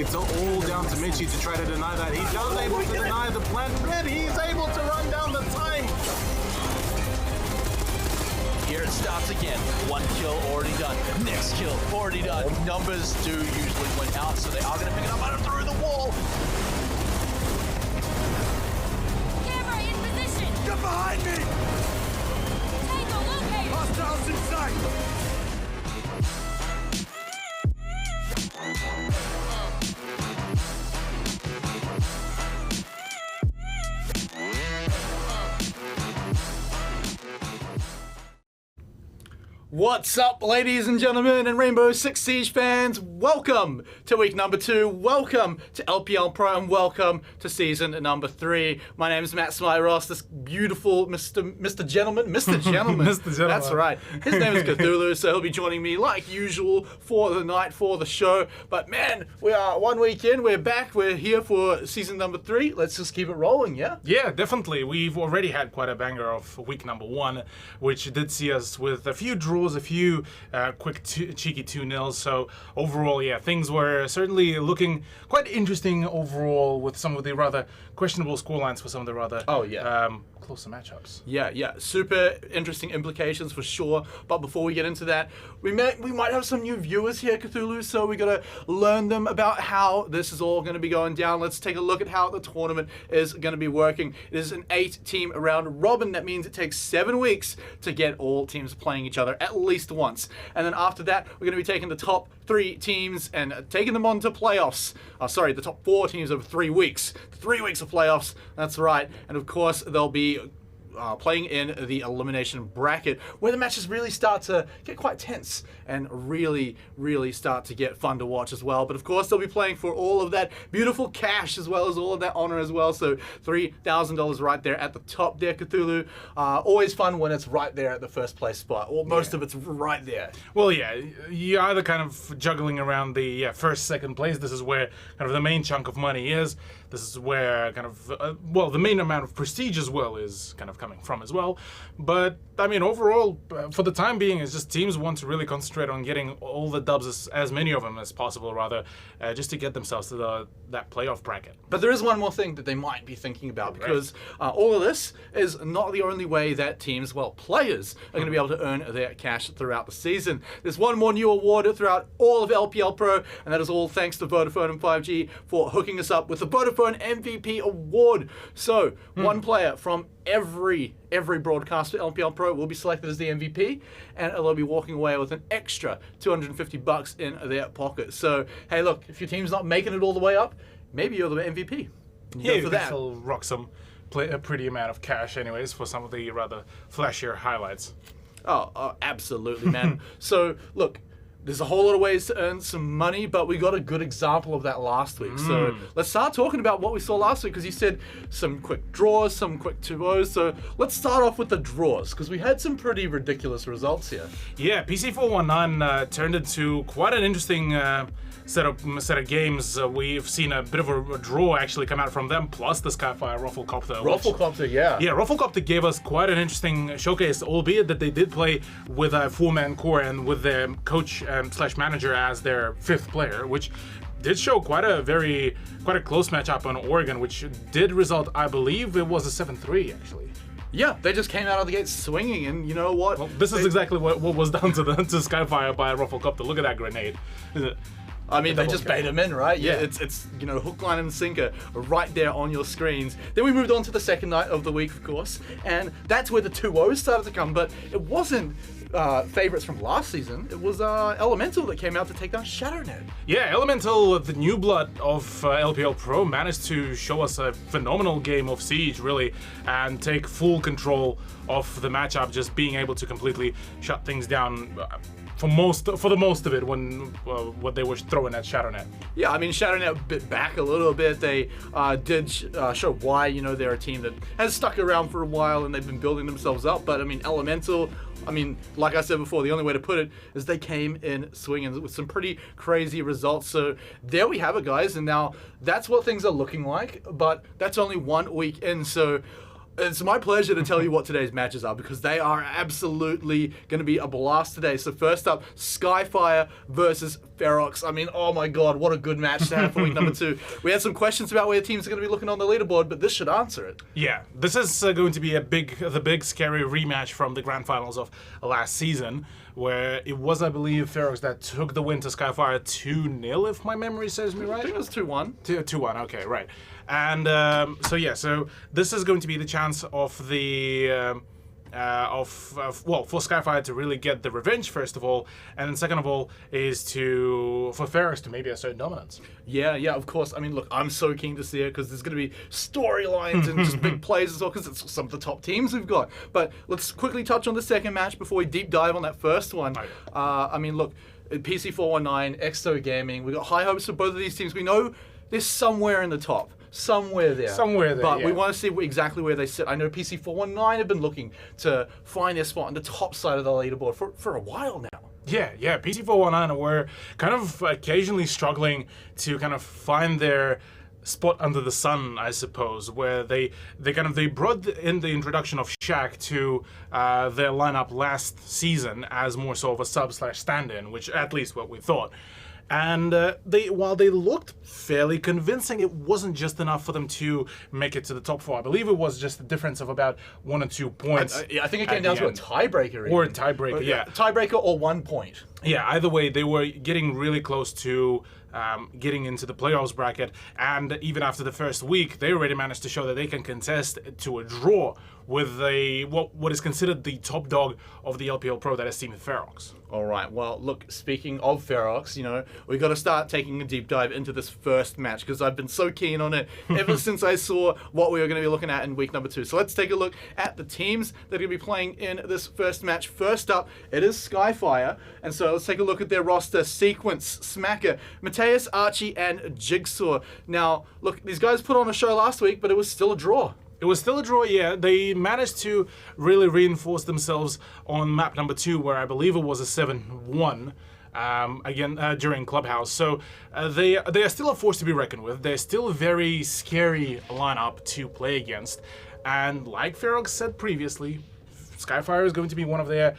It's all down to Mitchie to try to deny that. He's not able to deny the plant, but he's able to run down the time. Here it stops again. One kill already done. Next kill already done. Numbers do usually win out, so they are going to pick it up and through the wall. Camera in position. Get behind me! Tango located. Hostiles in sight! What's up, ladies and gentlemen, and Rainbow Six Siege fans? Welcome to week number 2. Welcome to LPL Pro, and welcome to season number 3. My name is Matt Smyros, this beautiful Mr. Gentleman. Mr. Gentleman. Mr. Gentleman. That's right. His name is Cthulhu, so he'll be joining me like usual for the night, for the show. But man, we are 1 week in. We're back. We're here for season number 3. Let's just keep it rolling, yeah? Yeah, definitely. We've already had quite a banger of week number 1, which did see us with a few draws, a few quick cheeky 2-0s. So overall, yeah, things were certainly looking quite interesting overall with some of the rather questionable scorelines for some of the rather closer matchups. Yeah, super interesting implications for sure. But before we get into that, we might have some new viewers here, Cthulhu, so we gotta learn them about how this is all gonna be going down. Let's take a look at how the tournament is gonna be working. It is an 8-team round robin. That means it takes 7 weeks to get all teams playing each other at least once. And then after that, we're gonna be taking the top 3 teams and taking them on to playoffs. The top 4 teams over 3 weeks. 3 weeks of playoffs, that's right. And of course, they'll be playing in the elimination bracket, where the matches really start to get quite tense and really start to get fun to watch as well. But of course, they'll be playing for all of that beautiful cash as well as all of that honor as well. So $3,000 right there at the top there, Cthulhu. Always fun when it's right there at the first place spot, or most of it's right there. Well, yeah, you're either kind of juggling around the first, second place. This is where kind of the main chunk of money is. This is where kind of, the main amount of prestige as well is kind of coming from as well. But, I mean, overall, for the time being, it's just teams want to really concentrate on getting all the dubs, as many of them as possible, rather, just to get themselves to that playoff bracket. But there is one more thing that they might be thinking about, because all of this is not the only way that teams, players, are going to be able to earn their cash throughout the season. There's one more new award throughout all of LPL Pro, and that is all thanks to Vodafone and 5G for hooking us up with the Vodafone MVP award. So one player from every broadcast for LPL Pro will be selected as the MVP, and they'll be walking away with an extra $250 in their pocket. So hey, look, if your team's not making it all the way up, maybe you're the MVP. Yeah, for that. Will rock a pretty amount of cash anyways for some of the rather flashier highlights. Oh, absolutely, man. So look, there's a whole lot of ways to earn some money, but we got a good example of that last week. So let's start talking about what we saw last week, because you said some quick draws, some quick 2-0s. So let's start off with the draws, because we had some pretty ridiculous results here. Yeah, PC419 turned into quite an interesting set of games. We've seen a bit of a draw actually come out from them, plus the Skyfire Rufflecopter. Rufflecopter, yeah. Yeah, Rufflecopter gave us quite an interesting showcase, albeit that they did play with a 4-man core and with their coach slash manager as their 5th player, which did show quite a close matchup on Oregon, which did result, I believe it was a 7-3 actually. Yeah, they just came out of the gate swinging, and you know what? Well, this is exactly what was done to Skyfire by Rufflecopter. Look at that grenade. I mean, they just bait them in, right? Yeah, it's hook, line, and sinker right there on your screens. Then we moved on to the second night of the week, of course, and that's where the 2-0s started to come, but it wasn't favorites from last season. It was Elemental that came out to take down ShadowNet. Yeah, Elemental, the new blood of LPL Pro, managed to show us a phenomenal game of Siege, really, and take full control of the matchup, just being able to completely shut things down for the most of it when what they were throwing at ShadowNet. Yeah, I mean, ShadowNet bit back a little bit. They did show why, they're a team that has stuck around for a while and they've been building themselves up. But I mean, Elemental, like I said before, the only way to put it is they came in swinging with some pretty crazy results. So there we have it, guys. And now that's what things are looking like. But that's only 1 week in. So It's my pleasure to tell you what today's matches are because they are absolutely going to be a blast today. So first up, Skyfire versus Ferox. I mean, oh my god, what a good match to have for week number 2. We had some questions about where teams are going to be looking on the leaderboard, but this should answer it. Yeah, this is going to be the big scary rematch from the grand finals of last season, where it was, I believe, Ferox that took the win to Skyfire 2-0, if my memory serves me right. I think it was 2-1. 2-1, okay, right. And so this is going to be the chance of the for Skyfire to really get the revenge first of all, and then second of all is for Ferox to maybe assert dominance. Yeah, of course. I mean, look, I'm so keen to see it because there's going to be storylines and just big plays as well because it's some of the top teams we've got. But let's quickly touch on the second match before we deep dive on that first one. I mean, look, PC419, Exo Gaming, we've got high hopes for both of these teams. We know they're somewhere in the top. Somewhere there. But yeah. we want to see exactly where they sit. I know PC419 have been looking to find their spot on the top side of the leaderboard for a while now. Yeah, PC419 were kind of occasionally struggling to kind of find their spot under the sun, I suppose, where they brought in the introduction of Shaq to their lineup last season as more so of a sub/stand-in, which at least what we thought. And while they looked fairly convincing, it wasn't just enough for them to make it to the top 4. I believe it was just a difference of about 1 or 2 points. I think it came down to a tiebreaker. Or a tiebreaker, yeah. Tiebreaker or 1 point. Yeah, either way, they were getting really close to getting into the playoffs bracket, and even after the first week, they already managed to show that they can contest to a draw with what is considered the top dog of the LPL Pro, that is Team Ferox. All right. Well, look, speaking of Ferox, we've got to start taking a deep dive into this first match because I've been so keen on it ever since I saw what we were going to be looking at in week number 2. So let's take a look at the teams that are going to be playing in this first match. First up, it is Skyfire. And so let's take a look at their roster. Sequence, Smacker, Mateus, Archie, and Jigsaw. Now, look, these guys put on a show last week, but it was still a draw. It was still a draw, yeah. They managed to really reinforce themselves on map number 2, where I believe it was a 7-1 during Clubhouse. So they are still a force to be reckoned with. They're still a very scary lineup to play against. And like Ferox said previously, Skyfire is going to be one of their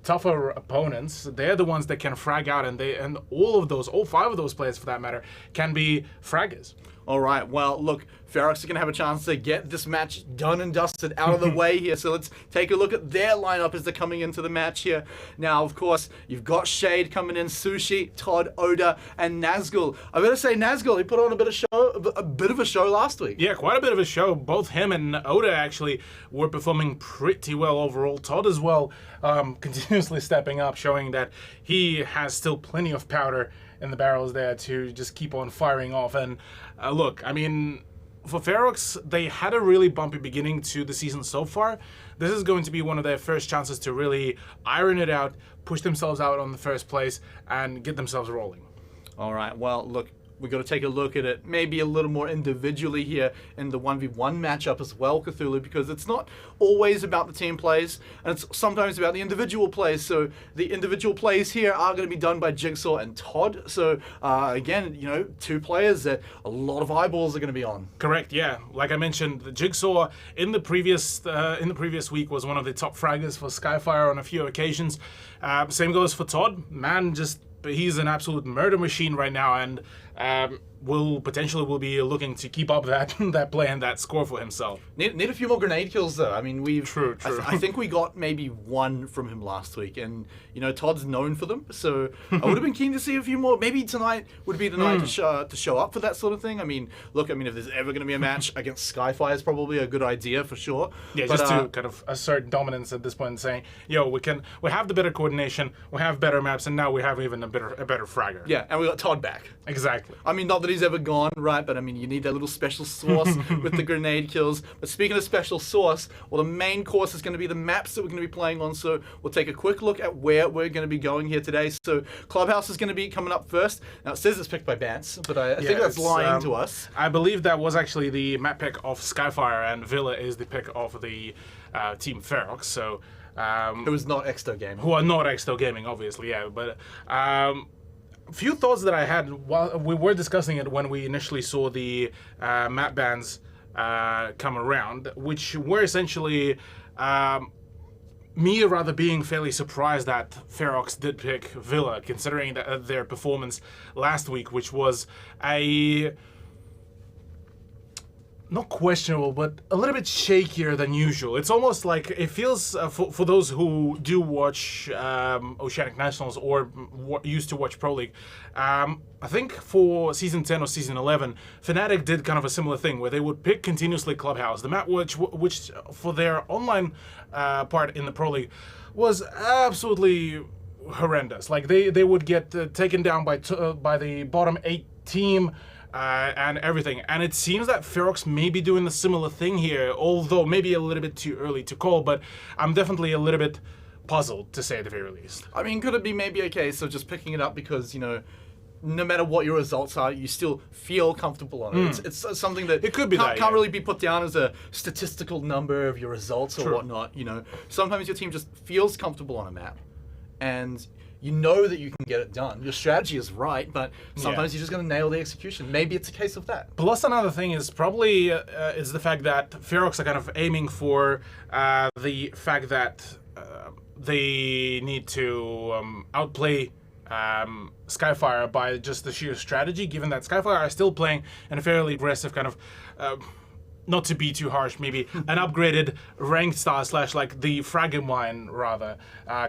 tougher opponents. They're the ones that can frag out, and all 5 of those players for that matter, can be fraggers. All right, well, look, Ferox is going to have a chance to get this match done and dusted out of the way here. So let's take a look at their lineup as they're coming into the match here. Now, of course, you've got Shade coming in, Sushi, Todd, Oda, and Nazgul. I've got to say, Nazgul, he put on a bit of a show last week. Yeah, quite a bit of a show. Both him and Oda actually were performing pretty well overall. Todd as well, continuously stepping up, showing that he has still plenty of powder in the barrels there to just keep on firing off. And look, I mean, for Ferox, they had a really bumpy beginning to the season so far. This is going to be one of their first chances to really iron it out, push themselves out on the first place, and get themselves rolling. All right, well, look, we got to take a look at it maybe a little more individually here in the 1v1 matchup as well, Cthulhu, because it's not always about the team plays, and it's sometimes about the individual plays. So the individual plays here are going to be done by Jigsaw and Todd. So again, 2 players that a lot of eyeballs are going to be on. Correct, yeah. Like I mentioned, the Jigsaw in the previous week was one of the top fraggers for Skyfire on a few occasions. Same goes for Todd. Man, he's an absolute murder machine right now, and will be looking to keep up that play and that score for himself. Need a few more grenade kills though. I mean, True. I think we got maybe 1 from him last week, and Todd's known for them, so I would have been keen to see a few more. Maybe tonight would be the night to show up for that sort of thing. I mean, look, if there's ever going to be a match against Skyfire, is probably a good idea for sure. Yeah, but, just to kind of assert dominance at this point and saying, we have the better coordination, we have better maps, and now we have even a better fragger. Yeah, and we got Todd back. Exactly. I mean, not that he's ever gone, right? But I mean, you need that little special sauce with the grenade kills. But speaking of special sauce, well, the main course is going to be the maps that we're going to be playing on. So we'll take a quick look at where we're going to be going here today. So Clubhouse is going to be coming up first. Now, it says it's picked by Bance, but I think that's lying to us. I believe that was actually the map pick of Skyfire, and Villa is the pick of the Team Ferox. So it was not Exto Gaming. Who are not Exto Gaming, obviously, yeah. But few thoughts that I had while we were discussing it when we initially saw the map bans come around, which were essentially me rather being fairly surprised that Ferox did pick Villa, considering that their performance last week, which was a not questionable, but a little bit shakier than usual. It's almost like it feels for those who do watch Oceanic Nationals or used to watch Pro League. I think for season 10 or season 11, Fnatic did kind of a similar thing where they would pick continuously Clubhouse, the map which for their online part in the Pro League was absolutely horrendous. Like they would get taken down by the bottom 8 team. And everything. And it seems that Ferox may be doing a similar thing here, although maybe a little bit too early to call, but I'm definitely a little bit puzzled, to say at the very least. I mean, could it be maybe a case of just picking it up because, you know, no matter what your results are, you still feel comfortable on it. It's something that it could be can't really be put down as a statistical number of your results or True. whatnot, you know. Sometimes your team just feels comfortable on a map, and you know that you can get it done. Your strategy is right, but sometimes you're just going to nail the execution. Maybe it's a case of that. Plus, another thing is probably is the fact that Ferox are kind of aiming for the fact that they need to outplay Skyfire by just the sheer strategy, given that Skyfire are still playing in a fairly aggressive kind of not to be too harsh, maybe an upgraded ranked style / like the Fragem line rather,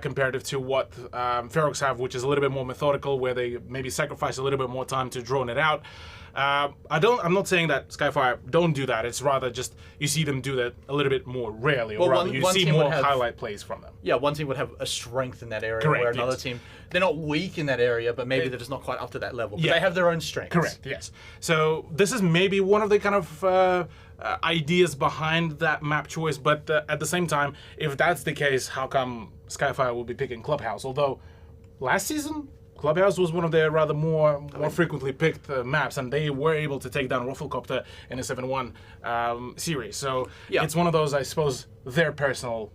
comparative to what Ferox have, which is a little bit more methodical, where they maybe sacrifice a little bit more time to drone it out. I'm not saying that Skyfire don't do that. It's rather just you see them do that a little bit more rarely, or rather you see more highlight plays from them. Yeah, one team would have a strength in that area, Correct, where another yes. team, they're not weak in that area, but maybe they're just not quite up to that level. But they have their own strengths. Correct, yes. So this is maybe one of the kind of ideas behind that map choice, but at the same time, if that's the case, how come Skyfire will be picking Clubhouse? Although last season, Clubhouse was one of their rather more frequently picked maps, and they were able to take down Rufflecopter in a 7-1 series. So it's one of those, I suppose, their personal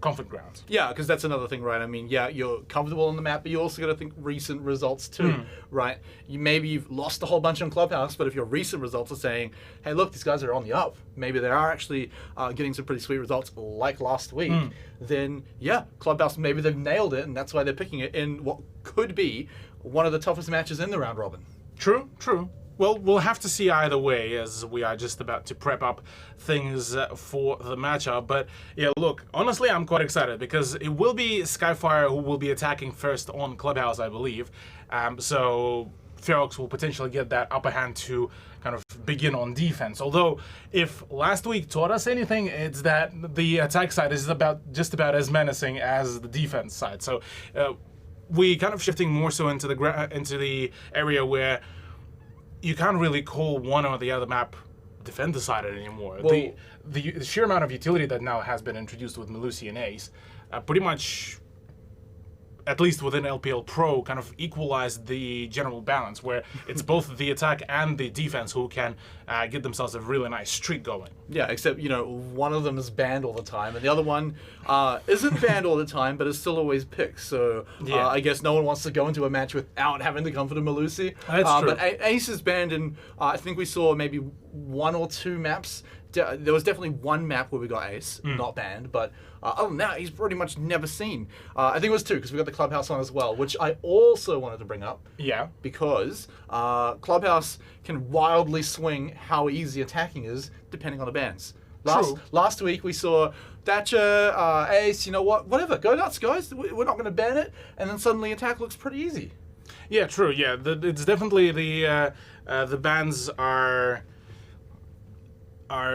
comfort grounds. Yeah, because that's another thing, right? I mean, yeah, you're comfortable on the map, but you also got to think recent results too, right? You've lost a whole bunch on Clubhouse, but if your recent results are saying, hey, look, these guys are on the up, maybe they are actually getting some pretty sweet results like last week, then yeah, Clubhouse, maybe they've nailed it, and that's why they're picking it in what could be one of the toughest matches in the round robin. True, true. Well, we'll have to see either way, as we are just about to prep up things for the matchup. But yeah, look, honestly, I'm quite excited because it will be Skyfire who will be attacking first on Clubhouse, I believe. So Ferox will potentially get that upper hand to kind of begin on defense. Although, if last week taught us anything, it's that the attack side is just about as menacing as the defense side. So we kind of shifting more so into the area where you can't really call one or the other map defend-decided anymore. Well, the sheer amount of utility that now has been introduced with Melusi and Ace pretty much, at least within LPL Pro, kind of equalized the general balance, where it's both the attack and the defense who can get themselves a really nice streak going. Yeah, except, you know, one of them is banned all the time, and the other one isn't banned all the time, but is still always picked. So I guess no one wants to go into a match without having the comfort of Melusi. That's true. But Ace is banned in, I think we saw maybe 1 or 2 maps. There was definitely one map where we got Ace, not banned, but other than that, he's pretty much never seen. I think it was 2, because we got the Clubhouse on as well, which I also wanted to bring up. Yeah. Because Clubhouse can wildly swing how easy attacking is, depending on the bans. Last week, we saw Thatcher, Ace, you know what, whatever, go nuts, guys, we're not going to ban it, and then suddenly attack looks pretty easy. Yeah, true, yeah. It's definitely the bans are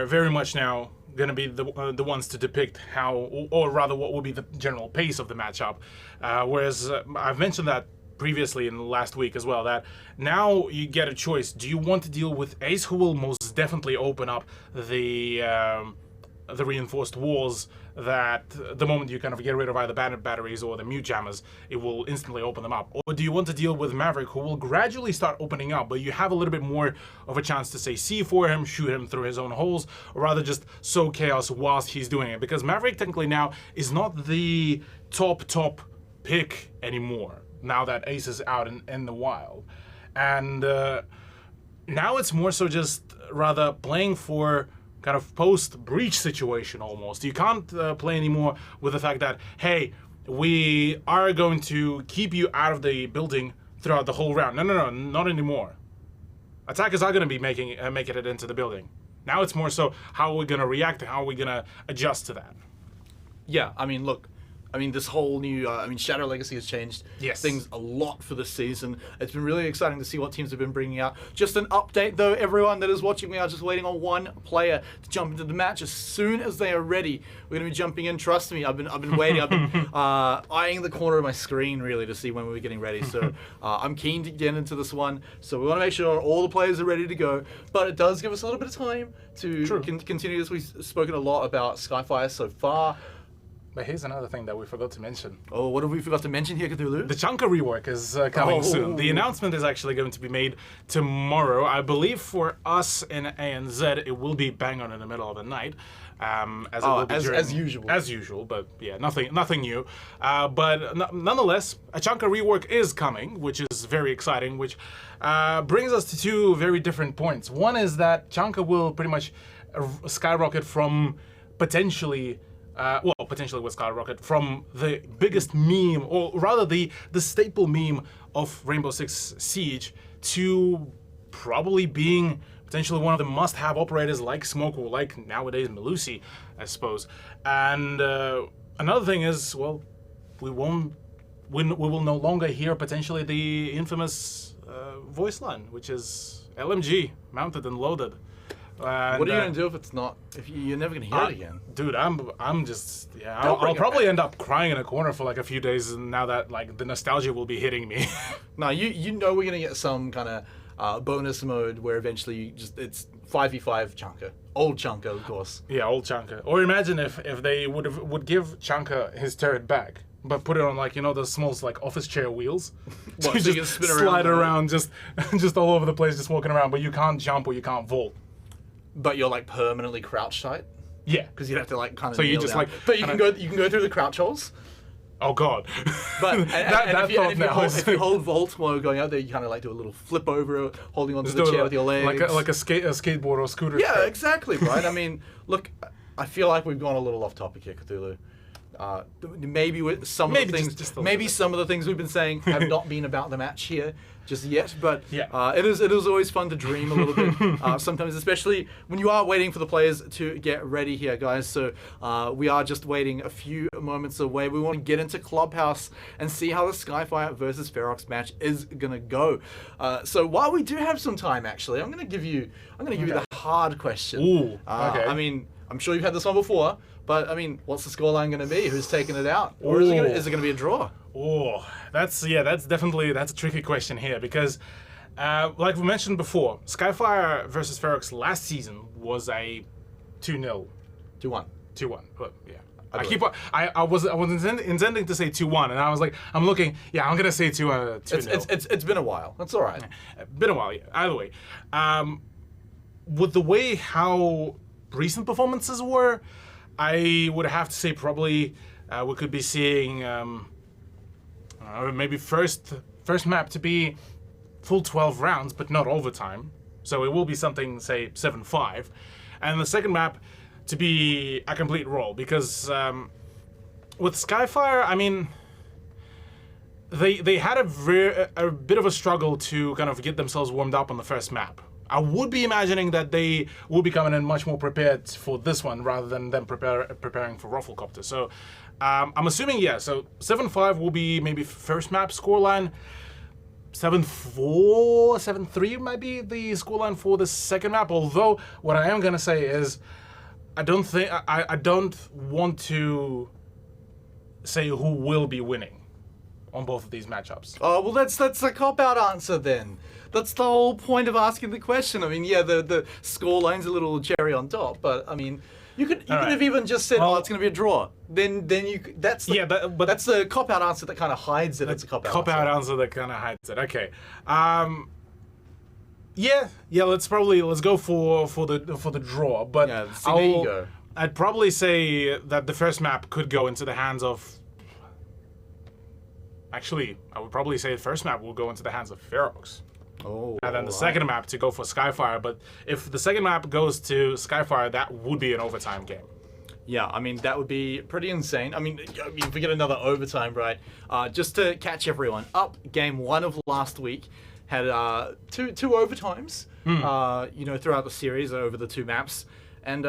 very much now going to be the ones to depict how, or rather what will be the general pace of the matchup. Whereas I've mentioned that previously in last week as well, that now you get a choice. Do you want to deal with Ace, who will most definitely open up the reinforced walls that the moment you kind of get rid of either bandit batteries or the mute jammers, it will instantly open them up? Or do you want to deal with Maverick, who will gradually start opening up, but you have a little bit more of a chance to say C4 him, shoot him through his own holes, or rather just sow chaos whilst he's doing it? Because Maverick technically now is not the top pick anymore, now that Ace is out in the wild. And now it's more so just rather playing for kind of post-breach situation almost. You can't play anymore with the fact that, hey, we are going to keep you out of the building throughout the whole round. No, not anymore. Attackers are going to be making it into the building. Now it's more so how are we going to react and how are we going to adjust to that. Yeah, I mean, look, this whole new, Shadow Legacy has changed things a lot for this season. It's been really exciting to see what teams have been bringing out. Just an update, though, everyone that is watching, we are just waiting on one player to jump into the match. As soon as they are ready, we're going to be jumping in. Trust me, I've been waiting. I've been eyeing the corner of my screen, really, to see when we're getting ready. So I'm keen to get into this one. So we want to make sure all the players are ready to go. But it does give us a little bit of time to continue this. We've spoken a lot about Skyfire so far. But here's another thing that we forgot to mention. Oh, what have we forgot to mention here, Cthulhu? The Chunka rework is coming soon. The announcement is actually going to be made tomorrow. I believe for us in ANZ, it will be bang on in the middle of the night. As usual. As usual, but yeah, nothing new. But nonetheless, a Chunka rework is coming, which is very exciting, which brings us to two very different points. One is that Chunka will pretty much skyrocket from potentially will skyrocket from the biggest meme, or rather the staple meme of Rainbow Six Siege, to probably being potentially one of the must-have operators like Smoke or like nowadays Melusi, I suppose. And another thing is, well, we will no longer hear potentially the infamous voice line, which is LMG, mounted and loaded. And, what are you gonna do if it's not? If you're never gonna hear it again? Dude, I'm just I'll probably end up crying in a corner for like a few days now that like the nostalgia will be hitting me. No, you know we're gonna get some kind of bonus mode where eventually it's 5v5 Chunka, old Chunka, of course. Yeah, old Chunka. Or imagine if they would give Chunka his turret back, but put it on like those small like office chair wheels. What, so just you can spin slide around just all over the place, just walking around, but you can't jump or you can't vault. But you're like permanently crouch tight. Yeah, because you'd have to like kind of. So you just down. But you can go through the crouch holes. Oh god. But if you hold vault while going out there, you kind of like do a little flip over, holding onto the chair with your legs, like a skateboard or scooter. Yeah, exactly. Right. I mean, look, I feel like we've gone a little off topic here, Cthulhu. Maybe with some of the things, maybe some of the things we've been saying have not been about the match here just yet. But yeah, it is always fun to dream a little bit sometimes, especially when you are waiting for the players to get ready here, guys. So we are just waiting a few moments away. We want to get into Clubhouse and see how the Skyfire versus Ferox match is gonna go. So while we do have some time, actually, I'm gonna give you the hard question. Ooh, okay. I mean, I'm sure you've had this one before. But, I mean, what's the scoreline going to be? Who's taking it out? Or is it going to be a draw? Oh, that's a tricky question here because, like we mentioned before, Skyfire versus Ferox last season was a 2-0. 2-1. 2-1, but yeah. I was intending to say 2-1, and I was like, I'm looking, I'm going to say 2-0. It's been a while. That's all right. Been a while, yeah. Either way. With the way how recent performances were, I would have to say probably we could be seeing maybe first map to be full 12 rounds, but not overtime. So it will be something, say, 7-5. And the second map to be a complete roll. Because with Skyfire, I mean, they had a bit of a struggle to kind of get themselves warmed up on the first map. I would be imagining that they will be coming in much more prepared for this one rather than them preparing for Rufflecopter. So I'm assuming, so 7-5 will be maybe first map scoreline. 7-4, 7-3 might be the scoreline for the second map. Although what I am gonna say is, I don't want to say who will be winning on both of these matchups. Oh well, that's a cop-out answer then. That's the whole point of asking the question. I mean, the scoreline's a little cherry on top, but I mean, you could have even just said, it's going to be a draw. Then that's the cop-out answer that kind of hides it. It's a cop-out answer that kind of hides it. Okay. Let's go for the draw. But there you go. I'd probably say that the first map could go into the hands of. Actually, I would probably say the first map will go into the hands of Ferox. Oh, and then the alright. second map to go for Skyfire. But if the second map goes to Skyfire, that would be an overtime game. Yeah, I mean, that would be pretty insane. I mean, if we get another overtime, right? Just to catch everyone up, game 1 of last week had two overtimes, you know, throughout the series over the 2 maps. And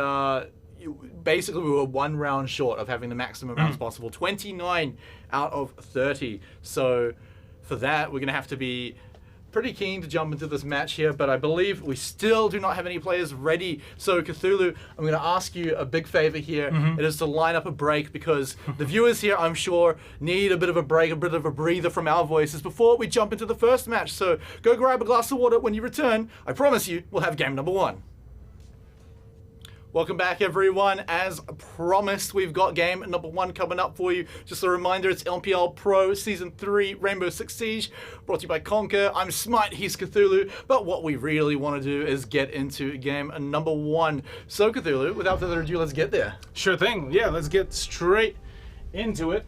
basically, we were 1 round short of having the maximum rounds possible, 29 out of 30. So for that, we're going to have to be pretty keen to jump into this match here, but I believe we still do not have any players ready. So Cthulhu, I'm going to ask you a big favor here. It is to line up a break, because the viewers here, I'm sure, need a bit of a break, a bit of a breather from our voices before we jump into the first match. So go grab a glass of water. When you return, I promise you, we'll have game number 1. Welcome back, everyone. As promised, we've got game number 1 coming up for you. Just a reminder, it's LPL Pro Season 3 Rainbow Six Siege, brought to you by Conquer. I'm Smite, he's Cthulhu, but what we really want to do is get into game number 1. So Cthulhu, without further ado, let's get there. Sure thing. Yeah, let's get straight into it.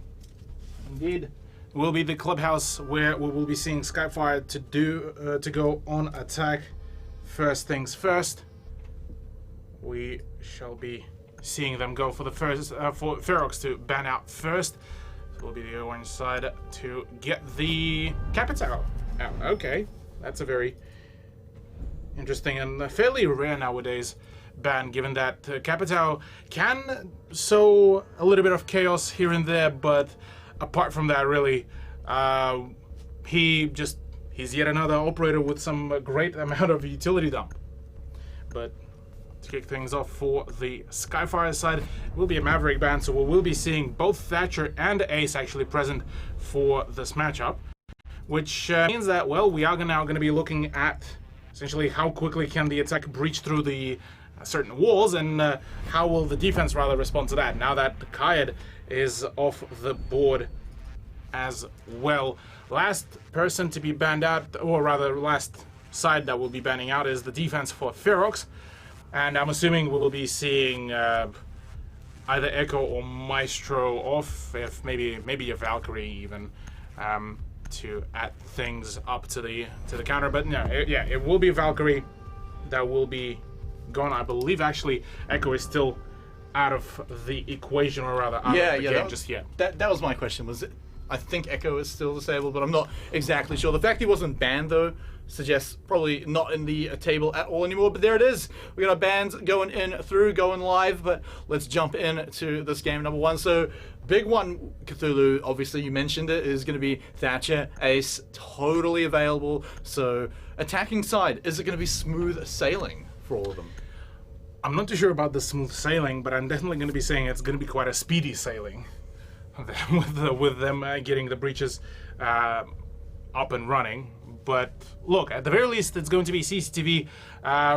Indeed, will be the clubhouse where we will be seeing Skyfire to go on attack. First things first, we shall be seeing them go for the first for Ferox to ban out first. So will be the orange side to get the Capital out. Okay, that's a very interesting and fairly rare nowadays ban, given that Capital can sow a little bit of chaos here and there, but apart from that, really, he's yet another operator with some great amount of utility dump. But to kick things off for the Skyfire side will be a Maverick ban, so we will be seeing both Thatcher and Ace actually present for this matchup, which means that, well, we are now going to be looking at essentially how quickly can the attack breach through the certain walls, and how will the defense rather respond to that now that Kayed is off the board as well. Last person to be banned out, or rather last side that will be banning out, is the defense for Ferox. And I'm assuming we will be seeing either Echo or Maestro off, if maybe a Valkyrie even, to add things up to the counter. But no, it will be Valkyrie that will be gone. I believe actually Echo is still out of the equation, or rather out of the game just yet. That was my question. Was it? I think Echo is still disabled, but I'm not exactly sure. The fact he wasn't banned, though, suggests probably not in the table at all anymore. But there it is. We got our bans going going live. But let's jump into this game number 1. So big one, Cthulhu, obviously you mentioned it, is going to be Thatcher, Ace, totally available. So attacking side, is it going to be smooth sailing for all of them? I'm not too sure about the smooth sailing, but I'm definitely going to be saying it's going to be quite a speedy sailing with them getting the breaches up and running. But look, at the very least, it's going to be CCTV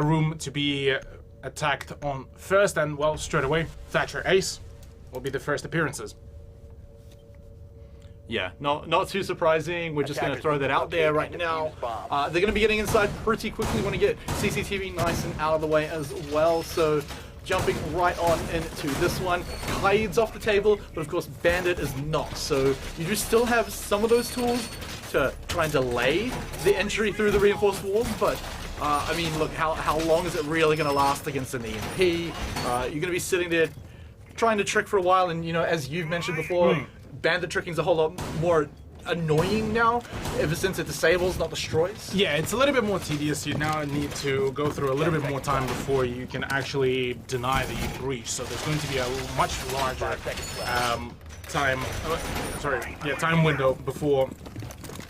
room to be attacked on first, and, well, straight away, Thatcher Ace will be the first appearances. Yeah, not too surprising. We're just going to throw that out there right now. They're going to be getting inside pretty quickly. Want to get CCTV nice and out of the way as well. So jumping right on into this one. Kayed's off the table, but of course Bandit is not. So you do still have some of those tools to try and delay the entry through the reinforced walls, but I mean, look, how long is it really going to last against an EMP? You're going to be sitting there trying to trick for a while, and, you know, as you've mentioned before, Bandit tricking's a whole lot more annoying now, ever since it disables, not destroys. Yeah, it's a little bit more tedious. You now need to go through a little bit more time before you can actually deny the breach. So there's going to be a much larger time window before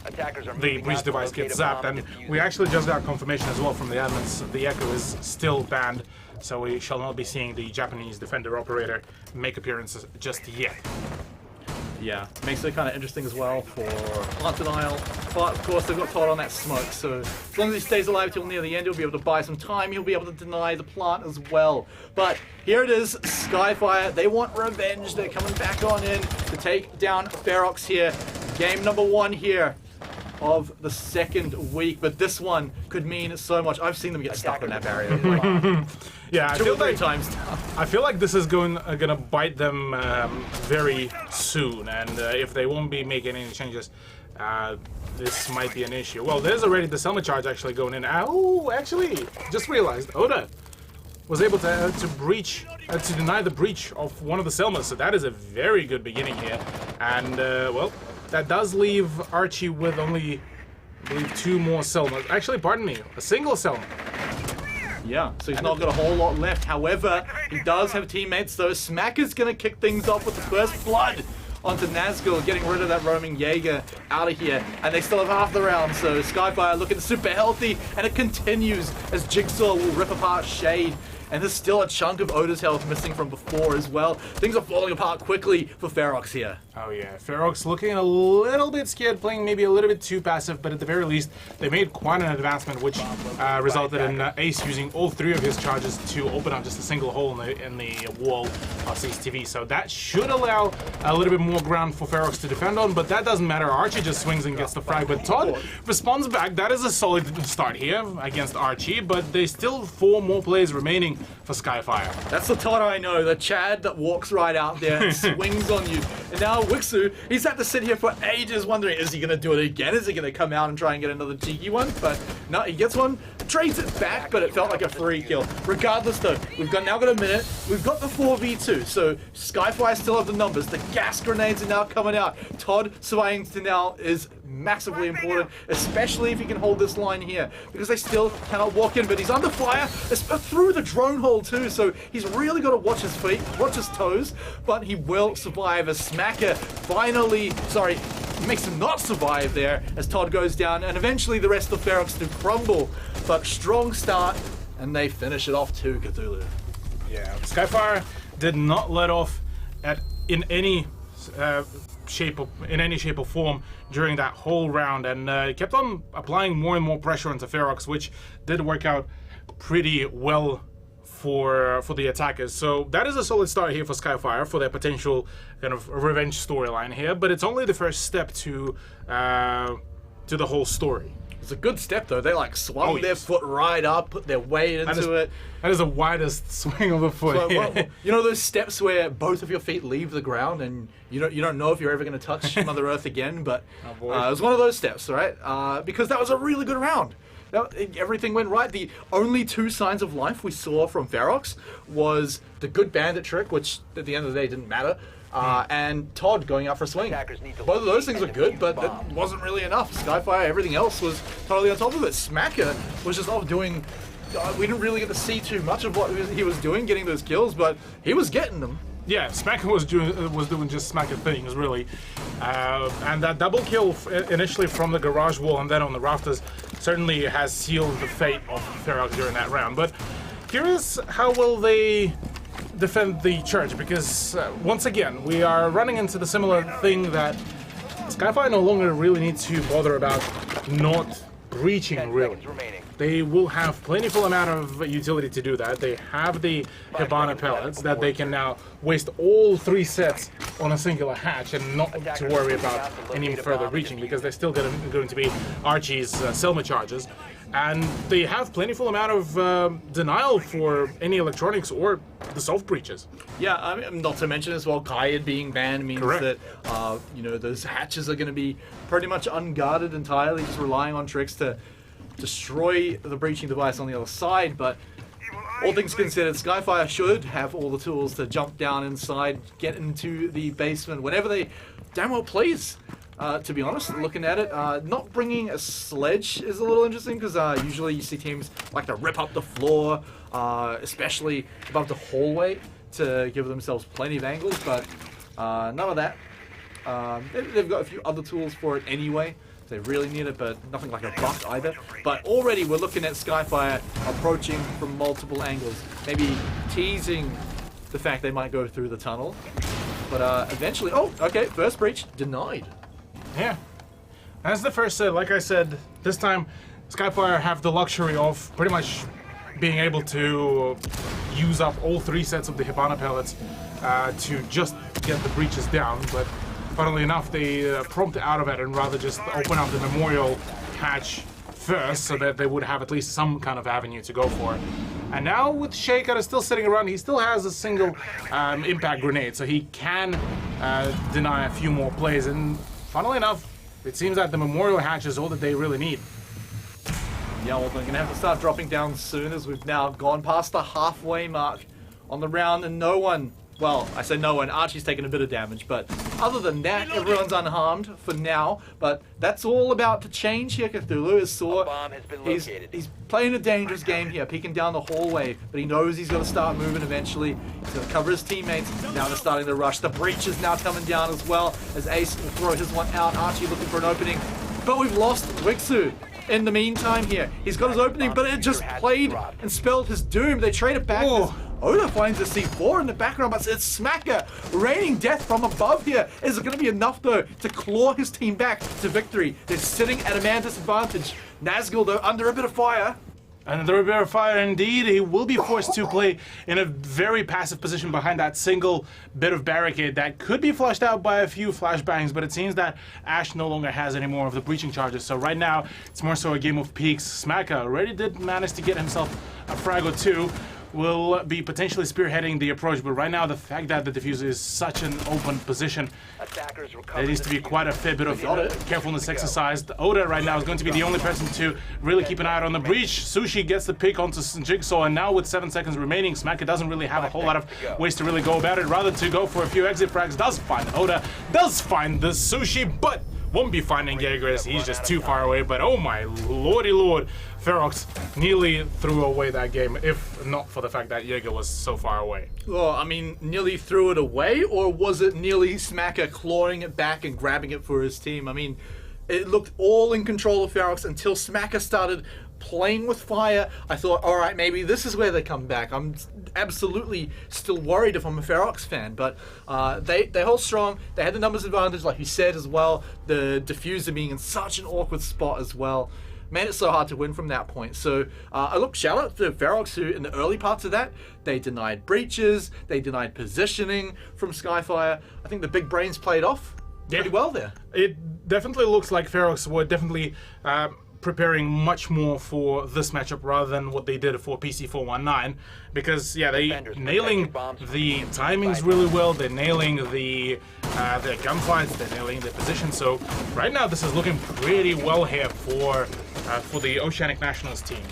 the breach device gets zapped. And we actually just got confirmation as well from the admins. The Echo is still banned, so we shall not be seeing the Japanese defender operator make appearances just yet. Yeah, makes it kind of interesting as well for plant denial, but of course they've got Todd on that smoke, so as long as he stays alive till near the end, he'll be able to buy some time, he'll be able to deny the plant as well. But here it is, Skyfire, they want revenge, they're coming back on in to take down Ferox here. Game number 1 here of the second week, but this one could mean so much. I've seen them get stuck on that barrier. Yeah, I Two feel or three like times. I feel like this is gonna bite them very soon, and if they won't be making any changes this might be an issue. Well, there's already the Selma charge actually going in. Oh, actually, just realized Oda was able to breach, to deny the breach of one of the Selmas. So that is a very good beginning here. And, well, that does leave Archie with only, I believe, 2 more Selmas. Actually, pardon me, a single Selma. Yeah, so he's not got a whole lot left. However, he does have teammates, though. Smacker's going to kick things off with the first blood onto Nazgul, getting rid of that roaming Jaeger out of here. And they still have half the round, so Skyfire looking super healthy, and it continues as Jigsaw will rip apart Shade. And there's still a chunk of Oda's health missing from before as well. Things are falling apart quickly for Ferox here. Oh yeah, Ferox looking a little bit scared, playing maybe a little bit too passive, but at the very least, they made quite an advancement, which resulted in Ace using all 3 of his charges to open up just a single hole in the wall of CCTV. So that should allow a little bit more ground for Ferox to defend on, but that doesn't matter. Archie just swings and gets the frag, but Todd responds back. That is a solid start here against Archie, but there's still 4 more plays remaining for Skyfire. That's the Todd I know, the Chad that walks right out there and swings on you. And now Wixu, he's had to sit here for ages wondering, is he going to do it again? Is he going to come out and try and get another cheeky one? But no, he gets one, trades it back, but it felt like a free kill. Regardless though, we've now got a minute. We've got the 4v2, so Skyfire still have the numbers. The gas grenades are now coming out. Todd surviving to now is massively important, especially if he can hold this line here, because they still cannot walk in, but he's under fire through the drone hole too, so he's really got to watch his feet, watch his toes, but he will survive as Smacker finally, makes him not survive there as Todd goes down, and eventually the rest of Ferox do crumble, but strong start, and they finish it off too, Cthulhu. Yeah, Skyfire did not let off in any shape or form during that whole round, and kept on applying more and more pressure onto Ferox, which did work out pretty well for the attackers. So that is a solid start here for Skyfire for their potential kind of revenge storyline here, but it's only the first step to the whole story. It's a good step though. They like swung their foot right up, put their weight into it. That is the widest swing of the foot. So, well, you know those steps where both of your feet leave the ground and you don't know if you're ever going to touch Mother Earth again, but it was one of those steps, right? Because that was a really good round. Everything went right. The only 2 signs of life we saw from Ferox was the good bandit trick, which at the end of the day didn't matter, and Todd going out for a swing. Both of those things were good, but it wasn't really enough. Skyfire, everything else was totally on top of it. Smacker was just off doing... we didn't really get to see too much of what he was doing, getting those kills, but he was getting them. Yeah, Smacker was doing just Smacker things, really. And that double kill initially from the garage wall and then on the rafters certainly has sealed the fate of Ferox during that round. But curious, how will they defend the church? Because once again, we are running into the similar thing that Skyfire no longer really needs to bother about not breaching, really. They will have plentiful amount of utility to do that. They have the Hibana pellets that they can now waste all 3 sets on a singular hatch and not to worry about any further breaching, because they're still going to be Archie's Selma charges. And they have plentiful amount of denial for any electronics or the soft breaches. Yeah, I mean, not to mention as well, Kayad being banned means Correct. that those hatches are going to be pretty much unguarded entirely, just relying on tricks to destroy the breaching device on the other side. But all things considered, Skyfire should have all the tools to jump down inside, get into the basement whenever they damn well please. To be honest, looking at it, not bringing a sledge is a little interesting, because usually you see teams like to rip up the floor, especially above the hallway, to give themselves plenty of angles, but none of that. They've got a few other tools for it anyway. They really need it, but nothing like a buck either. But already we're looking at Skyfire approaching from multiple angles, maybe teasing the fact they might go through the tunnel. But eventually, first breach denied. Yeah, that's the first set. Like I said, this time Skyfire have the luxury of pretty much being able to use up all 3 sets of the Hibana pellets to just get the breaches down. But funnily enough, they prompt out of it and rather just open up the memorial hatch first, so that they would have at least some kind of avenue to go for. And now with Shaker still sitting around, he still has a single impact grenade, so he can deny a few more plays. And funnily enough, it seems that the Memorial Hatch is all that they really need. Yeah, well, they're going to have to start dropping down soon as we've now gone past the halfway mark on the round and no one, well, I say no one, Archie's taken a bit of damage, but other than that, everyone's unharmed for now, but that's all about to change here, Cthulhu. As Saw, he's playing a dangerous game here, peeking down the hallway, but he knows he's got to start moving eventually. He's going to cover his teammates. Now they're starting to rush. The breach is now coming down as well, as Ace will throw his one out. Archie looking for an opening, but we've lost Wixu. In the meantime here, he's got his opening, but it just played and spelled his doom. They trade it back. Oda finds a C4 in the background, but it's Smacker raining death from above here. Is it going to be enough, though, to claw his team back to victory? They're sitting at a man disadvantage. Nazgul, though, under a bit of fire. Under a bit of fire indeed, he will be forced to play in a very passive position behind that single bit of barricade that could be flushed out by a few flashbangs, but it seems that Ash no longer has any more of the breaching charges. So right now, it's more so a game of peaks. Smacka already did manage to get himself a frag or two. Will be potentially spearheading the approach, but right now the fact that the diffuser is such an open position, there needs to be quite a fair bit of carefulness exercised. Oda right now is going to be the only person to really keep an eye out on the breach. Sushi gets the pick onto Jigsaw, and now with 7 seconds remaining, Smacker doesn't really have a whole lot of ways to really go about it. Rather to go for a few exit frags, does find Oda, does find the Sushi, but won't be finding Jaeger as he's just too far away. But oh my lordy lord, Ferox nearly threw away that game, if not for the fact that Jaeger was so far away. Well, I mean, nearly threw it away, or was it nearly Smacker clawing it back and grabbing it for his team? I mean, it looked all in control of Ferox until Smacker started playing with fire. I thought, all right, maybe this is where they come back. I'm absolutely still worried if I'm a Ferox fan, but they hold strong. They had the numbers advantage, like you said as well. The diffuser being in such an awkward spot as well made it so hard to win from that point. So look, shout out to Ferox, who in the early parts of that, they denied breaches, they denied positioning from Skyfire. I think the big brains played off pretty well there. It definitely looks like Ferox were definitely preparing much more for this matchup rather than what they did for PC419, because yeah, they nailing the timings really well, they're nailing the their gunfights, they're nailing their position. So right now this is looking pretty well here for the Oceanic Nationals team.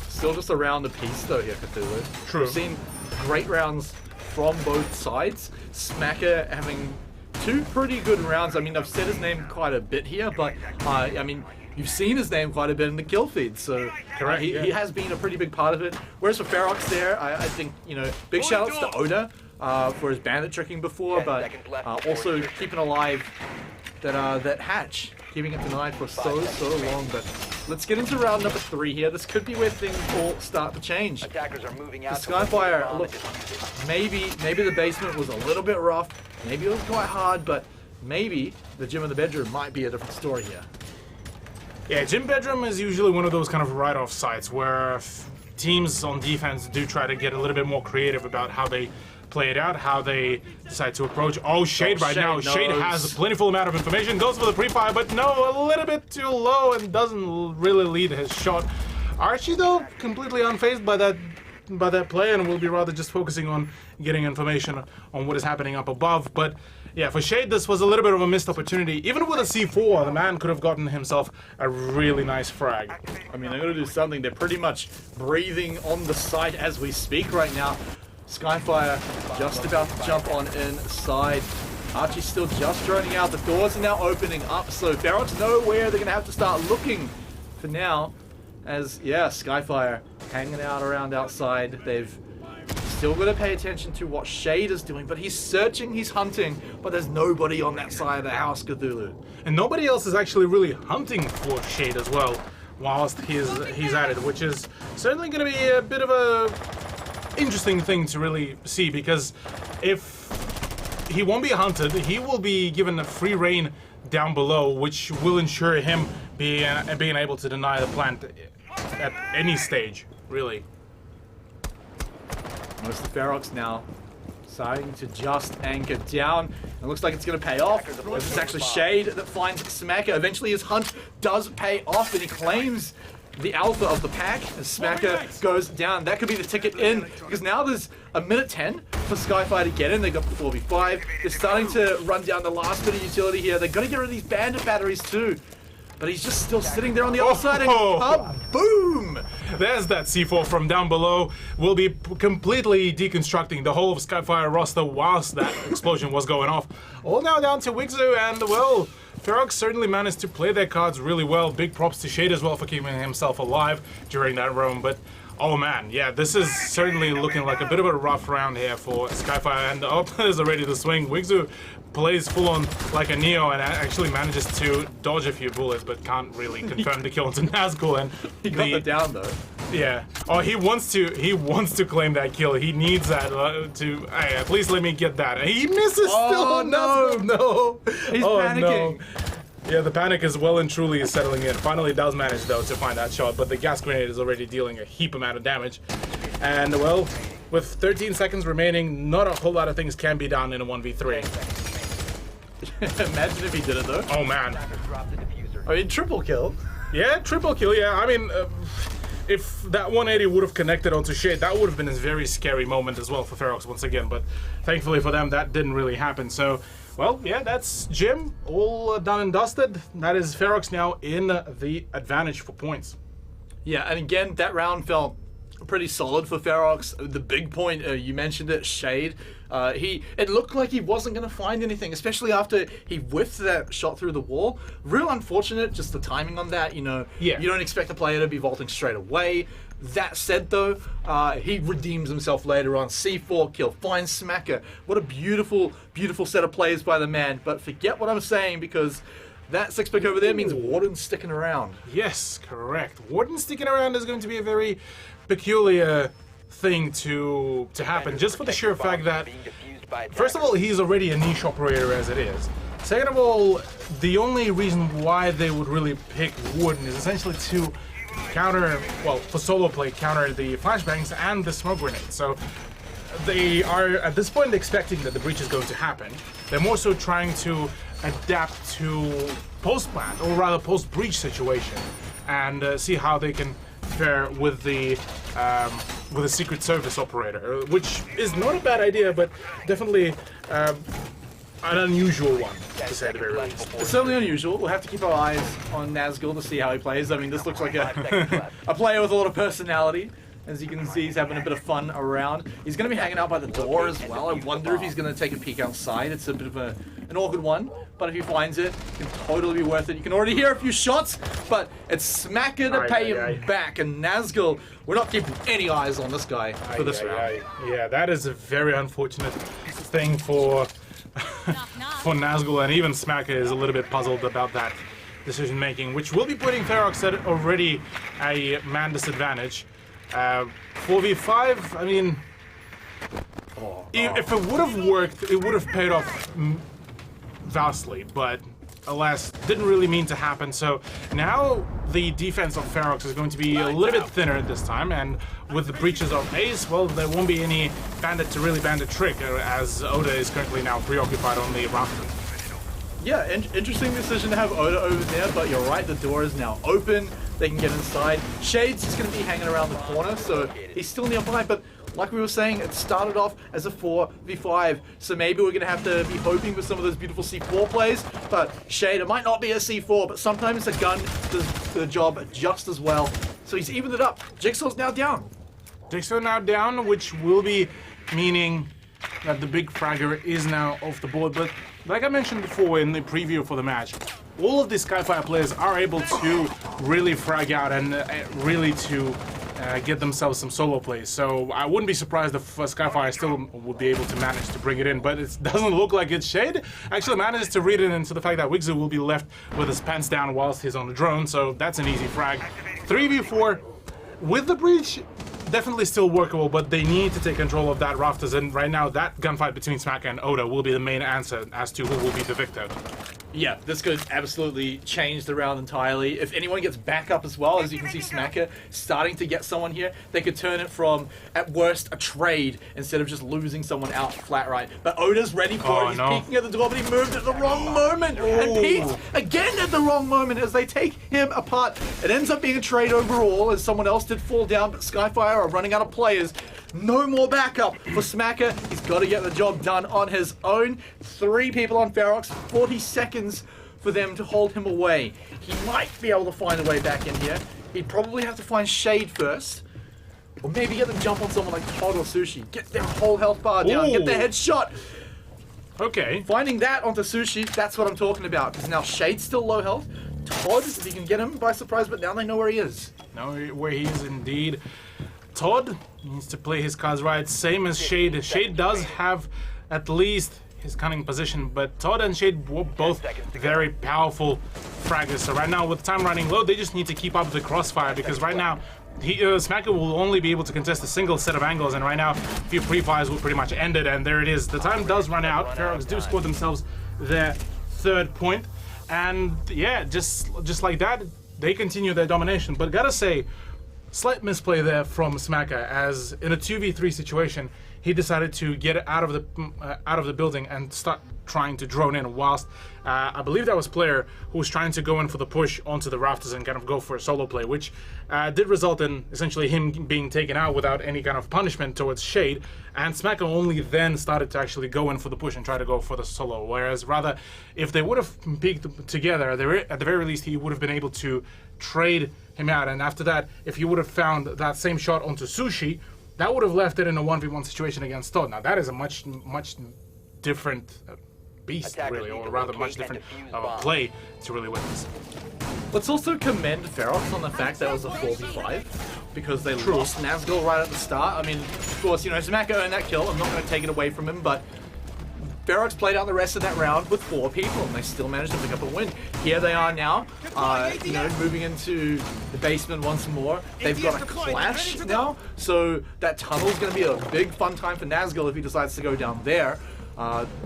Still just a round apiece though here, Cthulhu. True. We've seen great rounds from both sides. Smacker having two pretty good rounds. I mean, I've said his name quite a bit here, but I mean, you've seen his name quite a bit in the kill feed, so he has been a pretty big part of it. Whereas for Ferox there, I think, you know, big shout outs to Oda for his bandit tricking before, but also keeping alive that hatch, keeping it denied for so long. But let's get into round number 3 here. This could be where things all start to change. The Skyfire, look, maybe the basement was a little bit rough, maybe it was quite hard, but maybe the gym and the bedroom might be a different story here. Yeah, gym bedroom is usually one of those kind of write-off sites where teams on defense do try to get a little bit more creative about how they play it out, how they decide to approach. Oh, Shade right now. Shade has a plentiful amount of information, goes for the pre-fire, but no, a little bit too low and doesn't really lead his shot. Archie, though, completely unfazed by that play, and will be rather just focusing on getting information on what is happening up above. But yeah, for Shade, this was a little bit of a missed opportunity. Even with a C4, the man could have gotten himself a really nice frag. I mean, they're going to do something. They're pretty much breathing on the site as we speak right now. Skyfire just about to jump on inside. Archie's still just droning out. The doors are now opening up, so Ferox know where they're going to have to start looking for now. As, yeah, Skyfire hanging out around outside. They've still got to pay attention to what Shade is doing, but he's searching, he's hunting, but there's nobody on that side of the house, Cthulhu. And nobody else is actually really hunting for Shade as well, whilst he's at it, which is certainly going to be a bit of a interesting thing to really see, because if he won't be hunted, he will be given a free reign down below, which will ensure him being able to deny the plant at any stage, really. Most of the Ferox now starting to just anchor down. It looks like it's going to pay off. It's actually Shade that finds Smacker. Eventually his hunt does pay off, and he claims the alpha of the pack, and Smacker goes down. That could be the ticket in, because now there's a minute 10 for Skyfire to get in. They got the 4v5. They're starting to run down the last bit of utility here. They've got to get rid of these bandit batteries too. But he's just still sitting there on the other side, and boom! There's that C4 from down below. Will be completely deconstructing the whole of Skyfire roster whilst that explosion was going off. All now down to Wigzu, and well, Ferox certainly managed to play their cards really well. Big props to Shade as well for keeping himself alive during that roam. But oh man, yeah, this is certainly looking like a bit of a rough round here for Skyfire, and oh, there's already the swing. Wigzu plays full on like a Neo and actually manages to dodge a few bullets, but can't really confirm the kill into Nazgul. And he got the down though. Yeah. Oh, he wants to claim that kill. He needs that to. Hey, please let me get that. He misses still. Oh no! He's panicking. No. Yeah, the panic is well and truly settling in. Finally does manage, though, to find that shot, but the gas grenade is already dealing a heap amount of damage. And, well, with 13 seconds remaining, not a whole lot of things can be done in a 1v3. Imagine if he did it, though. Oh, man. I mean, triple kill. Yeah, triple kill, yeah. I mean, if that 180 would have connected onto Shade, that would have been a very scary moment as well for Ferox once again, but thankfully for them, that didn't really happen. So, well, yeah, that's Jim, all done and dusted. That is Ferox now in the advantage for points. Yeah, and again, that round felt pretty solid for Ferox. The big point, you mentioned it, Shade. It looked like he wasn't going to find anything, especially after he whiffed that shot through the wall. Real unfortunate, just the timing on that, you know. Yeah. You don't expect a player to be vaulting straight away. That said, though, he redeems himself later on. C4 kill, finds Smacker. What a beautiful, beautiful set of plays by the man. But forget what I'm saying, because that 6-pick over there means Warden's sticking around. Yes, correct. Warden sticking around is going to be a very peculiar thing to happen, just for the sheer fact that, first of all, he's already a niche operator as it is. Second of all, the only reason why they would really pick Warden is essentially to counter, well, for solo play, counter the flashbangs and the smoke grenades. So they are, at this point, expecting that the breach is going to happen. They're more so trying to adapt to post-plant, or rather post-breach situation, and see how they can fare with a Secret Service operator, which is not a bad idea, but definitely an unusual one, to say the very least. It's certainly unusual. We'll have to keep our eyes on Nazgul to see how he plays. I mean, this looks like a player with a lot of personality. As you can see, he's having a bit of fun around. He's going to be hanging out by the door as well. I wonder if he's going to take a peek outside. It's a bit of an awkward one, but if he finds it, it can totally be worth it. You can already hear a few shots, but it's Smacker to pay him back. And Nazgul, we're not keeping any eyes on this guy for this round. Yeah, that is a very unfortunate thing for for Nazgul, and even Smacker is a little bit puzzled about that decision making, which will be putting Ferox at already a man disadvantage. 4v5, I mean, if it would have worked, it would have paid off vastly, but alas, didn't really mean to happen. So now the defense of Ferox is going to be a little bit thinner this time, and with the breaches of Ace, well, there won't be any bandit to really bandit trick, as Oda is currently now preoccupied on the rafters. Yeah, interesting decision to have Oda over there, but you're right, the door is now open. They can get inside. Shade's just going to be hanging around the corner, so he's still nearby, but like we were saying, it started off as a 4v5, so maybe we're going to have to be hoping for some of those beautiful C4 plays, but Shade, it might not be a C4, but sometimes a gun does the job just as well. So he's evened it up. Jigsaw's now down. Jigsaw now down, which will be meaning that the big fragger is now off the board, but like I mentioned before in the preview for the match, all of these Skyfire players are able to really frag out and really to get themselves some solo plays. So I wouldn't be surprised if Skyfire still would be able to manage to bring it in, but it doesn't look like it's Shade. Actually manages to read it into the fact that Wigzu will be left with his pants down whilst he's on the drone, so that's an easy frag. 3v4 with the breach, definitely still workable, but they need to take control of that rafters, and right now that gunfight between Smacker and Oda will be the main answer as to who will be the victor. Yeah, this could absolutely change the round entirely. If anyone gets back up as well, as you can see Smacker starting to get someone here, they could turn it from, at worst, a trade instead of just losing someone out flat right. But Oda's ready for it. He's peeking at the door, but he moved at the wrong moment. And peeked again at the wrong moment as they take him apart. It ends up being a trade overall as someone else did fall down, but Skyfire are running out of players. No more backup for Smacker. He's got to get the job done on his own. 3 people on Ferox, 40 seconds for them to hold him away. He might be able to find a way back in here. He'd probably have to find Shade first. Or maybe get them jump on someone like Todd or Sushi. Get their whole health bar down, get their head shot. Okay. Finding that onto Sushi, that's what I'm talking about. Because now Shade's still low health. Todd, if he can get him by surprise, but now they know where he is. Know where he is indeed. Todd needs to play his cards right, same as Shade. Shade does have at least his cunning position, but Todd and Shade were both very powerful fraggers. So right now, with time running low, they just need to keep up the crossfire, because right now, Smacker will only be able to contest a single set of angles, and right now, a few pre-fires will pretty much end it, and there it is. The time does run out. Ferox do score themselves their 3rd point, and yeah, just like that, they continue their domination. But gotta say, slight misplay there from Smacker, as in a 2v3 situation, he decided to get out of the building and start trying to drone in, whilst I believe that was player who was trying to go in for the push onto the rafters and kind of go for a solo play, which did result in essentially him being taken out without any kind of punishment towards Shade, and Smacker only then started to actually go in for the push and try to go for the solo, whereas rather, if they would have peaked together, at the very least he would have been able to trade him out, and after that, if he would have found that same shot onto Sushi, that would have left it in a 1v1 situation against Todd. Now that is a much different beast, really, or rather much different play to really win this. Let's also commend Ferox on the fact that it was a 4v5, because they lost Nazgul right at the start. I mean, of course, you know, Smacker earned that kill. I'm not going to take it away from him, but Ferox played out the rest of that round with 4 people, and they still managed to pick up a win. Here they are now, you know, moving into the basement once more. They've got a clash now, so that tunnel's going to be a big fun time for Nazgul if he decides to go down there.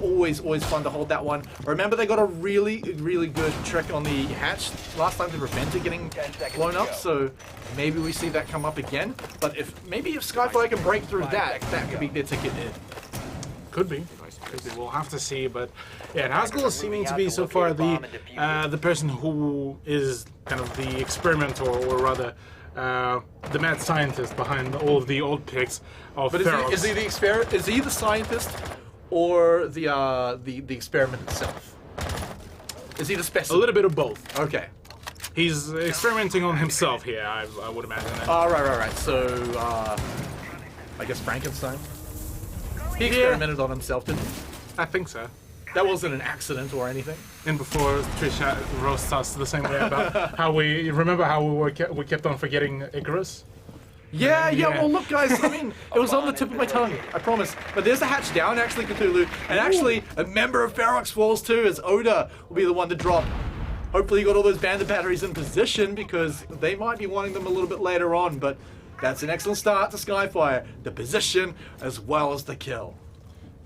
Always fun to hold that one. Remember, they got a really good trick on the hatch last time to prevent it getting blown up, so maybe we see that come up again. But if Skyfire can break through that could be their ticket in. Could be. We'll have to see, but yeah, Nazgul is seeming to be so far the person who is kind of the experimenter, or rather the mad scientist behind all of the old picks of Ferox. Is he the scientist or the experiment itself? Is he the specimen? A little bit of both. Okay. He's experimenting on himself here, I would imagine. Right. So I guess Frankenstein. He experimented on himself, didn't he? I think so. That wasn't an accident or anything. And before Trisha roasts us the same way about how we kept on forgetting Icarus. Yeah. Well, look, guys. I mean, it was on the tip of my tongue. I promise. But there's the hatch down, actually, Cthulhu, and actually a member of Ferox falls too, as Oda will be the one to drop. Hopefully, you got all those bandit batteries in position, because they might be wanting them a little bit later on. But that's an excellent start to Skyfire. The position as well as the kill.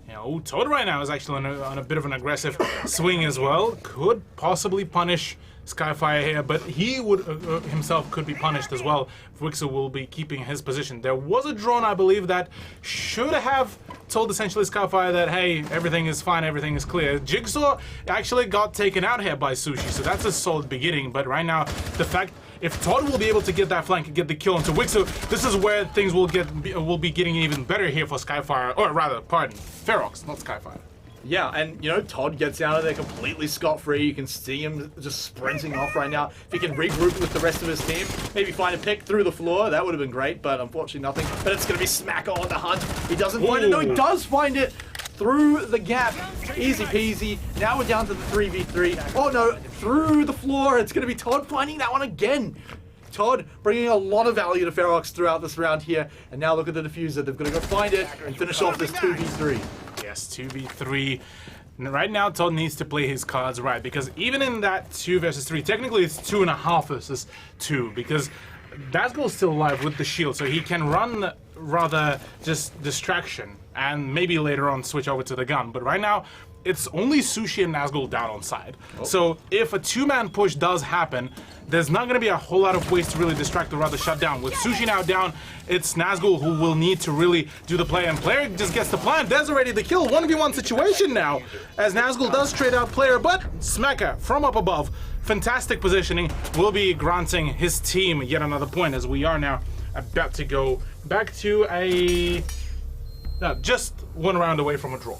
Yeah, Todd right now is actually on a bit of an aggressive swing as well. Could possibly punish Skyfire here, but he would himself could be punished as well if Wixu will be keeping his position. There was a drone, I believe, that should have told essentially Skyfire that, hey, everything is fine, everything is clear. Jigsaw actually got taken out here by Sushi, so that's a solid beginning, but right now, the fact if Todd will be able to get that flank and get the kill into Wixu, this is where things will be getting even better here for Skyfire, or rather, pardon, Ferox, not Skyfire. Yeah, and you know, Todd gets out of there completely scot-free. You can see him just sprinting off right now. If he can regroup with the rest of his team, maybe find a pick through the floor, that would have been great, but unfortunately nothing. But it's going to be Smacker on the hunt. He doesn't find it. No, he does find it through the gap. Easy peasy. Now we're down to the 3v3. Oh no, through the floor. It's going to be Todd finding that one again. Todd bringing a lot of value to Ferox throughout this round here. And now look at the diffuser. They've got to go find it and finish off this 2v3. Yes, 2v3. Right now, Todd needs to play his cards right, because even in that 2 versus 3, technically it's 2.5 versus 2, because Nazgul's still alive with the shield, so he can run rather just distraction and maybe later on switch over to the gun. But right now, it's only Sushi and Nazgul down on side. So if a two-man push does happen, there's not going to be a whole lot of ways to really distract or rather shut down. With Sushi now down, it's Nazgul who will need to really do the play, and Player just gets the plant. There's already the kill. 1v1 situation now, as Nazgul does trade out Player, but Smacker from up above, fantastic positioning, will be granting his team yet another point, as we are now about to go back to just one round away from a draw.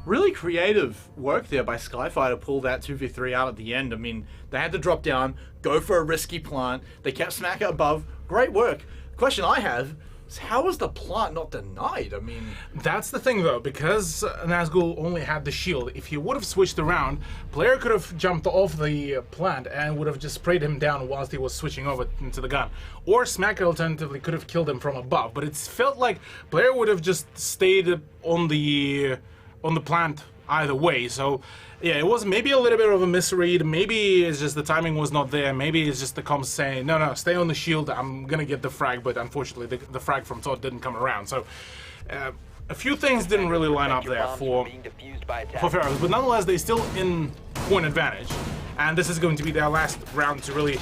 Really creative work there by Skyfire to pull that 2v3 out at the end. I mean, they had to drop down, go for a risky plant. They kept Smacker above. Great work. The question I have is, how was the plant not denied? I mean, that's the thing though, because Nazgul only had the shield. If he would have switched around, Player could have jumped off the plant and would have just sprayed him down whilst he was switching over into the gun. Or Smacker alternatively could have killed him from above, but it's felt like Player would have just stayed on the plant either way. So yeah, it was maybe a little bit of a misread. Maybe it's just the timing was not there. Maybe it's just the comms saying, no, stay on the shield, I'm gonna get the frag, but unfortunately the frag from Todd didn't come around. So a few things didn't really line up there for Ferox, but nonetheless they still in point advantage, and this is going to be their last round to really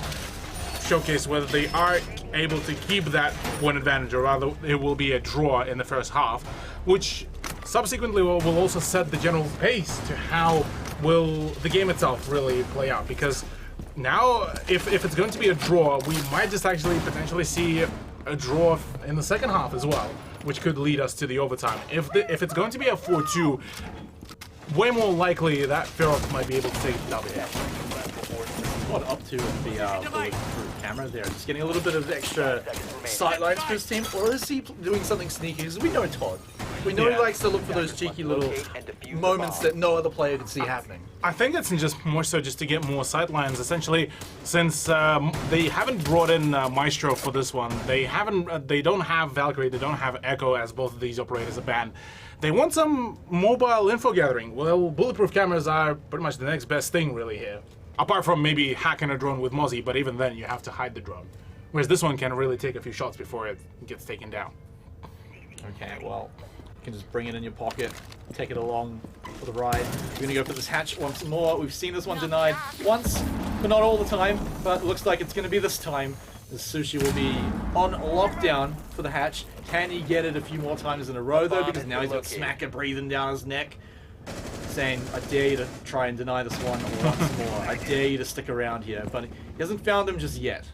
showcase whether they are able to keep that point advantage, or rather it will be a draw in the first half, which subsequently will also set the general pace to how will the game itself really play out. Because now, if it's going to be a draw, we might just actually potentially see a draw in the second half as well, which could lead us to the overtime. If it's going to be a 4-2, way more likely that Ferox might be able to take the W. what up to with the bulletproof camera there? Just getting a little bit of extra sightlines for his team, or is he doing something sneaky? Because we know Todd. We know he likes to look for those cheeky little moments that no other player can see happening. I think it's just more so just to get more sightlines, essentially, since they haven't brought in Maestro for this one. They don't have Valkyrie, they don't have Echo, as both of these operators are banned. They want some mobile info gathering. Well, bulletproof cameras are pretty much the next best thing really here. Apart from maybe hacking a drone with Mozzie, but even then you have to hide the drone. Whereas this one can really take a few shots before it gets taken down. Okay, well, you can just bring it in your pocket, take it along for the ride. We're gonna go for this hatch once more. We've seen this one denied once, but not all the time. But it looks like it's gonna be this time. The Sushi will be on lockdown for the hatch. Can he get it a few more times in a row though? Because now he's got Smacker breathing down his neck, saying, I dare you to try and deny this one once more. I dare you to stick around here. But he hasn't found him just yet.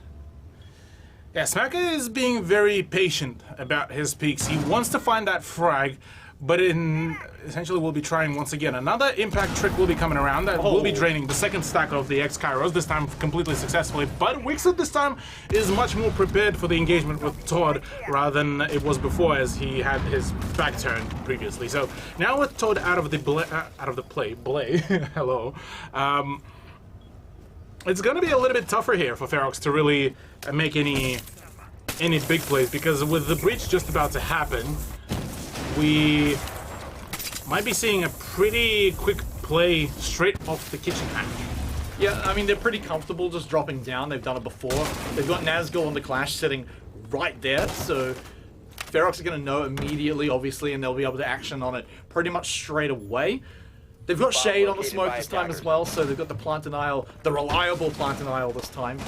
Yeah, Smacker is being very patient about his peaks. He wants to find that frag, but essentially we'll be trying once again. Another impact trick will be coming around that will be draining the second stack of the X-Kairos, this time completely successfully. But Wixit this time is much more prepared for the engagement with Todd rather than it was before, as he had his back turned previously. So now with Todd out of the play, hello. It's going to be a little bit tougher here for Ferox to really make any big plays, because with the breach just about to happen, we might be seeing a pretty quick play straight off the kitchen hatch. Yeah, I mean, they're pretty comfortable just dropping down. They've done it before. They've got Nazgul on the Clash sitting right there, so Ferox are going to know immediately, obviously, and they'll be able to action on it pretty much straight away. They've got Shade on the smoke this time as well, so they've got the plant denial, the reliable plant denial this time.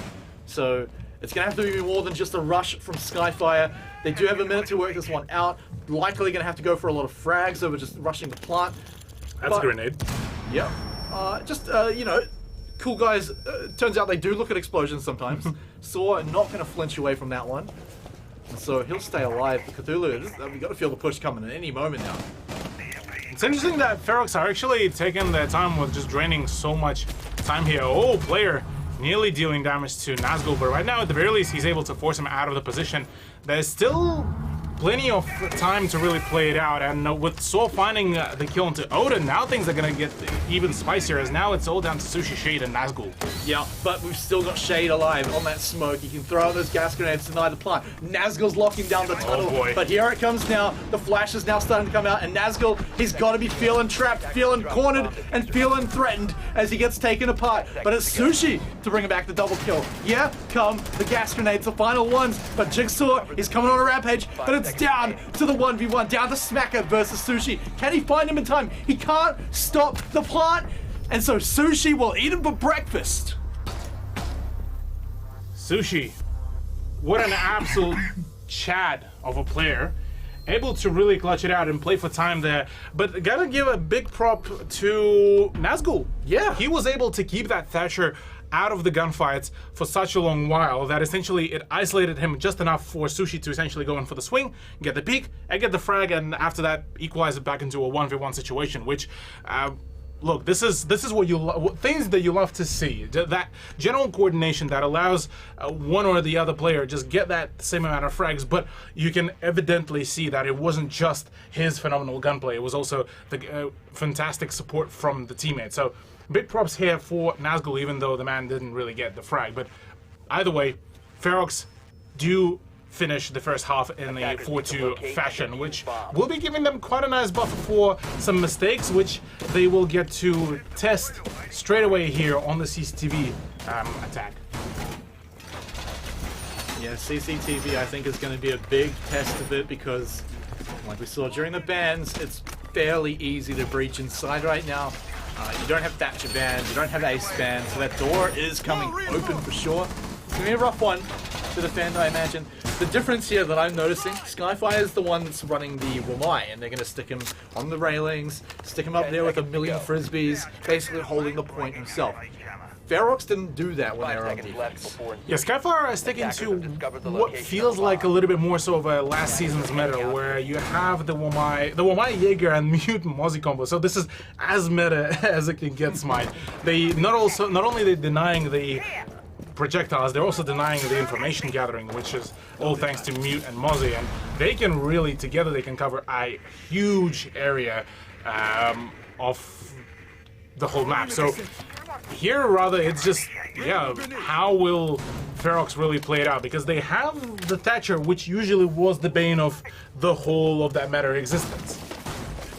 So it's going to have to be more than just a rush from Skyfire. They do have a minute to work this one out. Likely going to have to go for a lot of frags over just rushing the plant. That's a grenade. Yep. You know, cool guys. Turns out they do look at explosions sometimes. Saw not going to flinch away from that one. And so he'll stay alive. Cthulhu, we've got to feel the push coming at any moment now. It's interesting that Ferox are actually taking their time with just draining so much time here. Oh, Player nearly dealing damage to Nazgul, but right now at the very least he's able to force him out of the position. There's still plenty of time to really play it out, and with Saw finding the kill into Odin, now things are gonna get even spicier, as now it's all down to Sushi, Shade, and Nazgul. Yeah, but we've still got Shade alive on that smoke. He can throw out those gas grenades to deny the plant. Nazgul's locking down the tunnel, but here it comes now. The flash is now starting to come out, and Nazgul, he's got to be feeling trapped, feeling cornered, and feeling threatened as he gets taken apart. But it's Sushi to bring back the double kill. Yeah, come the gas grenades, the final ones, but Jigsaw is coming on a rampage, but it's It's down to the 1v1, down to Smacker versus Sushi. Can he find him in time? He can't stop the plant, and so Sushi will eat him for breakfast. Sushi, what an absolute Chad of a player. Able to really clutch it out and play for time there. But gotta give a big prop to Nazgul. Yeah. He was able to keep that Thatcher out of the gunfights for such a long while that essentially it isolated him just enough for Sushi to essentially go in for the swing, get the peek, and get the frag, and after that equalize it back into a 1v1 situation, which look, this is what things that you love to see. That general coordination that allows one or the other player just get that same amount of frags, but you can evidently see that it wasn't just his phenomenal gunplay. It was also the fantastic support from the teammates. So big props here for Nazgul, even though the man didn't really get the frag. But either way, Ferox do finish the first half in a 4-2 fashion, which will be giving them quite a nice buffer for some mistakes, which they will get to test straight away here on the CCTV attack. Yeah, CCTV I think is going to be a big test of it because, like we saw during the bans, it's fairly easy to breach inside right now. You don't have Thatcher bans, you don't have Ace bans, so that door is coming open for sure. It's going to be a rough one to defend, I imagine. The difference here that I'm noticing, Skyfire is the one that's running the Wamai, and they're going to stick him on the railings, stick him up there with a million frisbees, basically holding the point himself. Ferox didn't do that when they were on defense. Yeah, Skyfire is sticking to what feels like a little bit more so of a last season's meta, where you have the Wamai Jaeger and Mutant Mozzie combo. So this is as meta as it can get, Smite. They not only they're denying the projectiles, they're also denying the information gathering, which is all thanks to Mute and Mozzie, and they can really together they can cover a huge area of the whole map. So here rather it's just, yeah, how will Ferox really play it out, because they have the Thatcher, which usually was the bane of the whole of that meta existence.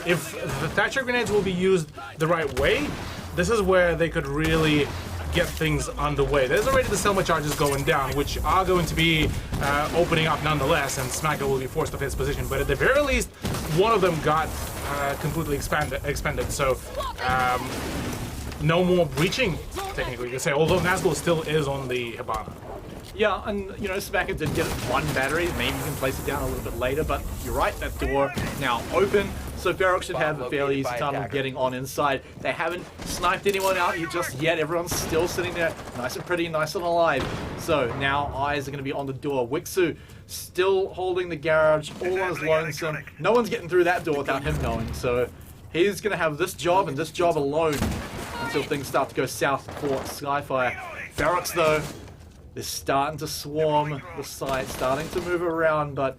If the Thatcher grenades will be used the right way, this is where they could really get things underway. There's already the Selma charges going down, which are going to be opening up nonetheless, and Smacker will be forced off his position. But at the very least, one of them got completely expended. So no more breaching, technically, you could say. Although Nazgul still is on the Hibana. Yeah, and you know, Smacker did get one battery. Maybe you can place it down a little bit later, but you're right, that door now open. So Ferox should have a fairly easy time of getting on inside. They haven't sniped anyone out here just yet. Everyone's still sitting there nice and pretty, nice and alive. So now eyes are going to be on the door. Wixu still holding the garage, all on his lonesome. No one's getting through that door without him knowing. So he's going to have this job and this job alone until things start to go south for Skyfire. Ferox, though, they're starting to swarm the site, starting to move around, but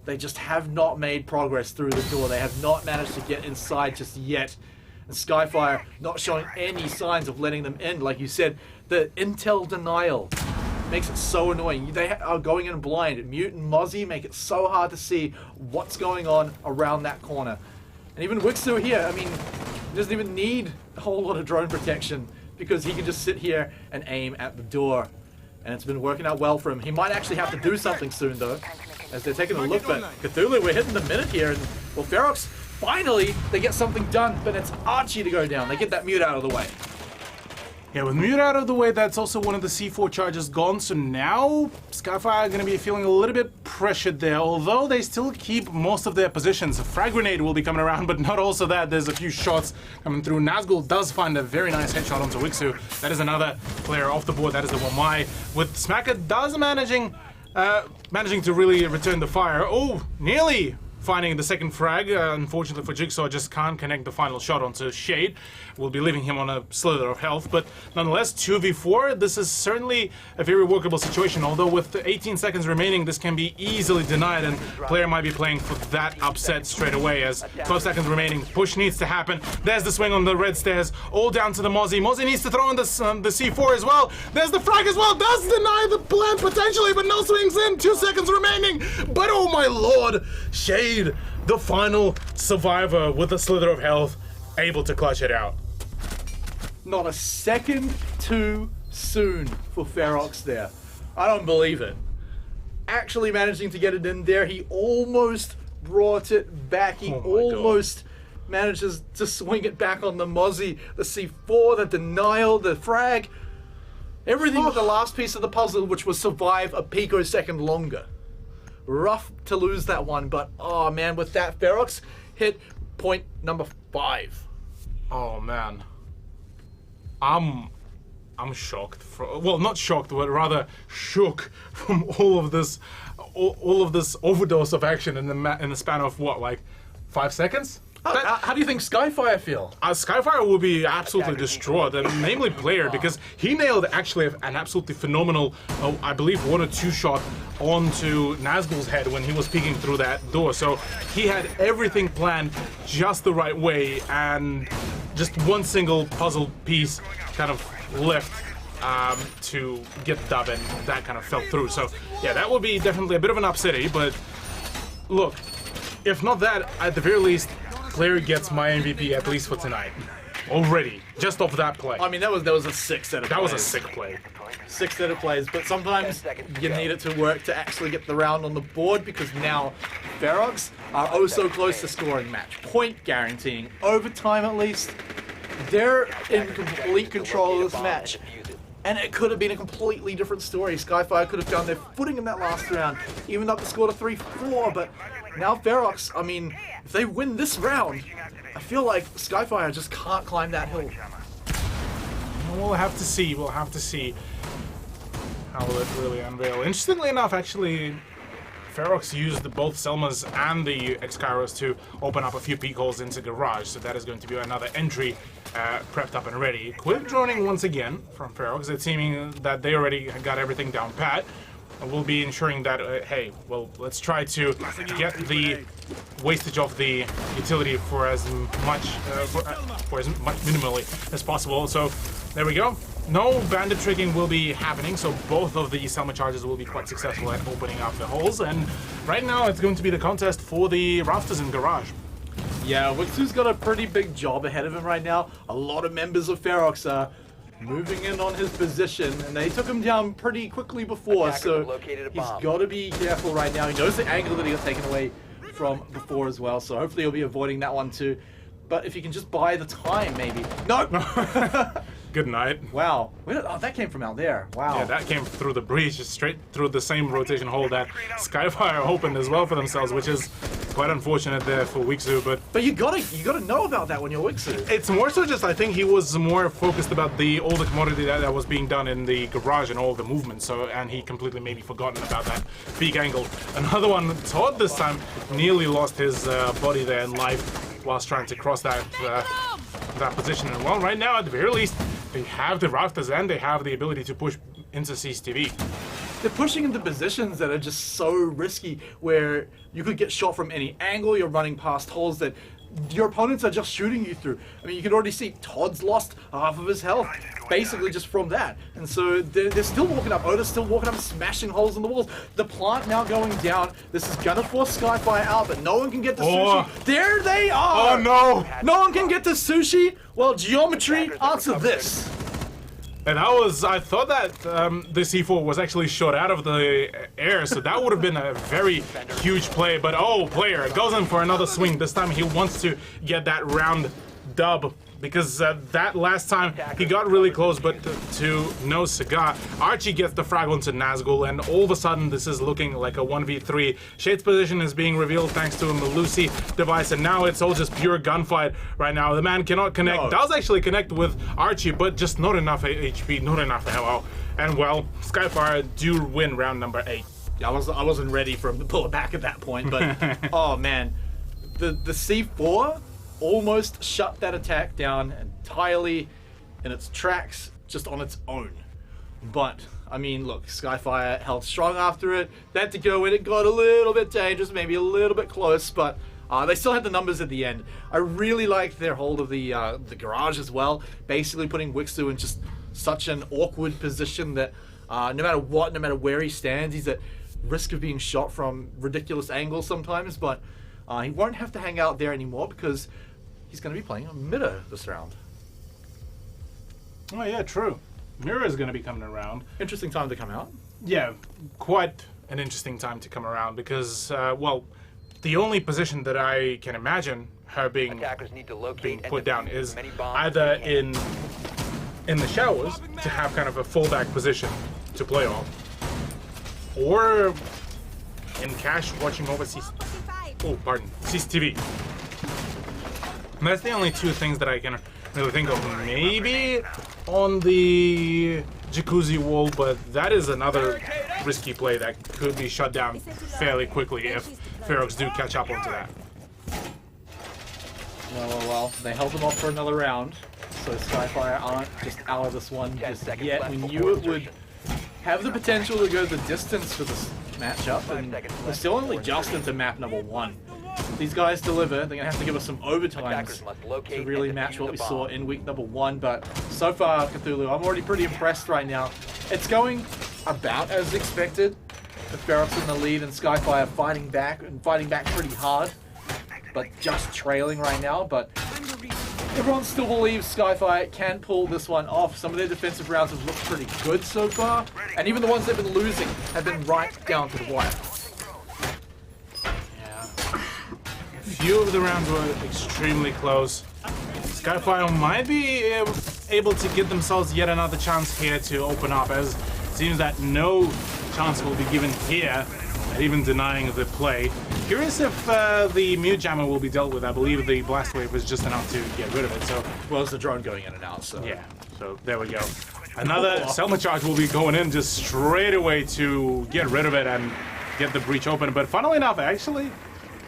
they just have not made progress through the door. They have not managed to get inside just yet. And Skyfire not showing any signs of letting them in. Like you said, the intel denial makes it so annoying. They are going in blind. Mute and Mozzie make it so hard to see what's going on around that corner. And even Wixu here, I mean, he doesn't even need a whole lot of drone protection because he can just sit here and aim at the door. And it's been working out well for him. He might actually have to do something soon, though, as they're taking a look. But Cthulhu, we're hitting the minute here. And, well, Ferox, finally, they get something done. But it's Archie to go down. They get that Mute out of the way. Yeah, with Mute out of the way, that's also one of the C4 charges gone. So now Skyfire are going to be feeling a little bit pressured there. Although they still keep most of their positions. A frag grenade will be coming around, but not also that. There's a few shots coming through. Nazgul does find a very nice headshot onto Wixu. That is another player off the board. That is the Wamai. With Smacker does managing to really return the fire. Oh, nearly finding the second frag. Unfortunately for Jigsaw, just can't connect the final shot onto Shade. We'll be leaving him on a slither of health, but nonetheless, 2v4, this is certainly a very workable situation, although with 18 seconds remaining, this can be easily denied, and player might be playing for that upset straight away, as 12 seconds remaining, push needs to happen. There's the swing on the red stairs, all down to the Mozzie. Mozzie needs to throw in the C4 as well. There's the frag as well, does deny the plant potentially, but no swings in, 2 seconds remaining. But oh my lord, Shade, the final survivor with a slither of health, able to clutch it out. Not a second too soon for Ferox there. I don't believe it. actually managing to get it in there. He almost brought it back. He almost manages to swing it back on the Mozzie. The C4, the denial, the frag. Everything but the last piece of the puzzle, which was survive a picosecond longer. Rough to lose that one, but oh man, with that, Ferox hit point number 5. Oh man, I'm shocked. Well, not shocked, but rather shook from all of this overdose of action in the span of what, like 5 seconds? How do you think Skyfire feel? Skyfire will be absolutely distraught, and namely player, because he nailed actually an absolutely phenomenal, I believe, 1 or 2 shot onto Nazgul's head when he was peeking through that door. So he had everything planned just the right way, and just one single puzzle piece kind of left to get the dub, and that kind of fell through. So yeah, that will be definitely a bit of an upsetty, but look, if not that, at the very least, player gets my MVP at least for tonight. Already, just off that play. I mean, that was a 6 set of plays. That was a sick play. 6 set of plays, but sometimes you need it to work to actually get the round on the board, because now Ferox are oh so close to scoring match point, guaranteeing overtime at least. They're in complete control of this match. And it could have been a completely different story. Skyfire could have found their footing in that last round, even up the score to 3-4, but now Ferox, I mean, if they win this round, I feel like Skyfire just can't climb that hill. We'll have to see. We'll have to see how will it really unveil. Interestingly enough, actually, Ferox used both Selmas and the X-Kairos to open up a few peek holes into Garage, so that is going to be another entry prepped up and ready. Quick droning once again from Ferox. It's seeming that they already got everything down pat. We'll be ensuring that, hey, well, let's try to get the wastage of the utility for as much, for as much minimally as possible. So there we go. No bandit tricking will be happening, so both of the Selma charges will be quite successful at opening up the holes. And right now, it's going to be the contest for the rafters in Garage. Yeah, Wixu's got a pretty big job ahead of him right now. A lot of members of Ferox are moving in on his position, and they took him down pretty quickly before, so he's got to be careful right now. He knows the angle that he got taken away from before as well, so hopefully he'll be avoiding that one too. But if he can just buy the time, maybe. Nope! Good night. Wow. Oh, that came from out there. Wow. Yeah, that came through the breach, just straight through the same rotation hole that Skyfire opened as well for themselves, which is quite unfortunate there for Wixu, but you gotta know about that when you're Wixu. It's more so just, I think he was more focused about all the commodity that was being done in the garage and all the movement, so, and he completely maybe forgotten about that peak angle. Another one, Todd this time nearly lost his body there in life whilst trying to cross that position. And well, right now at the very least, they have the rafters and they have the ability to push into CCTV. They're pushing into positions that are just so risky, where you could get shot from any angle. You're running past holes that your opponents are just shooting you through. I mean, you can already see Todd's lost half of his health, basically just from that. And so they're still walking up. Oda's still walking up, smashing holes in the walls. The plant now going down. This is gonna force Skyfire out, but no one can get to Sushi. There they are! Oh no! No one can get to Sushi? Well, geometry, answer this. And I thought that the C4 was actually shot out of the air, so that would have been a very huge play. But oh, player goes in for another swing. This time he wants to get that round dub, because that last time he got really close, but to no cigar. Archie gets the frag onto Nazgul, and all of a sudden this is looking like a 1v3. Shade's position is being revealed thanks to a Melusi device, and now it's all just pure gunfight right now. The man cannot connect, does actually connect with Archie, but just not enough HP, not enough ammo. And well, Skyfire do win round number 8. Yeah, I wasn't ready for him to pull it back at that point, but oh man, the C4 almost shut that attack down entirely in its tracks, just on its own. But I mean, look, Skyfire held strong after it. They had to go in. It got a little bit dangerous, maybe a little bit close, but they still had the numbers at the end. I really liked their hold of the garage as well, basically putting Wixu in just such an awkward position that no matter what, no matter where he stands, he's at risk of being shot from ridiculous angles sometimes, but he won't have to hang out there anymore because he's going to be playing a Mirror this round. Oh yeah, true. Mirror is going to be coming around. Interesting time to come out. Yeah, quite an interesting time to come around because, well, the only position that I can imagine her being put down is either in the showers to have kind of a fallback position to play on, or in cash watching over CCTV. And that's the only two things that I can really think of. Maybe on the jacuzzi wall, but that is another risky play that could be shut down fairly quickly if Ferox do catch up onto that. Well, they held them off for another round, so Skyfire aren't just out of this one just yet. We knew it would have the potential to go the distance for this matchup, and we're still only just into map number 1. If these guys deliver, they're going to have to give us some overtimes to really match what we saw in week number 1, but so far, Cthulhu, I'm already pretty impressed right now. It's going about as expected, with Ferox in the lead and Skyfire fighting back pretty hard, but just trailing right now. But everyone still believes Skyfire can pull this one off. Some of their defensive rounds have looked pretty good so far, and even the ones they've been losing have been right down to the wire. Yeah. A few of the rounds were extremely close. Skyfire might be able to give themselves yet another chance here to open up, as it seems that no chance will be given here at even denying the play. Curious if the mute jammer will be dealt with. I believe the blast wave was just enough to get rid of it. So, well, it's the drone going in and out, so yeah. So there we go. Another Selma charge will be going in just straight away to get rid of it and get the breach open. But funnily enough, I actually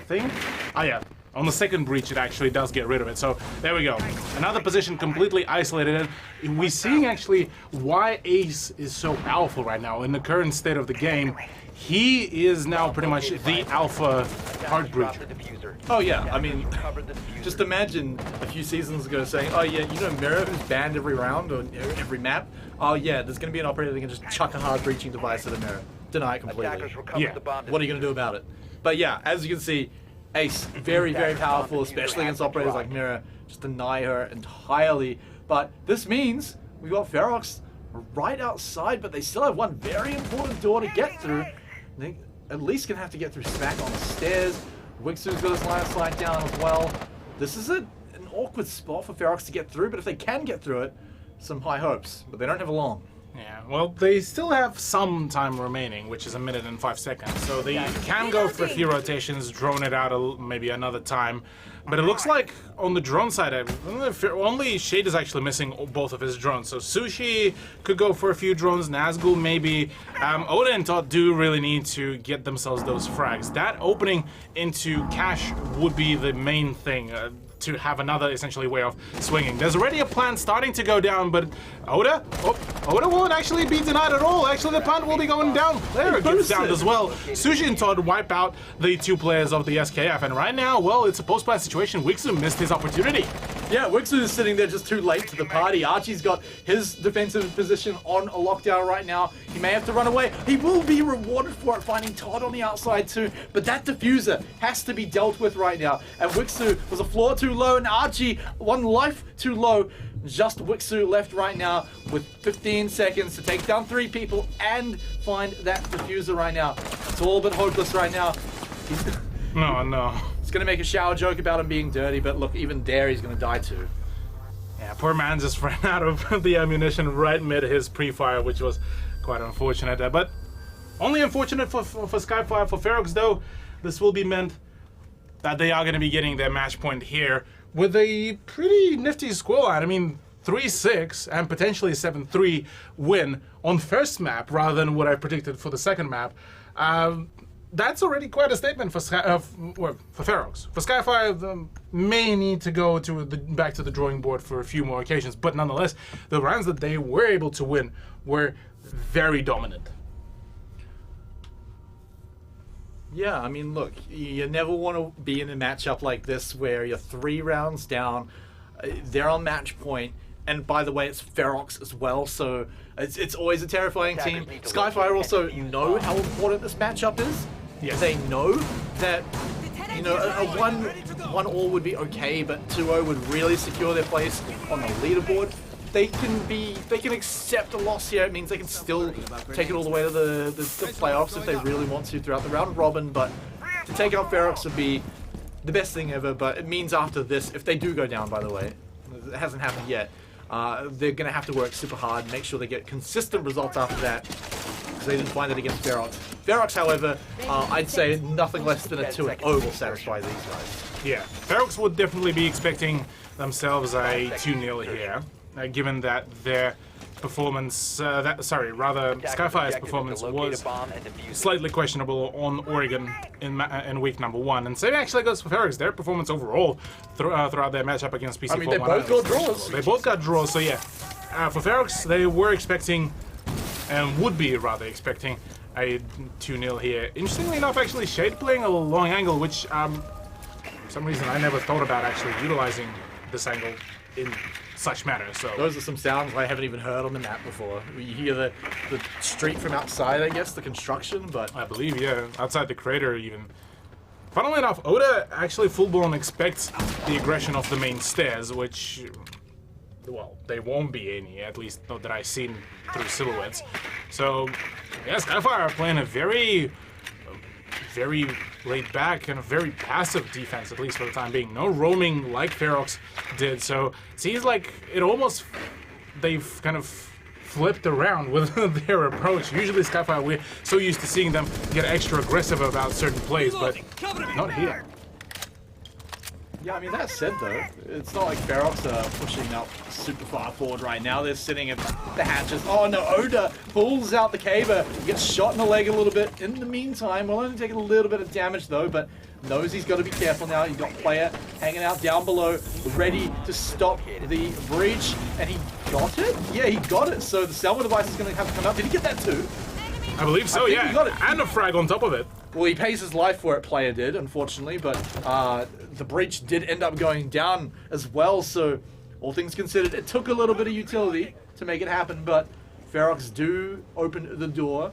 think, oh yeah, on the second breach it actually does get rid of it. So there we go. Another position completely isolated. And we're seeing actually why Ace is so powerful right now in the current state of the game. He is now pretty much the alpha hard breacher. Oh yeah, I mean, just imagine a few seasons ago saying, oh yeah, you know Mirror who's banned every round or every map? Oh yeah, there's going to be an operator that can just chuck a hard breaching device at a Mirror. Deny it completely. Yeah. What are you going to do about it? But yeah, as you can see, Ace, very, very powerful, especially against operators like Mirror. Just deny her entirely. But this means we've got Ferox right outside, but they still have one very important door to get through. They at least gonna have to get through Smack on the stairs. Wixu's got his line of sight down as well. This is an awkward spot for Ferox to get through, but if they can get through it, some high hopes. But they don't have long. Yeah, well, they still have some time remaining, which is 1 minute and 5 seconds. So they can go for a few rotations, drone it out maybe another time. But it looks like on the drone side, only Shade is actually missing both of his drones. So Sushi could go for a few drones, Nazgul maybe. Oda and Todd do really need to get themselves those frags. That opening into cash would be the main thing. To have another essentially way of swinging. There's already a plant starting to go down, but Oda won't actually be denied at all. Actually, the plant will be going down. There it gets down as well. Sushi and Todd wipe out the 2 players of the SKF, and right now, well, it's a post-plant situation. Wixu missed his opportunity. Yeah, Wixu is sitting there just too late to the party. Archie's got his defensive position on a lockdown right now. He may have to run away. He will be rewarded for it, finding Todd on the outside too. But that diffuser has to be dealt with right now. And Wixu was a floor too low, and Archie 1 life too low. Just Wixu left right now with 15 seconds to take down 3 people and find that diffuser right now. It's all but hopeless right now. No. He's gonna make a shower joke about him being dirty, but look, even there he's gonna die too. Yeah, poor man just ran out of the ammunition right mid his pre-fire, which was quite unfortunate there. But only unfortunate for Skyfire. For Ferox though, this will be meant that they are going to be getting their match point here with a pretty nifty scoreline. I mean, 3-6 and potentially 7-3 win on first map rather than what I predicted for the second map. That's already quite a statement for Ferox. For Skyfire, may need to go to back to the drawing board for a few more occasions, but nonetheless, the rounds that they were able to win were very dominant. Yeah, I mean, look, you never want to be in a matchup like this where you're 3 rounds down, they're on match point, and by the way, it's Ferox as well, so it's always a terrifying team. Skyfire also know how important this matchup is. Yes. They know that, you know, a 1-1 all would be okay, but 2-0 would really secure their place on the leaderboard. they can accept a loss here. It means they can still take it all the way to the playoffs if they really want to throughout the round robin. But to take out Ferox would be the best thing ever. But it means after this, if they do go down, by the way, it hasn't happened yet. They're going to have to work super hard, make sure they get consistent results after that, because they didn't find it against Ferox. Ferox, however, I'd say nothing less than a 2-0 will satisfy these guys. Yeah, Ferox would definitely be expecting themselves a 2-0 here, given that their performance, Skyfire's performance was slightly questionable on Oregon in week number 1. And same actually goes for Ferox. Their performance overall throughout their matchup against PC4. I mean, they both got draws. They both got draws, so yeah. For Ferox, they were expecting, and would be rather expecting, a 2-0 here. Interestingly enough, actually, Shade playing a long angle, which for some reason I never thought about actually utilizing this angle in such manner. So those are some sounds I haven't even heard on the map before. You hear the street from outside, I guess, the construction, but I believe, yeah, outside the crater even. Funnily enough, Oda actually full-blown expects the aggression of the main stairs, which, well, they won't be any, at least not that I've seen through silhouettes. So, yeah, Skyfire are playing a very laid back and a very passive defense, at least for the time being. No roaming like Ferox did, so it seems like they've kind of flipped around with their approach. Usually Skyfire, we're so used to seeing them get extra aggressive about certain plays, but not here. yeah, I mean, that said though, it's not like Ferox are pushing up super far forward right now. They're sitting at the hatches. Oh no, Oda pulls out the caber, gets shot in the leg a little bit. In the meantime, we'll only take a little bit of damage though, but knows he's got to be careful now. He's got player hanging out down below, ready to stop the breach, and he got it? Yeah, he got it. So the Selma device is going to have to come out. Did he get that too? I believe so, yeah. He got it. And a frag on top of it. Well, he pays his life for it, player did, unfortunately, but the breach did end up going down as well, so all things considered, it took a little bit of utility to make it happen, but Ferox do open the door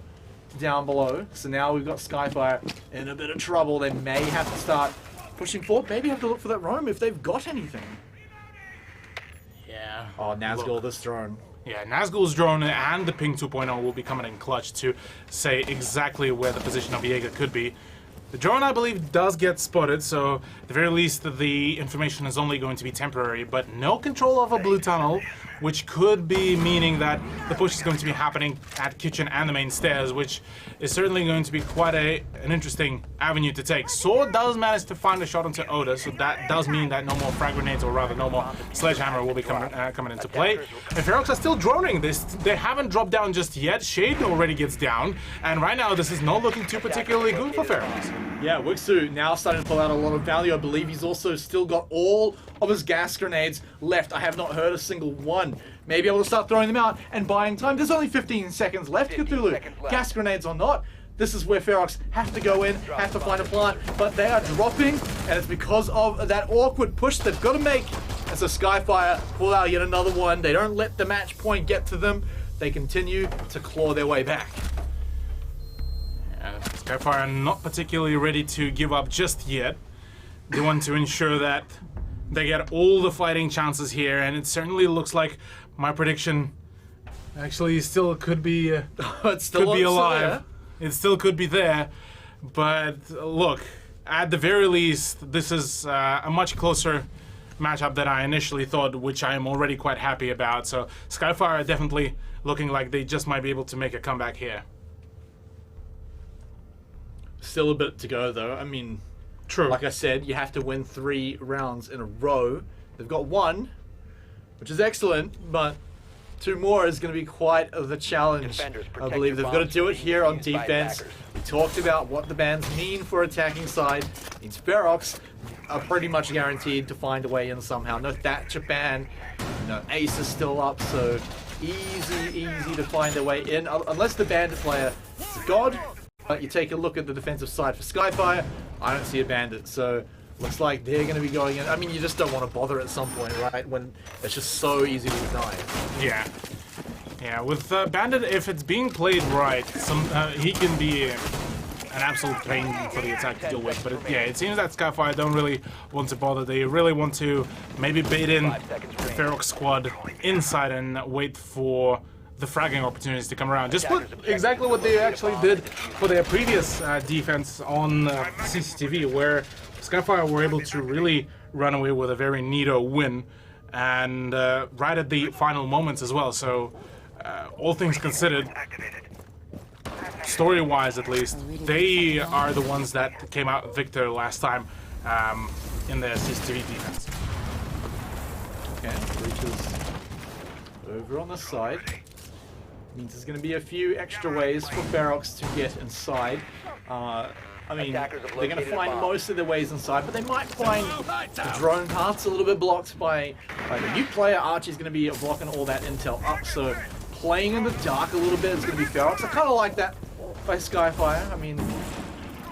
down below, so now we've got Skyfire in a bit of trouble. They may have to start pushing forward, maybe have to look for that roam if they've got anything. Yeah. Oh, Nazgul, this drone. Yeah, Nazgul's drone and the Ping 2.0 will be coming in clutch to say exactly where the position of Jaeger could be. The drone, I believe, does get spotted, so at the very least the information is only going to be temporary, but no control of a blue tunnel, which could be meaning that the push is going to be happening at kitchen and the main stairs, which is certainly going to be quite an interesting avenue to take. Sword does manage to find a shot onto Oda, so that does mean that no more frag grenades, or rather no more sledgehammer will be coming into play. And Ferox are still droning this. They haven't dropped down just yet. Shade already gets down, and right now this is not looking too particularly good for Ferox. Yeah, Wixu now starting to pull out a lot of value. I believe he's also still got all of his gas grenades left. I have not heard a single one. Maybe able to start throwing them out and buying time. There's only 15 seconds left, Cthulhu. Gas grenades or not, this is where Ferox have to go in, have to find a plant, but they are dropping, and it's because of that awkward push they've got to make. As a Skyfire pull out yet another one. They don't let the match point get to them. They continue to claw their way back. Skyfire are not particularly ready to give up just yet. They want to ensure that they get all the fighting chances here, and it certainly looks like my prediction actually still could be could be alive. It still could be there, but look, at the very least, this is a much closer matchup than I initially thought, which I am already quite happy about. So Skyfire are definitely looking like they just might be able to make a comeback here. Still a bit to go though. I mean, true. Like I said, you have to win 3 rounds in a row. They've got 1, which is excellent, but 2 more is going to be quite the challenge. I believe they've got to do it here on defense. We talked about what the bans mean for attacking side. It means Ferox are pretty much guaranteed to find a way in somehow. No Thatcher ban, no Ace is still up, so easy to find their way in. Unless the bandit player is a god. But you take a look at the defensive side for Skyfire, I don't see a bandit, so looks like they're going to be going in. I mean, you just don't want to bother at some point, right? When it's just so easy to deny. Yeah, with bandit, if it's being played right, he can be an absolute pain for the attack to deal with. But yeah, it seems that Skyfire don't really want to bother. They really want to maybe bait in the Ferox squad inside and wait for the fragging opportunities to come around. Just exactly what they actually did for their previous defense on CCTV, where Skyfire were able to really run away with a very neato win, and right at the final moments as well. So all things considered, story-wise at least, they are the ones that came out victor last time in the CCTV defense. Okay, Breacher's over on the side. Means there's going to be a few extra ways for Ferox to get inside. I mean, they're going to find most of their ways inside, but they might find the drone paths a little bit blocked by the new player. Archie's going to be blocking all that intel up, so playing in the dark a little bit is going to be Ferox. I kind of like that by Skyfire. I mean,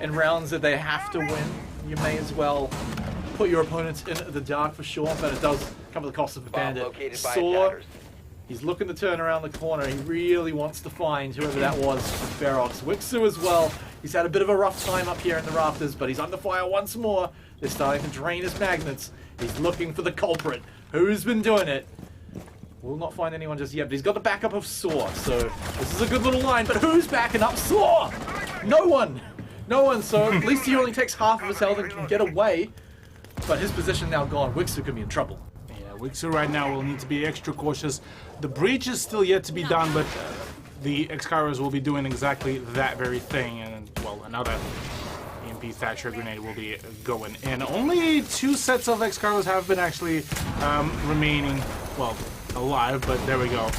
in rounds that they have to win, you may as well put your opponents in the dark for sure, but it does come at the cost of a bandit. Saw. He's looking to turn around the corner. He really wants to find whoever that was for Ferox. Wixu as well. He's had a bit of a rough time up here in the rafters, but he's under fire once more. They're starting to drain his magnets. He's looking for the culprit. Who's been doing it? Will not find anyone just yet, but he's got the backup of Saw. So this is a good little line, but who's backing up Saw? No one. No one, so at least he only takes half of his health and can get away. But his position now gone. Wixu could be in trouble. Wixu right now will need to be extra cautious. The breach is still yet to be done, but the Excaliburs will be doing exactly that very thing. And, well, another EMP Thatcher grenade will be going in. Only 2 sets of Excaliburs have been actually remaining, well, alive, but there we go.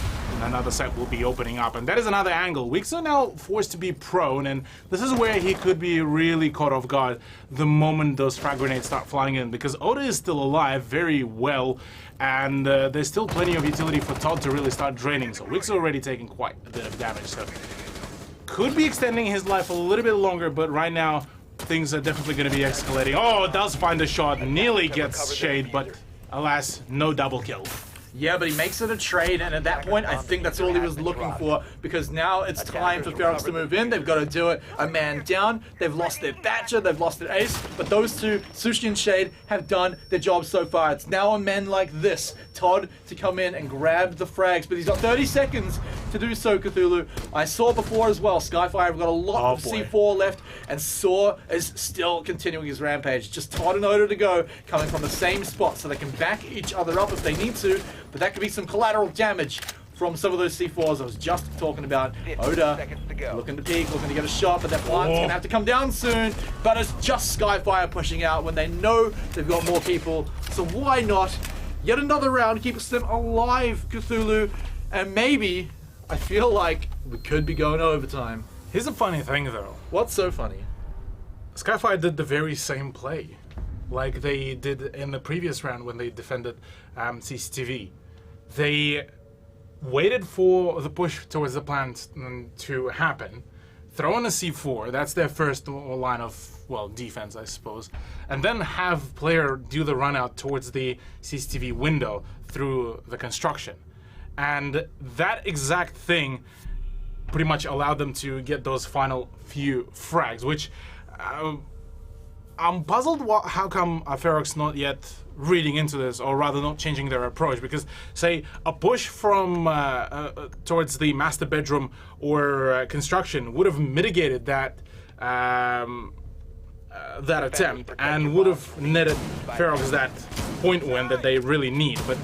Another set will be opening up, and that is another angle. Wixu now forced to be prone, and this is where he could be really caught off guard the moment those frag grenades start flying in, because Oda is still alive very well, and there's still plenty of utility for Todd to really start draining, so Wixu already taking quite a bit of damage, so could be extending his life a little bit longer, but right now things are definitely going to be escalating. Oh, it does find a shot, nearly gets Shade, but alas, no double kill. Yeah, but he makes it a trade, and at that point, I think that's all he was looking for, because now it's time for Ferox to move in. They've got to do it. A man down. They've lost their Thatcher. They've lost their Ace. But those two, Sushi and Shade, have done their job so far. It's now on men like this, Todd, to come in and grab the frags. But he's got 30 seconds to do so, Cthulhu. I saw before as well, Skyfire have got a lot of C4 left, and Saw is still continuing his rampage. Just Todd and Oda to go, coming from the same spot, so they can back each other up if they need to. But that could be some collateral damage from some of those C4s I was just talking about. Oda looking to peek, looking to get a shot, but that plant's going to have to come down soon. But it's just Skyfire pushing out when they know they've got more people. So why not? Yet another round keeps them alive, Cthulhu. And maybe, I feel like we could be going overtime. Here's a funny thing, though. What's so funny? Skyfire did the very same play like they did in the previous round when they defended CCTV. They waited for the push towards the plant to happen, throw in a C4, that's their first line of, well, defense, I suppose, and then have player do the run out towards the CCTV window through the construction. And that exact thing pretty much allowed them to get those final few frags, which I'm puzzled how come Ferox not yet reading into this, or rather not changing their approach, because say a push from towards the master bedroom or construction would have mitigated that that attempt and would have netted Ferox that point win that they really need, but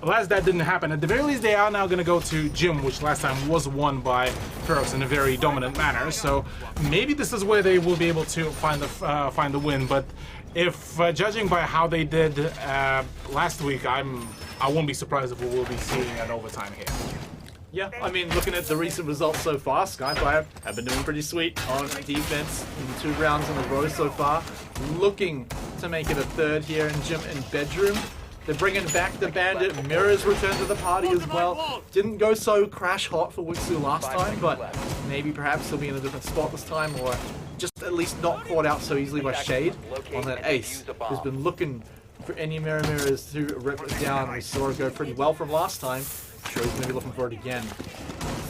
alas, that didn't happen. At the very least, they are now going to go to Gym, which last time was won by Ferox in a very dominant manner. So maybe this is where they will be able to find the win. But if judging by how they did last week, I won't be surprised if we will be seeing an overtime here. Yeah, I mean, looking at the recent results so far, Skyfire have been doing pretty sweet on defense in 2 rounds in a row so far. Looking to make it a third here in Gym and Bedroom. They're bringing back the Bandit. Mirrors returned to the party as well. Didn't go so crash hot for Wixu last time, but maybe perhaps he'll be in a different spot this time, or just at least not caught out so easily by Shade on that Ace, who's been looking for any mirrors to rip it down. We saw it go pretty well from last time. Sure, he's going to be looking for it again.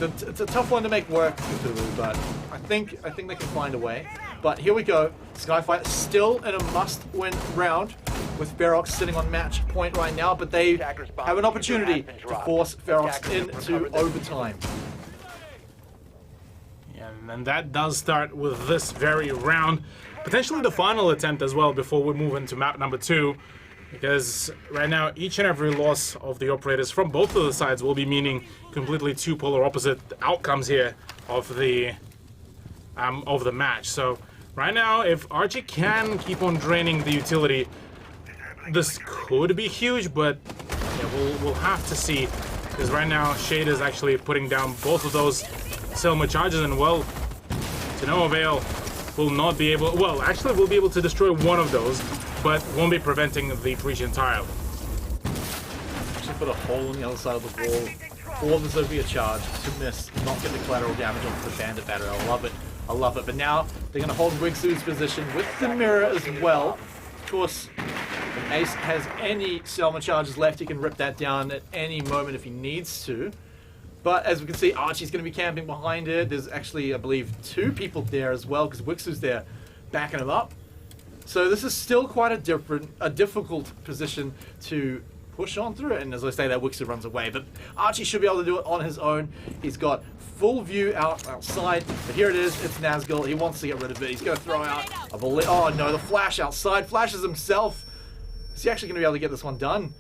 It's a tough one to make work, Cthulhu, but I think they can find a way. But here we go. Skyfire still in a must-win round with Ferox sitting on match point right now, but they have an opportunity to force Ferox into overtime. Yeah, and that does start with this very round. Potentially the final attempt as well before we move into map number 2. Because right now, each and every loss of the operators from both of the sides will be meaning completely two polar opposite outcomes here of the match. So right now, if Archie can keep on draining the utility, this could be huge, but yeah, we'll have to see. Because right now, Shade is actually putting down both of those Selma charges, and well, to no avail, will not be able. Well, actually, we'll be able to destroy one of those, but won't be preventing the breach entirely. Actually put a hole on the other side of the wall for the Sophia charge to miss, not get the collateral damage onto the bandit battery. I love it. I love it. But now they're going to hold Wigsu's position with the mirror as well. Of course, if Ace has any Selma charges left, he can rip that down at any moment if he needs to. But as we can see, Archie's going to be camping behind it. There's actually, I believe, 2 people there as well, because Wigsu's there backing him up. So this is still quite a difficult position to push on through it. And as I say, that Wixu runs away. But Archie should be able to do it on his own. He's got full view outside. But here it is. It's Nazgul. He wants to get rid of it. He's going to throw out a bullet. Oh no, the Flash outside. Flashes himself. Is he actually going to be able to get this one done?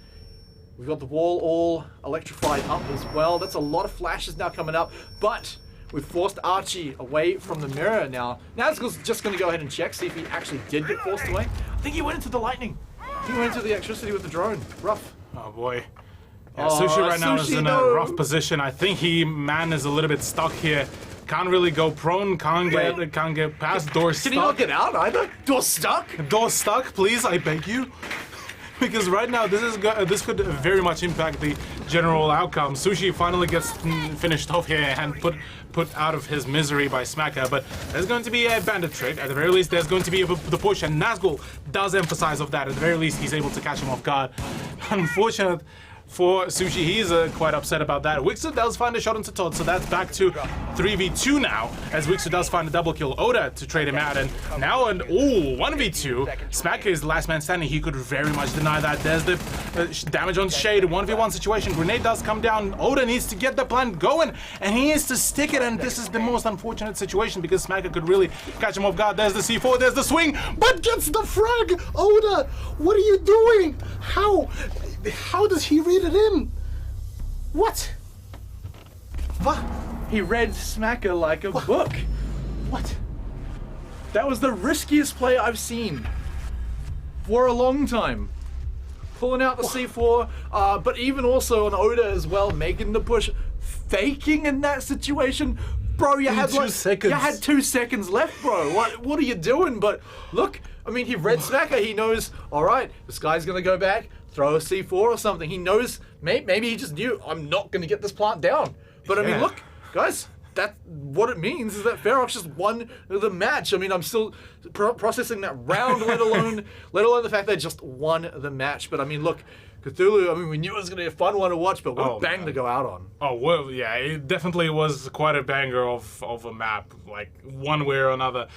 We've got the wall all electrified up as well. That's a lot of flashes now coming up. But we've forced Archie away from the mirror now. Nazgul's just going to go ahead and check, see if he actually did get forced away. I think he went into the lightning. He went into the electricity with the drone. Rough. Oh boy. Yeah, Sushi right now is in a rough position. I think man is a little bit stuck here. Can't really go prone, can't get past, door stuck. Can he not get out either? Door stuck? Door stuck, please, I beg you. Because right now, this could very much impact the general outcome. Sushi finally gets finished off here and put out of his misery by Smacker, but there's going to be a bandit trick. At the very least, there's going to be the push, and Nazgul does emphasize of that. At the very least, he's able to catch him off guard. Unfortunate for Sushi, he's quite upset about that. Wixu does find a shot into Todd, so that's back to 3v2 now, as Wixu does find a double kill Oda to trade him out, and now 1v2. Smacker is the last man standing. He could very much deny that. There's the damage on Shade, 1v1 situation. Grenade does come down. Oda needs to get the plan going, and he needs to stick it, and this is the most unfortunate situation because Smacker could really catch him off guard. There's the C4, there's the swing, but gets the frag! Oda, what are you doing? How does he read it in? What? What? He read Smacker like a book. What? That was the riskiest play I've seen for a long time. Pulling out the C4, but even also on Oda as well, making the push, faking in that situation. Bro, you had 2 seconds. You had 2 seconds left, bro. What are you doing? But look, I mean, he read Smacker. He knows, all right, this guy's gonna go back, throw a C4 or something. He knows, maybe he just knew, I'm not gonna get this plant down. But I mean, look, guys, what it means is that Ferox just won the match. I mean, I'm still processing that round, let alone the fact they just won the match. But I mean, look, Cthulhu, I mean, we knew it was going to be a fun one to watch, but what a bang to go out on. Oh, well, yeah, it definitely was quite a banger of a map, like one way or another.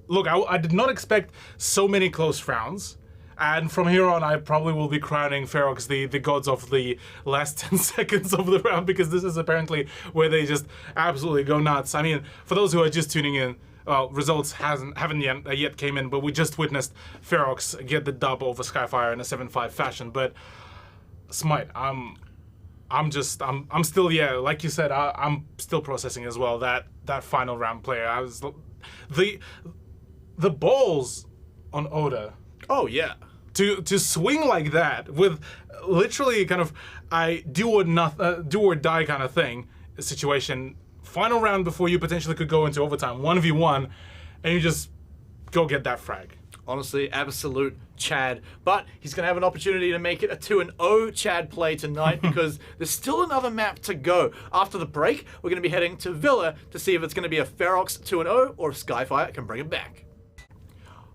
Look, I did not expect so many close rounds. And from here on, I probably will be crowning Ferox the gods of the last 10 seconds of the round, because this is apparently where they just absolutely go nuts. I mean, for those who are just tuning in, results haven't yet came in, but we just witnessed Ferox get the dub over Skyfire in a 7-5 fashion. But Smite, I'm still, yeah, like you said, I'm still processing as well that final round player. I was the balls on Oda. Oh yeah. To swing like that with literally kind of a do or die kind of thing situation. Final round before you potentially could go into overtime, 1v1, and you just go get that frag. Honestly, absolute Chad. But he's going to have an opportunity to make it a 2-0 Chad play tonight because there's still another map to go. After the break, we're going to be heading to Villa to see if it's going to be a Ferox 2-0 or if Skyfire can bring it back.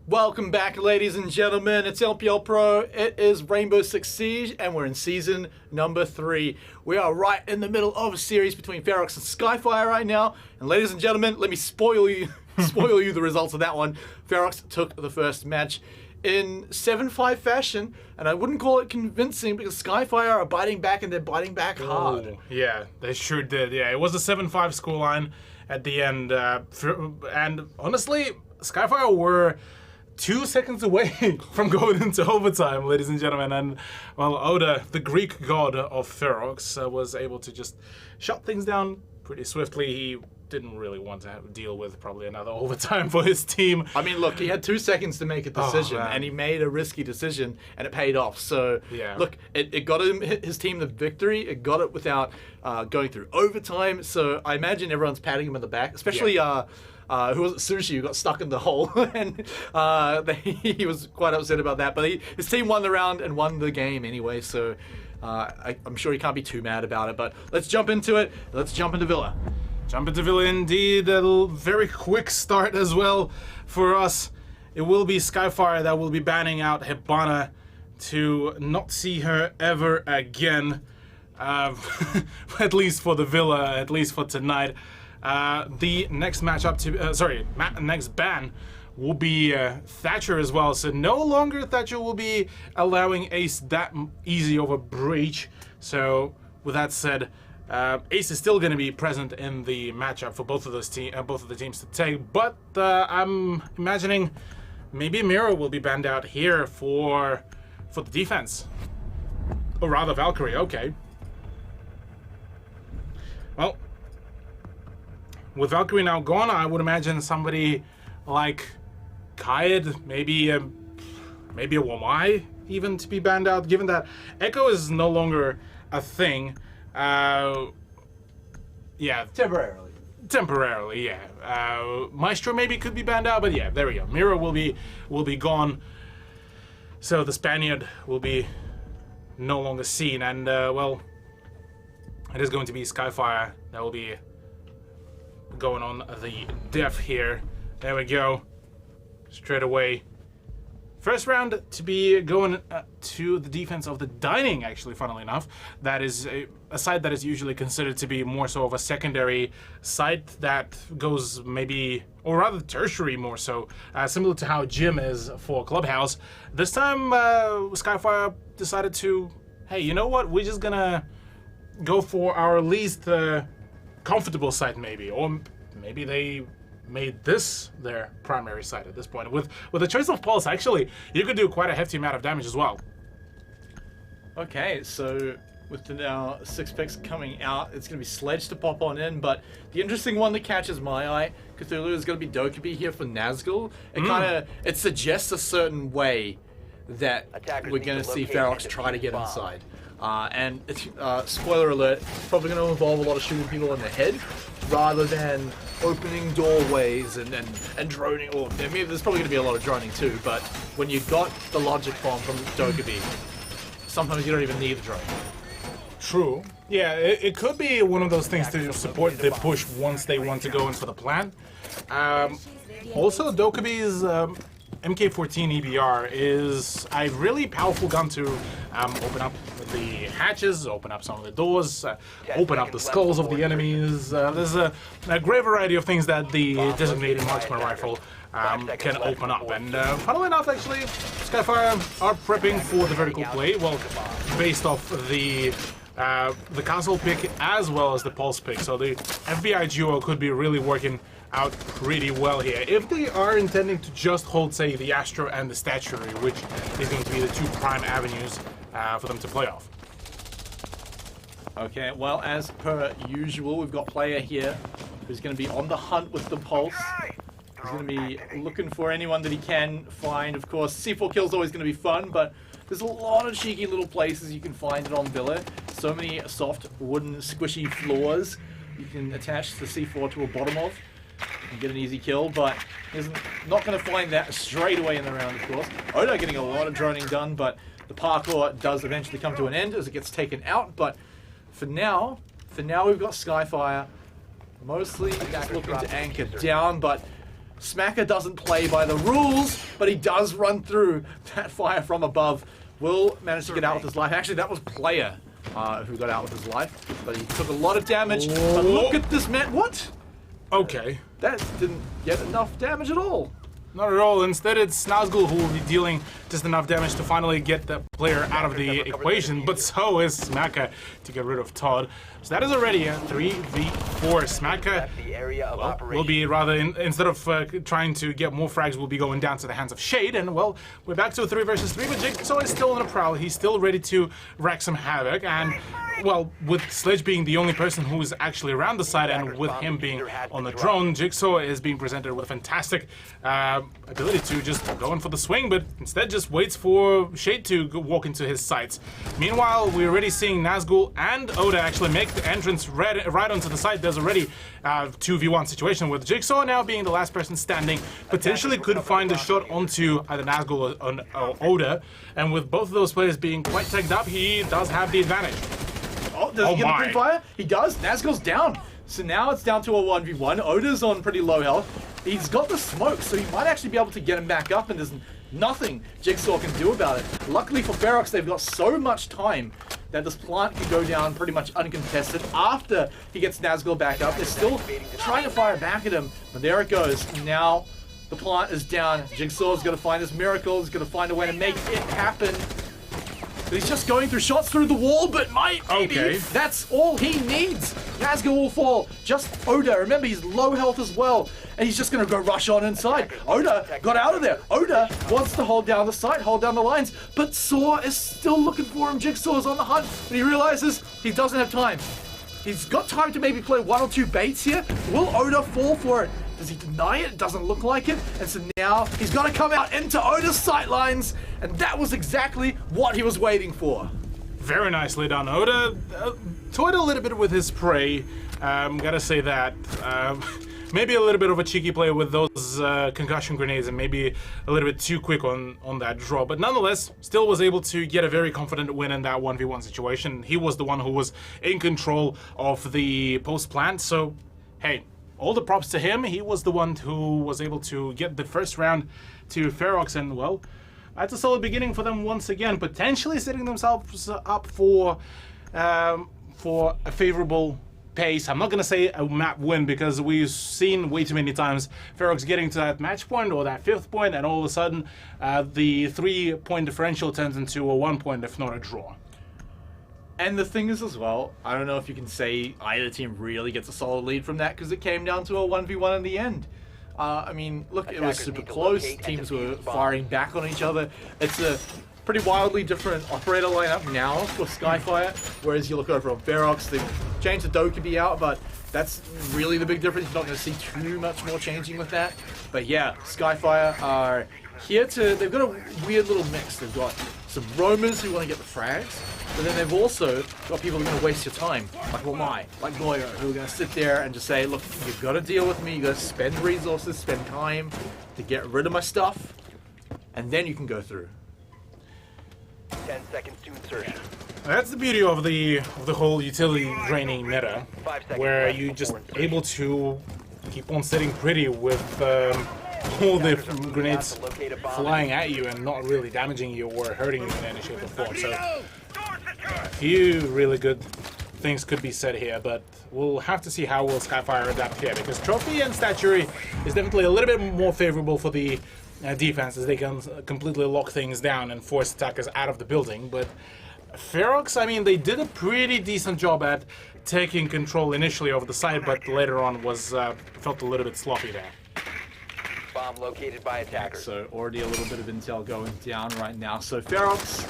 Welcome back, ladies and gentlemen. It's LPL Pro. It is Rainbow Six Siege, and we're in season number 3. We are right in the middle of a series between Ferox and Skyfire right now. And ladies and gentlemen, let me spoil you the results of that one. Ferox took the first match in 7-5 fashion, and I wouldn't call it convincing because Skyfire are biting back, and they're biting back hard. Oh, yeah, they sure did. Yeah, it was a 7-5 scoreline at the end, and honestly, Skyfire were 2 seconds away from going into overtime, ladies and gentlemen, and well, Oda, the Greek god of Ferox, was able to just shut things down pretty swiftly. He didn't really want to deal with probably another overtime for his team. I mean, look, he had 2 seconds to make a decision, and he made a risky decision, and it paid off. So, yeah. Look, it got his team the victory. It got it without going through overtime. So I imagine everyone's patting him on the back, especially who was it, Sushi, who got stuck in the hole, and he was quite upset about that. But his team won the round and won the game anyway, so I'm sure he can't be too mad about it. But let's jump into it. Let's jump into Villa. Jump into Villa indeed. A very quick start as well for us. It will be Skyfire that will be banning out Hibana to not see her ever again. At least for the Villa, at least for tonight. The next matchup next ban will be Thatcher as well. So no longer Thatcher will be allowing Ace that easy over Breach. So with that said, Ace is still going to be present in the matchup for both of the teams to take. But I'm imagining maybe Mira will be banned out here for the defense, or rather Valkyrie. Okay. Well, with Valkyrie now gone, I would imagine somebody like Kaid, maybe a Wamai even to be banned out, given that Echo is no longer a thing. Yeah. Temporarily, yeah. Maestro maybe could be banned out, but yeah, there we go. Mira will be gone. So the Spaniard will be no longer seen, and well, it is going to be Skyfire that will be going on the def here. There we go. Straight away. First round to be going to the defense of the Dining, actually, funnily enough. That is a site that is usually considered to be more so of a secondary site that goes maybe, or rather tertiary more so, similar to how Gym is for Clubhouse. This time, Skyfire decided to, hey, you know what? We're just gonna go for our least comfortable site maybe, or maybe they made this their primary site at this point. With the choice of Pulse, actually, you could do quite a hefty amount of damage as well. Okay, so with the now 6 picks coming out, it's going to be Sledge to pop on in, but the interesting one that catches my eye, Cthulhu, is going to be Dokkaebi here for Nazgul. It suggests a certain way that we're going to see Ferox try to get inside. And it's, spoiler alert, probably going to involve a lot of shooting people in the head rather than opening doorways and droning. Or I mean, there's probably going to be a lot of droning too, but when you got the logic bomb from Dokkaebi, sometimes you don't even need the drone. True. Yeah, it could be one of those things to support the push once they want to go in for the plant. Also, Dokkaebi's MK14 EBR is a really powerful gun to open up the hatches, open up some of the doors, open up the skulls of the enemies. There's a great variety of things that the designated marksman rifle can open up. And funnily enough, actually, Skyfire are prepping for the vertical play. Well, based off the castle pick as well as the pulse pick. So the FBI duo could be really working out pretty well here. If they are intending to just hold, say, the Astro and the Statuary, which is going to be the 2 prime avenues for them to play off. Okay, well, as per usual, we've got player here who's going to be on the hunt with the Pulse. He's going to be looking for anyone that he can find. Of course, C4 kill's always going to be fun, but there's a lot of cheeky little places you can find it on Villa. So many soft, wooden, squishy floors you can attach the C4 to a bottom of and get an easy kill, but he's not going to find that straight away in the round, of course. Oda getting a lot of droning done, but the parkour does eventually come to an end as it gets taken out. But for now we've got Skyfire mostly just looking to anchor down, but Smacker doesn't play by the rules, but he does run through that fire from above. Will manage to get out with his life. Actually, that was Player who got out with his life, but he took a lot of damage. But look at this man. What? Okay. That didn't get enough damage at all. Not at all. Instead, it's Nazgul who will be dealing just enough damage to finally get the player out of the equation, but so is Smacker to get rid of Todd. So that is already a 3v4. Smacker will be rather, instead of trying to get more frags, will be going down to the hands of Shade. And well, we're back to a 3 versus 3, but Jigsaw is still on a prowl. He's still ready to wreak some havoc. And well, with Sledge being the only person who is actually around the side, and with him being on the drone, Jigsaw is being presented with a fantastic ability to just go in for the swing, but instead just waits for Shade to walk into his sights. Meanwhile, we're already seeing Nazgul and Oda actually make the entrance right onto the site. There's already a 2v1 situation with Jigsaw now being the last person standing. Potentially could find a shot onto either Nazgul or Oda, and with both of those players being quite tagged up, he does have the advantage. Oh, does he get the pre-fire? He does. Nazgul's down. So now it's down to a 1v1. Oda's on pretty low health. He's got the smoke, so he might actually be able to get him back up, and there's nothing Jigsaw can do about it. Luckily for Ferox, they've got so much time that this plant can go down pretty much uncontested after he gets Nazgul back up. They're still trying to fire back at him, but there it goes. Now the plant is down. Jigsaw's got to find his miracle. He's going to find a way to make it happen. He's just going through shots through the wall, but maybe that's all he needs. Nazgul will fall. Just Oda. Remember, he's low health as well. And he's just going to go rush on inside. Oda got out of there. Oda wants to hold down the site, hold down the lines. But Saw is still looking for him. Jigsaw's on the hunt. And he realizes he doesn't have time. He's got time to maybe play 1 or 2 baits here. Will Oda fall for it? Does he deny it? It doesn't look like it. And so now he's got to come out into Oda's sightlines. And that was exactly what he was waiting for. Very nicely done. Oda toyed a little bit with his prey. Gotta say that. Maybe a little bit of a cheeky play with those concussion grenades, and maybe a little bit too quick on that draw. But nonetheless, still was able to get a very confident win in that 1v1 situation. He was the one who was in control of the post plant. So, hey, all the props to him. He was the one who was able to get the first round to Ferox, and well, that's a solid beginning for them once again, potentially setting themselves up for a favorable pace. I'm not going to say a map win, because we've seen way too many times Ferox getting to that match point or that 5th point, and all of a sudden the 3-point differential turns into a 1 point, if not a draw. And the thing is as well, I don't know if you can say either team really gets a solid lead from that, because it came down to a 1v1 in the end. I mean, look, it was super close. Teams were firing back on each other. It's a pretty wildly different operator lineup now for Skyfire, whereas you look over on Ferox, they've changed the Dokkaebi out, but that's really the big difference. You're not going to see too much more changing with that. But yeah, Skyfire are here to, they've got a weird little mix. They've got some roamers who want to get the frags, but then they've also got people who are going to waste your time, like Wamai, like Goyo, who are going to sit there and just say, look, you've got to deal with me, you've got to spend resources, spend time to get rid of my stuff, and then you can go through. 10 seconds to insertion. That's the beauty of the whole utility draining meta, where you just able to keep on sitting pretty with all the grenades flying at you and not really damaging you or hurting you in any shape or form. So a few really good things could be said here, but we'll have to see how will Skyfire adapt here, because Trophy and Statuary is definitely a little bit more favorable for the defense, as they can completely lock things down and force attackers out of the building. But Ferox, I mean, they did a pretty decent job at taking control initially over the side, but later on was felt a little bit sloppy there. Bomb located by attackers. So already a little bit of intel going down right now. So Ferox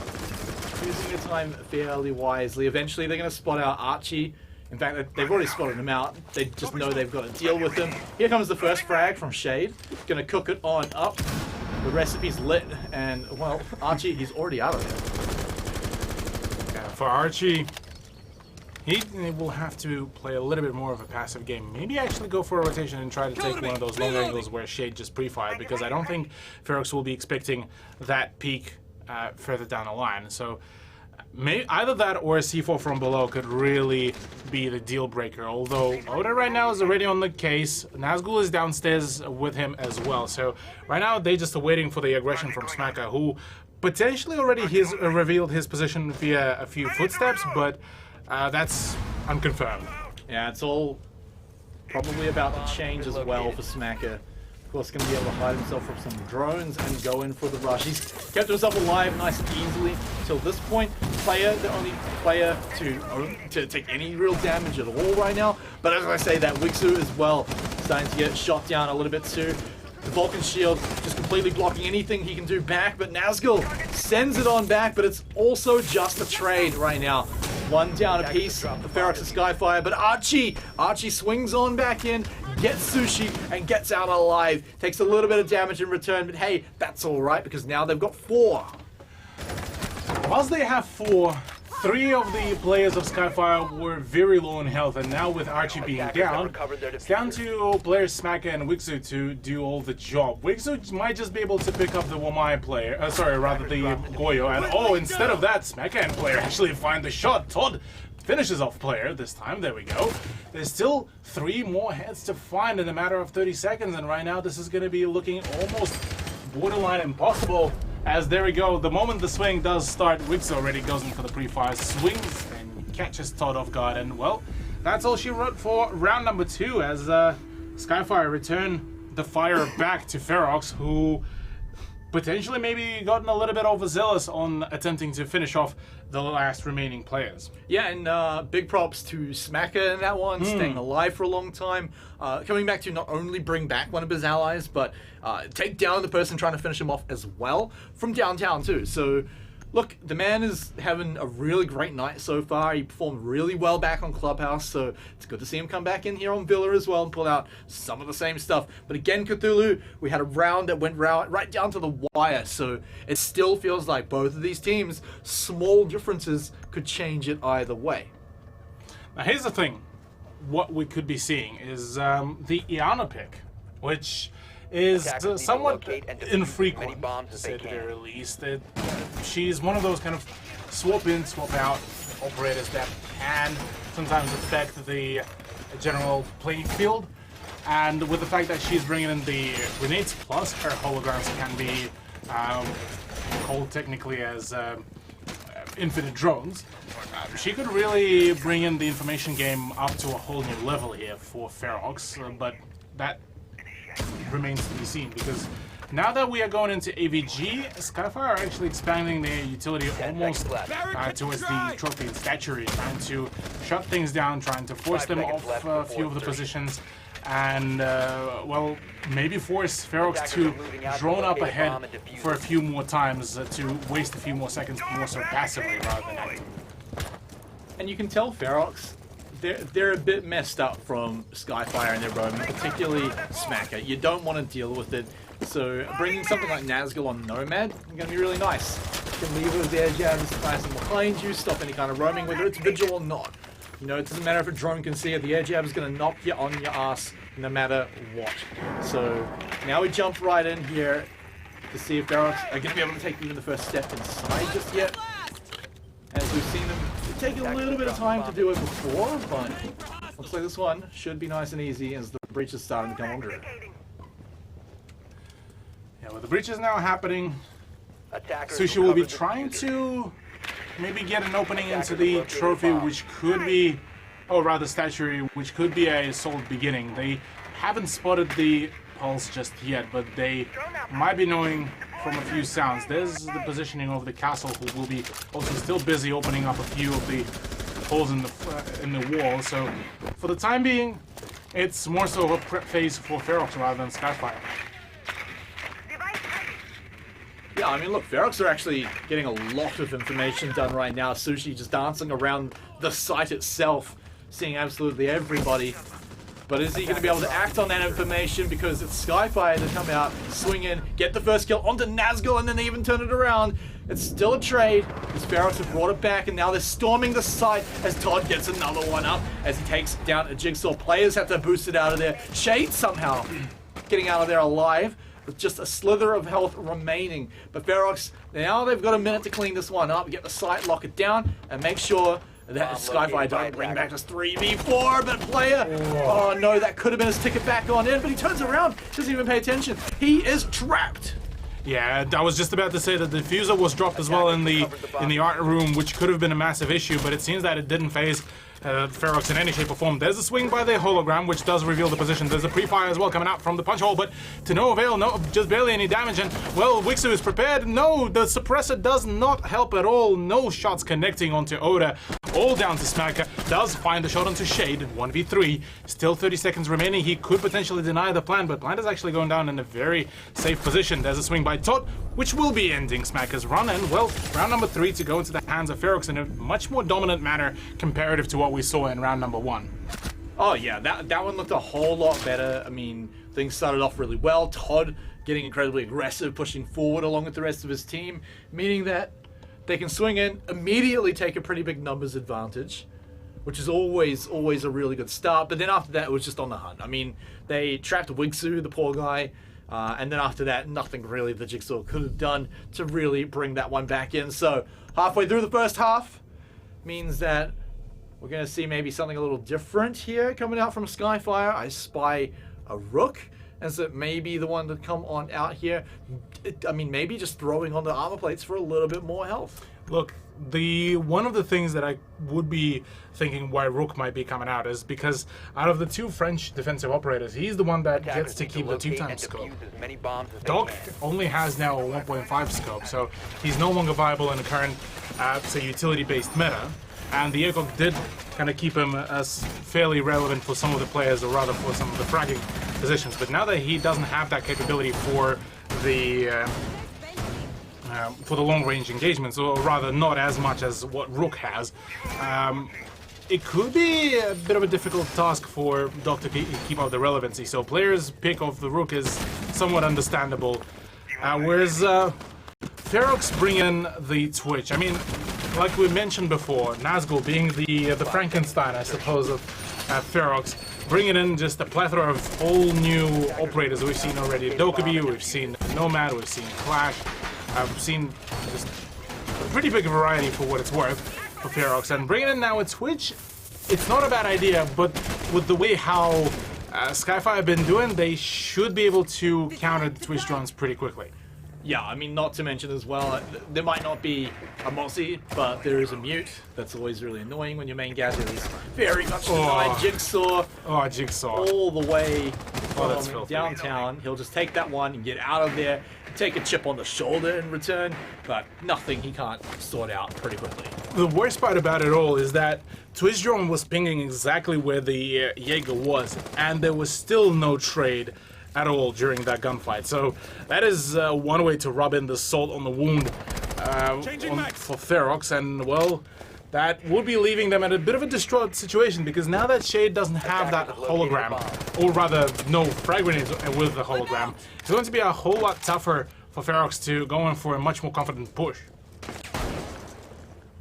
using their time fairly wisely. Eventually they're going to spot out Archie. In fact, they've already spotted him out. They just know they've got to deal with him. Here comes the first frag from Shade. Gonna cook it on up. The recipe's lit, and well, Archie, he's already out of there. For Archie, he will have to play a little bit more of a passive game. Maybe actually go for a rotation and try to take one of those long angles where Shade just pre-fired, because I don't think Ferox will be expecting that peak further down the line. So Either that or a C4 from below could really be the deal breaker. Although Oda right now is already on the case. Nazgul is downstairs with him as well. So right now they just are waiting for the aggression from Smacker, who potentially already has revealed his position via a few footsteps, but that's unconfirmed. Yeah, it's all probably about to change as well for Smacker. Of course, going to be able to hide himself from some drones and go in for the rush. He's kept himself alive nice and easily till this point. The only player to take any real damage at all right now. But as I say, that Wixu as well starting to get shot down a little bit too. The Vulcan shield just completely blocking anything he can do back, but Nazgul sends it on back, but it's also just a trade right now. One down apiece for Ferox and Skyfire, but Archie swings on back in, gets Sushi, and gets out alive. Takes a little bit of damage in return, but hey, that's alright, because now they've got 4. Whilst they have 4, 3 of the players of Skyfire were very low in health, and now with Archie being down, it's down to players Smacker and Wixu to do all the job. Wixu might just be able to pick up the Wamai player, the Goyo, and instead of that, Smacker and player actually find the shot. Todd finishes off player this time, there we go. There's still 3 more heads to find in a matter of 30 seconds, and right now this is going to be looking almost borderline impossible. As there we go, the moment the swing does start, Wix already goes in for the pre-fire, swings and catches Todd off guard, and well, that's all she wrote for round number 2 as Skyfire return the fire back to Ferox, who potentially maybe gotten a little bit overzealous on attempting to finish off the last remaining players. Yeah, and big props to Smacker in that one, staying alive for a long time, coming back to not only bring back one of his allies, but take down the person trying to finish him off as well from downtown too. So look, the man is having a really great night so far. He performed really well back on Clubhouse, so it's good to see him come back in here on Villa as well and pull out some of the same stuff. But again, Cthulhu, we had a round that went right down to the wire, so it still feels like both of these teams, small differences could change it either way. Now here's the thing, what we could be seeing is the Iana pick, which is somewhat infrequent, to say the very least. She's one of those kind of swap in, swap out operators that can sometimes affect the general playing field. And with the fact that she's bringing in the grenades plus her holograms can be called technically as infinite drones, she could really bring in the information game up to a whole new level here for Ferox, but that remains to be seen, because now that we are going into AVG, Skyfire are actually expanding their utility almost towards the trophy and statuary, trying to shut things down, trying to force them off a few of the positions, and well, maybe force Ferox to drone up ahead for a few more times to waste a few more seconds more so passively rather than actively. And you can tell Ferox, they're a bit messed up from Skyfire and their roaming, particularly Smacker. You don't want to deal with it, so bringing something like Nazgul on Nomad is going to be really nice. You can leave it with the air jabs nice and behind you, stop any kind of roaming, whether it's Vigil or not. You know, it doesn't matter if a drone can see it, the air jab is going to knock you on your ass no matter what. So now we jump right in here to see if Ferox are going to be able to take even the first step inside just yet. As we've seen them take a little bit of time to do it before, but looks like this one should be nice and easy as the breach is starting to come under it. Yeah, with the breach is now happening, Sushi will be trying to maybe get an opening into the trophy, which could be, or rather statuary, which could be a solid beginning. They haven't spotted the pulse just yet, but they might be knowing from a few sounds. There's the positioning of the castle, who will be also still busy opening up a few of the holes in the wall. So for the time being, it's more so of a prep phase for Ferox rather than Skyfire. Yeah, I mean, look, Ferox are actually getting a lot of information done right now. Sushi just dancing around the site itself, seeing absolutely everybody. But is he going to be able to act on that information? Because it's Skyfire that come out, swing in, get the first kill onto Nazgul, and then they even turn it around. It's still a trade, because Ferox have brought it back, and now they're storming the site as Todd gets another one up, as he takes down a Jigsaw. Players have to boost it out of there. Shade somehow getting out of there alive. with just a slither of health remaining. But Ferox, now they've got a minute to clean this one up, get the site, lock it down, and make sure that Skyfire don't bring back this 3v4, but player, oh no, that could have been his ticket back on in, but he turns around, doesn't even pay attention. He is trapped. Yeah, I was just about to say that the diffuser was dropped as well in the art room, which could have been a massive issue, but it seems that it didn't phase Ferox in any shape or form. There's a swing by the hologram, which does reveal the position. There's a pre-fire as well coming out from the punch hole, but to no avail, no, just barely any damage. And, well, Wixu is prepared. No, the suppressor does not help at all. No shots connecting onto Oda. All down to Smacker. Does find a shot onto Shade. 1v3. Still 30 seconds remaining. He could potentially deny the plan, but Plant is actually going down in a very safe position. There's a swing by Todd, which will be ending Smacker's run. And, well, round number 3 to go into the hands of Ferox in a much more dominant manner comparative to what we saw in round number 1. Oh yeah, that one looked a whole lot better. I mean, things started off really well. Todd getting incredibly aggressive, pushing forward along with the rest of his team, meaning that they can swing in, immediately take a pretty big numbers advantage, which is always a really good start. But then after that, it was just on the hunt. I mean, they trapped Wigsu, the poor guy, and then after that, nothing really the Jigsaw could have done to really bring that one back in. So halfway through the first half means that we're going to see maybe something a little different here coming out from Skyfire. I spy a Rook as it may be the one to come on out here. I mean, maybe just throwing on the armor plates for a little bit more health. Look, one of the things that I would be thinking why Rook might be coming out is because out of the 2 French defensive operators, he's the one that gets to keep the 2x scope. Doc only has now a 1.5 scope, so he's no longer viable in the current, say, utility-based meta. And the ACOG did kind of keep him as fairly relevant for some of the players, or rather for some of the fragging positions. But now that he doesn't have that capability for the long-range engagements, or rather not as much as what Rook has, it could be a bit of a difficult task for Doc to keep up the relevancy. So players' pick of the Rook is somewhat understandable. Whereas Ferox bring in the Twitch. I mean, like we mentioned before, Nazgul being the Frankenstein, I suppose, of Ferox, bringing in just a plethora of all new operators. We've seen already Dokkaebi, we've seen Nomad, we've seen Clash, we've seen just a pretty big variety for what it's worth for Ferox. And bringing in now a Twitch, it's not a bad idea, but with the way how Skyfire have been doing, they should be able to counter the Twitch drones pretty quickly. Yeah, I mean, not to mention as well, there might not be a Mossy, but there is a mute. That's always really annoying when your main gadget is very much denied. Jigsaw. Oh, Jigsaw. All the way that's from filthy. downtown. He'll just take that one and get out of there, take a chip on the shoulder in return, but nothing he can't sort out pretty quickly. The worst part about it all is that Twitch drone was pinging exactly where the Jaeger was, and there was still no trade at all during that gunfight. So that is one way to rub in the salt on the wound for Ferox, and well, that would be leaving them at a bit of a distraught situation, because now that Shade doesn't have that hologram, or rather no frag grenades with the hologram, it's going to be a whole lot tougher for Ferox to go in for a much more confident push.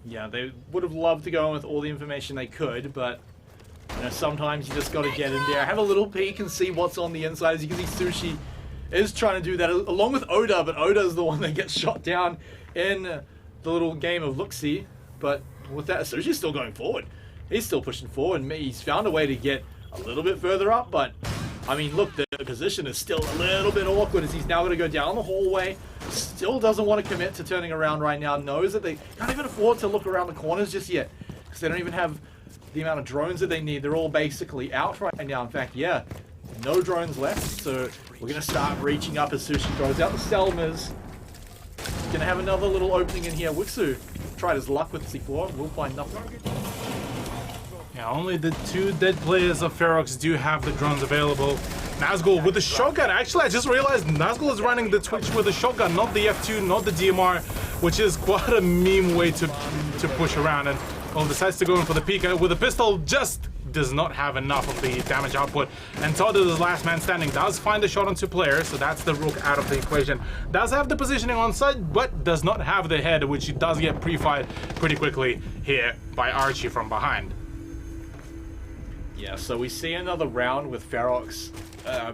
Yeah, they would have loved to go in with all the information they could, but you know, sometimes you just got to get in there, have a little peek and see what's on the inside. As you can see, Sushi is trying to do that along with Oda, but Oda's the one that gets shot down in the little game of look-see. But with that, Sushi's still going forward. He's still pushing forward, and he's found a way to get a little bit further up, but I mean, look, the position is still a little bit awkward as he's now going to go down the hallway. Still doesn't want to commit to turning around right now. Knows that they can't even afford to look around the corners just yet, because they don't even have the amount of drones that they need. They're all basically out right now. In fact, yeah, no drones left. So we're going to start reaching up as Sushi throws out the Selmas. Going to have another little opening in here. Wixu tried his luck with C4. We'll find nothing. Yeah, only the 2 dead players of Ferox do have the drones available. Nazgul with the shotgun. Actually, I just realized Nazgul is running the Twitch with the shotgun, not the F2, not the DMR, which is quite a meme way to push around. And well, decides to go in for the Pika with a pistol, just does not have enough of the damage output. And Todd is his last man standing, does find a shot on 2 players, so that's the Rook out of the equation. Does have the positioning on side, but does not have the head, which he does get pre-fired pretty quickly here by Archie from behind. Yeah, so we see another round with Ferox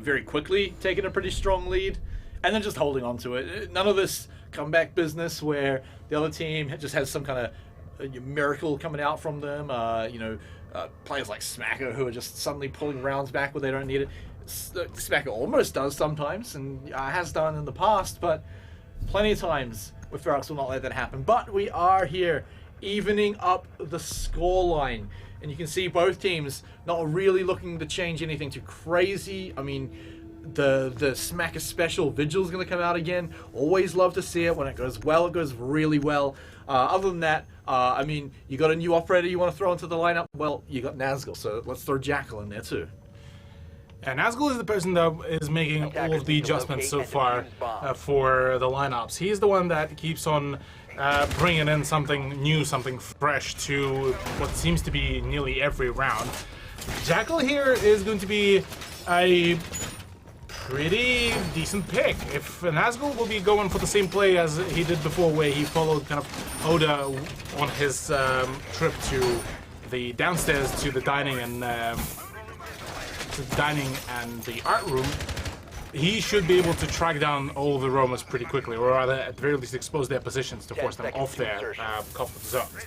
very quickly taking a pretty strong lead. and then just holding on to it. None of this comeback business where the other team just has some kind of miracle coming out from them. Players like Smacker who are just suddenly pulling rounds back where they don't need it. Smacker almost does sometimes, and has done in the past, but plenty of times where Ferox will not let that happen. But we are here evening up the scoreline, and you can see both teams not really looking to change anything too crazy. I mean, the Smacker special Vigil is going to come out again. Always love to see it. When it goes well, it goes really well. Other than that, I mean, you got a new operator you want to throw into the lineup? Well, you got Nazgul, so let's throw Jackal in there too. And Nazgul is the person that is making all of the adjustments so far for the lineups. He's the one that keeps on bringing in something new, something fresh to what seems to be nearly every round. Jackal here is going to be a pretty decent pick. If Nazgul will be going for the same play as he did before, where he followed kind of Oda on his trip to the downstairs to the dining and the art room, he should be able to track down all the roamers pretty quickly, or rather, at the very least, expose their positions to force them off their comfort zones.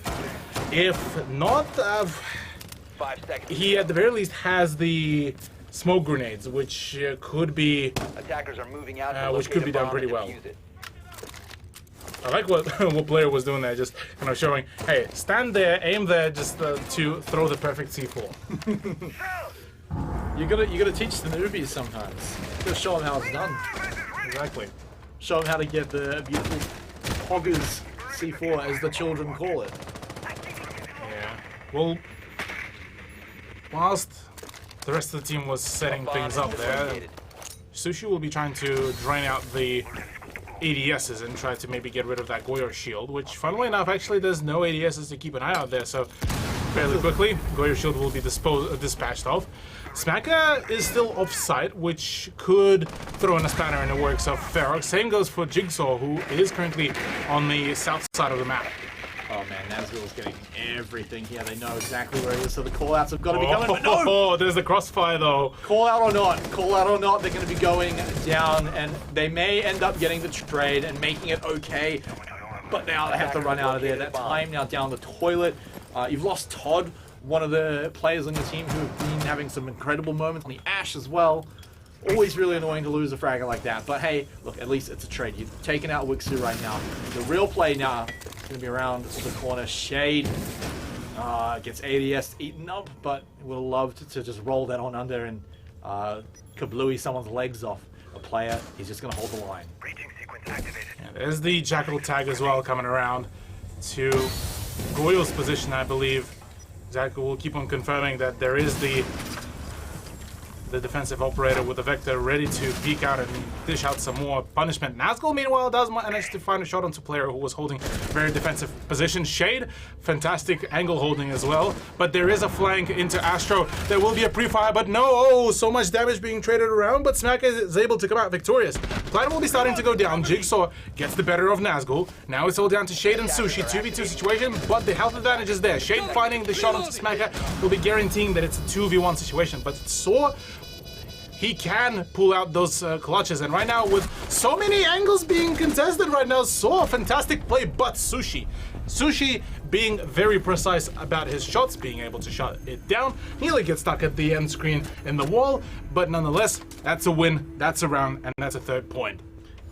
If not, 5 seconds. he at the very least has the smoke grenades, which could be Attackers are moving out. which could be done pretty well. I like what what Blair was doing there, just kind of showing, hey, stand there, aim there, just to throw the perfect C4. You gotta teach the newbies sometimes. You gotta show them how it's done. Exactly. Show them how to get the beautiful Hoggers C4, as the children call it. Yeah. Well, whilst the rest of the team was setting things up there, Sushi will be trying to drain out the ADSs and try to maybe get rid of that Goyo shield, which, funnily enough, actually there's no ADSs to keep an eye out there, so fairly quickly, Goyo shield will be dispatched off. Smacker is still off-site, which could throw in a spanner in the works of Ferox. Same goes for Jigsaw, who is currently on the south side of the map. Oh man, Nazgul's getting everything here. They know exactly where he is, so the call-outs have got to be coming. But no! Oh, there's the crossfire though. Call out or not, they're going to be going down, and they may end up getting the trade and making it okay. But now they have to run out of there. That time now down the toilet. You've lost Todd, one of the players on your team who have been having some incredible moments. On the Ash as well. Always really annoying to lose a fragger like that. But hey, look, at least it's a trade. You've taken out Wixu right now. The real play now is going to be around the corner. Shade gets ADS eaten up, but would have loved to just roll that on under and kablooey someone's legs off. A player, he's just going to hold the line. And there's the Jackal tag as well coming around to Goyo's position, I believe. Jackal will keep on confirming that there is the defensive operator with the Vector ready to peek out and dish out some more punishment. Nazgul, meanwhile, does manage to find a shot onto a player who was holding very defensive position. Shade, fantastic angle holding as well, but there is a flank into Astro. There will be a pre-fire, but no, oh, so much damage being traded around, but Smack is able to come out victorious. Plan will be starting to go down. Jigsaw gets the better of Nazgul. Now it's all down to Shade and Sushi, 2v2 situation, but the health advantage is there. Shade finding the shot onto Smacker will be guaranteeing that it's a 2v1 situation, but Saw, he can pull out those clutches, and right now with so many angles being contested right now, Saw, fantastic play, but Sushi being very precise about his shots, being able to shut it down, nearly gets stuck at the end screen in the wall, but nonetheless, that's a win, that's a round, and that's a 3rd point.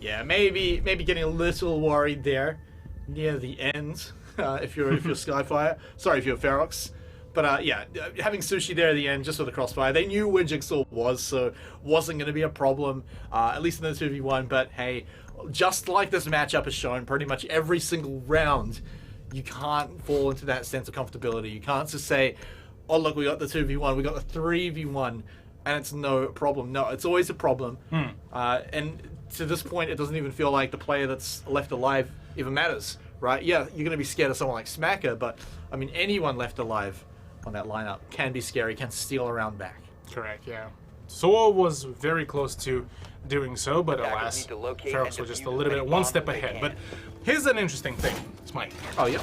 Yeah, maybe getting a little worried there near the end, if you're Skyfire. Sorry, if you're Ferox. But yeah, having Sushi there at the end just for the crossfire, they knew where Jigsaw was, so wasn't going to be a problem, at least in the 2v1. But hey, just like this matchup has shown, pretty much every single round, you can't fall into that sense of comfortability. You can't just say, oh look, we got the 2v1, we got the 3v1, and it's no problem. No, it's always a problem. And to this point, it doesn't even feel like the player that's left alive even matters, right? Yeah, you're going to be scared of someone like Smacker, but I mean, anyone left alive on that lineup can be scary, can steal a round back. Correct, yeah. Saw was very close to doing so, but alas, Ferox was just a little bit one step ahead. But here's an interesting thing. It's Mike. Oh, yeah.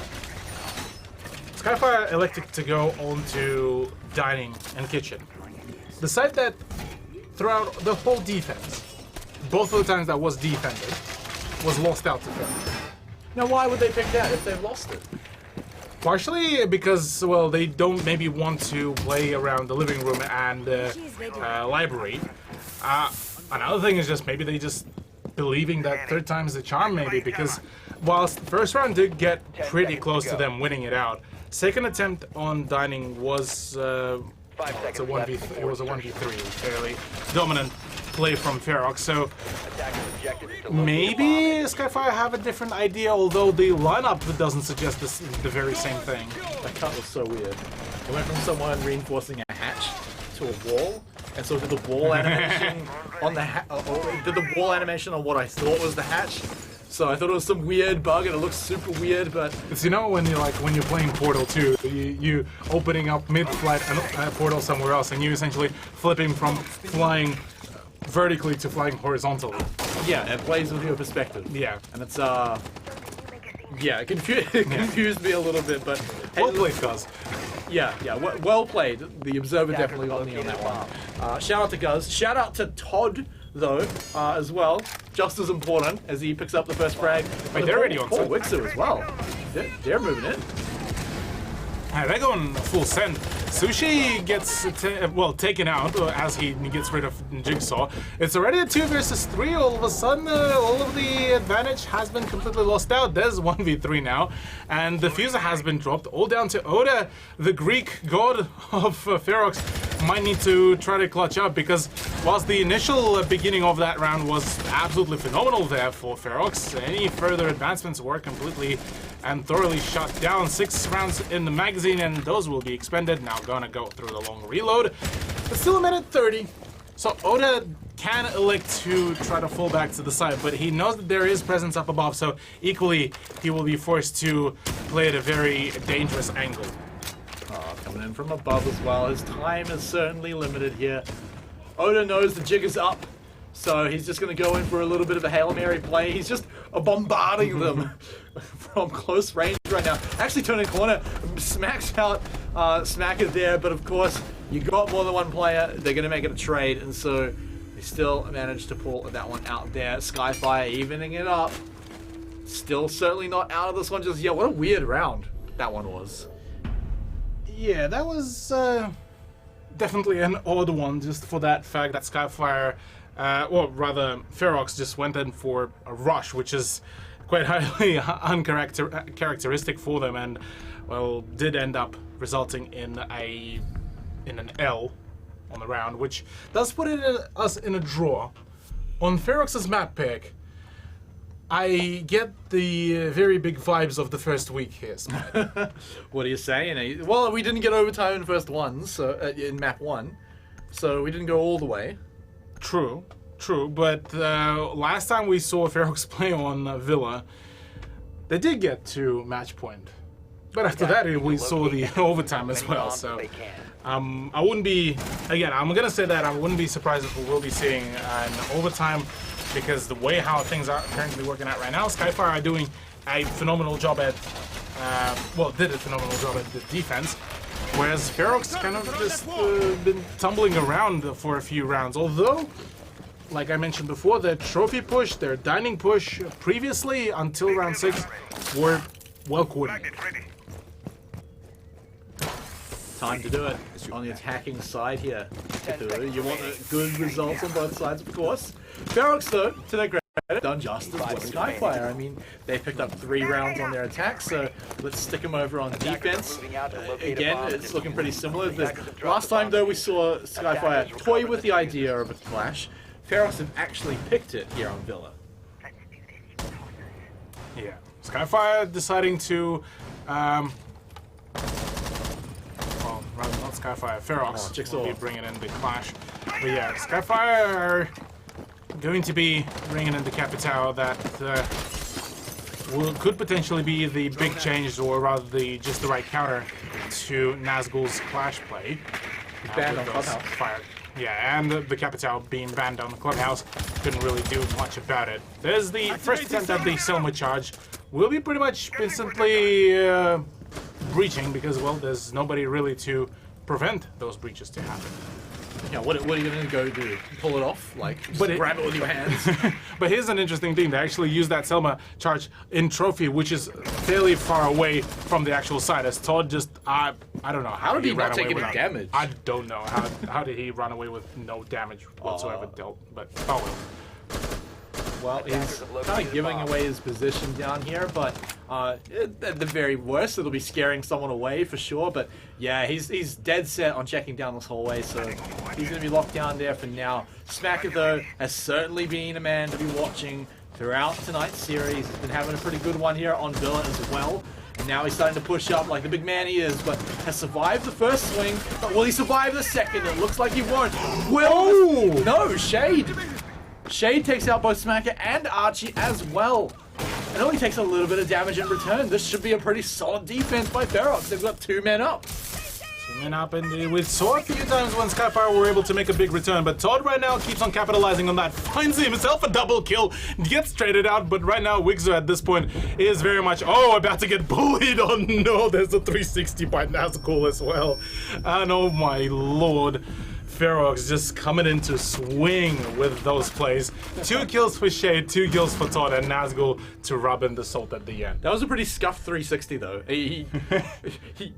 Skyfire elected to go on to dining and kitchen. The side that throughout the whole defense both of the times that was defended was lost out to Ferox. Now, why would they pick that if they've lost it? Partially because, well, they don't maybe want to play around the living room and library. Another thing is just maybe they just believing that third time's the charm, maybe, because whilst the first round did get pretty close to them winning it out, second attempt on dining was it's a 1v. It was a 1v3, fairly dominant play from Ferox. So maybe Skyfire have a different idea, although the lineup doesn't suggest the very same thing. That cut was so weird. It went from someone reinforcing a hatch to a wall, and so did the wall animation on the did the wall animation on what I thought was the hatch. So I thought it was some weird bug, and it looks super weird. But it's, you know, when you're playing Portal 2, you opening up mid-flight a portal somewhere else, and you essentially flipping from flying vertically to flying horizontally. Yeah, it plays with your perspective. Yeah, and it's yeah, it confused me a little bit, but hey, well played, Guz. Yeah, well played. The Observer definitely got me on that one. Shout out to Guz. Shout out to Todd, though, as well. Just as important as he picks up the first frag. Wait, they're already on site. Wixer as well. They're moving it. They're going full send. Sushi gets taken out as he gets rid of Jigsaw. It's already a 2 versus 3. All of a sudden, all of the advantage has been completely lost out. There's 1v3 now, and the DEFUSER has been dropped. All down to Oda, the Greek god of Ferox, might need to try to clutch up, because whilst the initial beginning of that round was absolutely phenomenal there for Ferox, any further advancements were completely and thoroughly shut down. 6 rounds in the magazine, and those will be expended. Now gonna go through the long reload, but still a minute 30. So Oda can elect to try to fall back to the side, but he knows that there is presence up above, so equally he will be forced to play at a very dangerous angle. Coming in from above as well. His time is certainly limited here. Oda knows the jig is up, so he's just going to go in for a little bit of a Hail Mary play. He's just bombarding them from close range right now. Actually turning corner, smacks out Smacker there, but of course, you got more than one player. They're going to make it a trade, and so they still managed to pull that one out there. Skyfire evening it up. Still certainly not out of this one just yet. What a weird round that one was. Yeah, that was definitely an odd one, just for that fact that Skyfire, or rather Ferox, just went in for a rush, which is quite highly uncharacteristic for them, and well, did end up resulting in an L on the round, which does put us in a draw. On Ferox's map pick, I get the very big vibes of the first week here, Smite. What are you saying? Well, we didn't get overtime in the first one, so in map 1, so we didn't go all the way. True, but last time we saw Ferox play on Villa, they did get to match point. But after that, we saw the overtime as well, so I wouldn't be, again, I'm going to say that I wouldn't be surprised if we will be seeing an overtime, because the way how things are currently working out right now, Skyfire are doing a phenomenal job at, did a phenomenal job at the defense, whereas Ferox kind of just been tumbling around for a few rounds. Although, like I mentioned before, their trophy push, their dining push previously until round 6 were well coordinated. Time to do it on the attacking side here. You want good results on both sides, of course. Ferox, though, to their credit, done just as well as Skyfire. I mean, they picked up 3 rounds on their attack, so let's stick them over on defense. Again, it's looking pretty similar. Last time, though, we saw Skyfire toy with the idea of a clash. Ferox have actually picked it here on Villa. Yeah, Skyfire deciding to, well, rather not Skyfire, Ferox will be bringing in the clash. But yeah, Skyfire are going to be bringing in the Capitao that could potentially be the big change, or rather just the right counter to Nazgul's clash play. Banned on Clubhouse. Yeah, and the Capitao being banned on the Clubhouse couldn't really do much about it. There's the first attempt at the Selma charge. Will be pretty much instantly breaching, because, well, there's nobody really to prevent those breaches to happen. Yeah, what are you gonna go do? Pull it off? Like, just But it- grab it with your hands? But here's an interesting thing. They actually use that Selma charge in Trophy, which is fairly far away from the actual site. As Todd just, I don't know how did he ran not take away any without- damage? I don't know. How did he run away with no damage whatsoever dealt? But, oh well. Well, he's kind of giving away his position down here, but at the very worst, it'll be scaring someone away for sure. But yeah, he's dead set on checking down this hallway, so he's going to be locked down there for now. Smacker, though, has certainly been a man to be watching throughout tonight's series. He's been having a pretty good one here on Villa as well. And now he's starting to push up like the big man he is, but has survived the first swing. But will he survive the second? It looks like he won't. Will? No, Shade. Shade takes out both Smacker and Archie as well. And only takes a little bit of damage in return. This should be a pretty solid defense by Ferox. They've got 2 men up. 2 men up, and we saw a few times when Skyfire were able to make a big return, but Todd right now keeps on capitalizing on that. Finds himself a double kill, gets traded out, but right now Wixer at this point is very much, about to get bullied. Oh no, there's a 360 by Nazgul as well. And oh my lord. Ferox just coming in to swing with those plays. 2 kills for Shade, 2 kills for Todd, and Nazgul to rub in the salt at the end. That was a pretty scuffed 360 though. He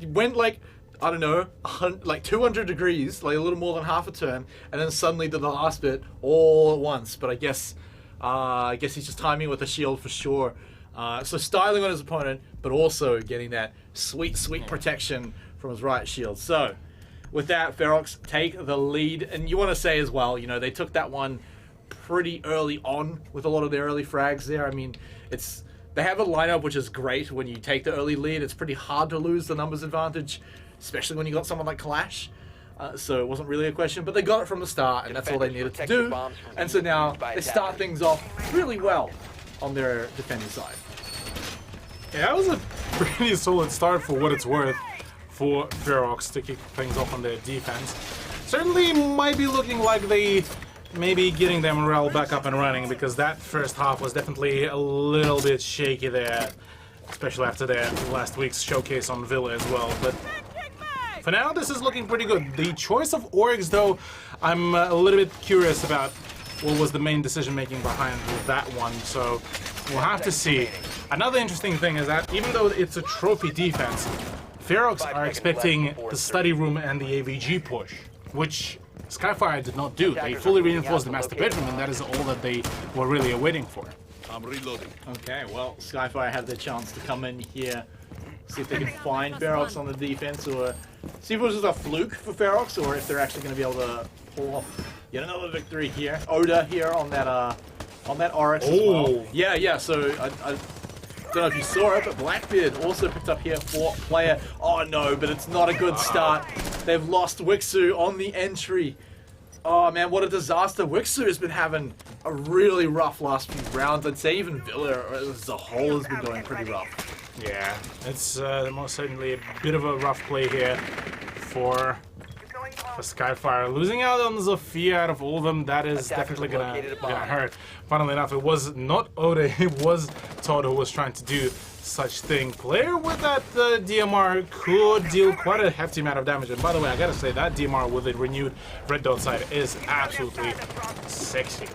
went like, I don't know, like 200 degrees, like a little more than half a turn, and then suddenly did the last bit all at once. But I guess he's just timing with a shield for sure. So styling on his opponent, but also getting that sweet protection from his right shield. So with that, Ferox take the lead. And you want to say as well, you know, they took that one pretty early on with a lot of their early frags there. I mean, they have a lineup which is great when you take the early lead. It's pretty hard to lose the numbers advantage, especially when you got someone like Clash. So it wasn't really a question, but they got it from the start, and that's all they needed to do. And so now they start things off really well on their defending side. Yeah, that was a pretty solid start for what it's worth for Ferox to kick things off on their defense. Certainly might be looking like they may be getting their morale back up and running, because that first half was definitely a little bit shaky there, especially after their last week's showcase on Villa as well. But for now, this is looking pretty good. The choice of Orgs, though, I'm a little bit curious about what was the main decision-making behind that one, so we'll have to see. Another interesting thing is that even though it's a trophy defense, Ferox are expecting the study room and the AVG push, which Skyfire did not do. They fully reinforced the master bedroom, and that is all that they were really waiting for. I'm reloading. Okay, well, Skyfire had their chance to come in here, see if they can find Ferox on the defense, or see if it was just a fluke for Ferox, or if they're actually going to be able to pull off yet another victory here. Oda here on that Oryx as well. Yeah, so I don't know if you saw it, but Blackbeard also picked up here for player. Oh no, but it's not a good start. They've lost Wixu on the entry. Oh man, what a disaster. Wixu has been having a really rough last few rounds. I'd say even Villa as a whole has been going pretty rough. Yeah, it's most certainly a bit of a rough play here for Skyfire. Losing out on Zofia out of all of them, that is definitely gonna hurt. Funnily enough, it was not Oda, it was Todd who was trying to do such thing. Player with that DMR could deal quite a hefty amount of damage. And by the way, I gotta say, that DMR with a renewed red dot sight is absolutely sexy.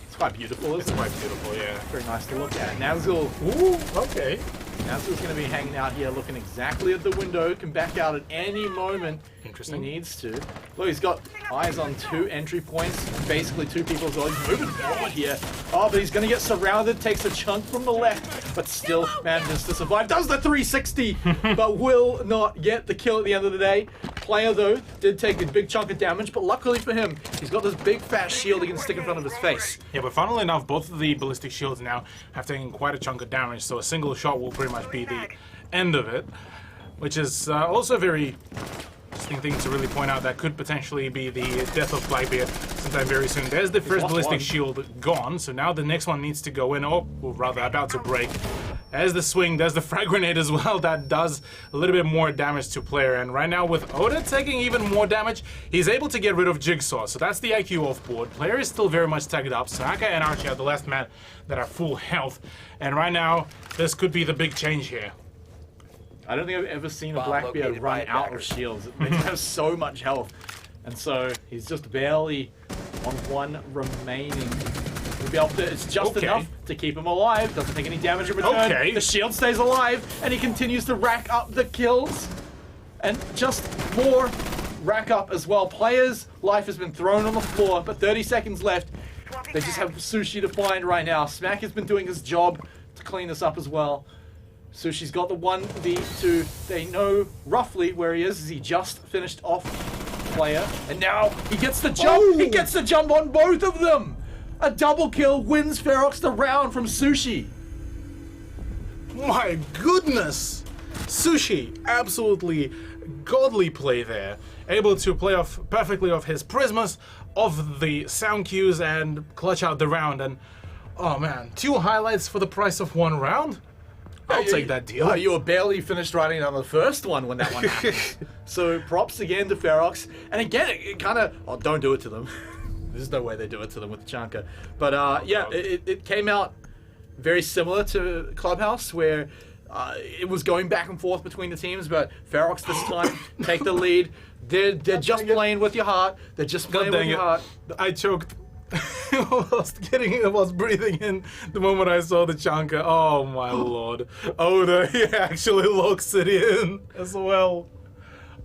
It's quite beautiful, isn't it? It's quite beautiful, yeah. Very nice to look at. Nazgul, Ooh, okay. Nazgul's going to be hanging out here looking exactly at the window, can back out at any moment Interesting. he needs to. Look, he's got eyes on 2 entry points, basically 2 people as well. He's moving forward here. Oh, but he's going to get surrounded, takes a chunk from the left, but still manages to survive. Does the 360, but will not get the kill at the end of the day. Player, though, did take a big chunk of damage, but luckily for him, he's got this big fat shield he can stick in front of his face. Yeah, but funnily enough, both of the ballistic shields now have taken quite a chunk of damage, so a single shot will pretty much be the end of it, which is also a very interesting thing to really point out. That could potentially be the death of Blackbeard sometime very soon. There's the first ballistic shield gone, so now the next one needs to go in, or rather about to break. There's the swing, there's the frag grenade as well. That does a little bit more damage to player. And right now with Oda taking even more damage, he's able to get rid of Jigsaw. So that's the IQ off board. Player is still very much tagged up. Saka and Archie are the last man that are full health. And right now, this could be the big change here. I don't think I've ever seen a Blackbeard run out of shields. They have so much health. And so he's just barely on one remaining. We'll be able to, it's just enough to keep him alive. Doesn't take any damage in return. Okay. The shield stays alive, and he continues to rack up the kills. And just more rack up as well. Players' life has been thrown on the floor, but 30 seconds left. They just have Sushi to find right now. Smack has been doing his job to clean this up as well. Sushi's got the 1v2. They know roughly where he is as he just finished off player. And now he gets the jump. Oh. He gets the jump on both of them. A double kill wins Ferox the round from Sushi. My goodness! Sushi, absolutely godly play there. Able to play off perfectly off his prismas, off the sound cues, and clutch out the round. And oh man, 2 highlights for the price of 1 round? I'll take that deal. Oh, you were barely finished writing on the first one when that one happened. So props again to Ferox. And again, it kind of... Oh, don't do it to them. There's no way they do it to them with the Chanka. But yeah, it came out very similar to Clubhouse, where it was going back and forth between the teams, but Ferox this time take the lead. They're just playing with your heart. They're just playing with your heart. I choked. I was breathing in the moment I saw the Chanka. Oh my lord. Oda, he actually locks it in as well.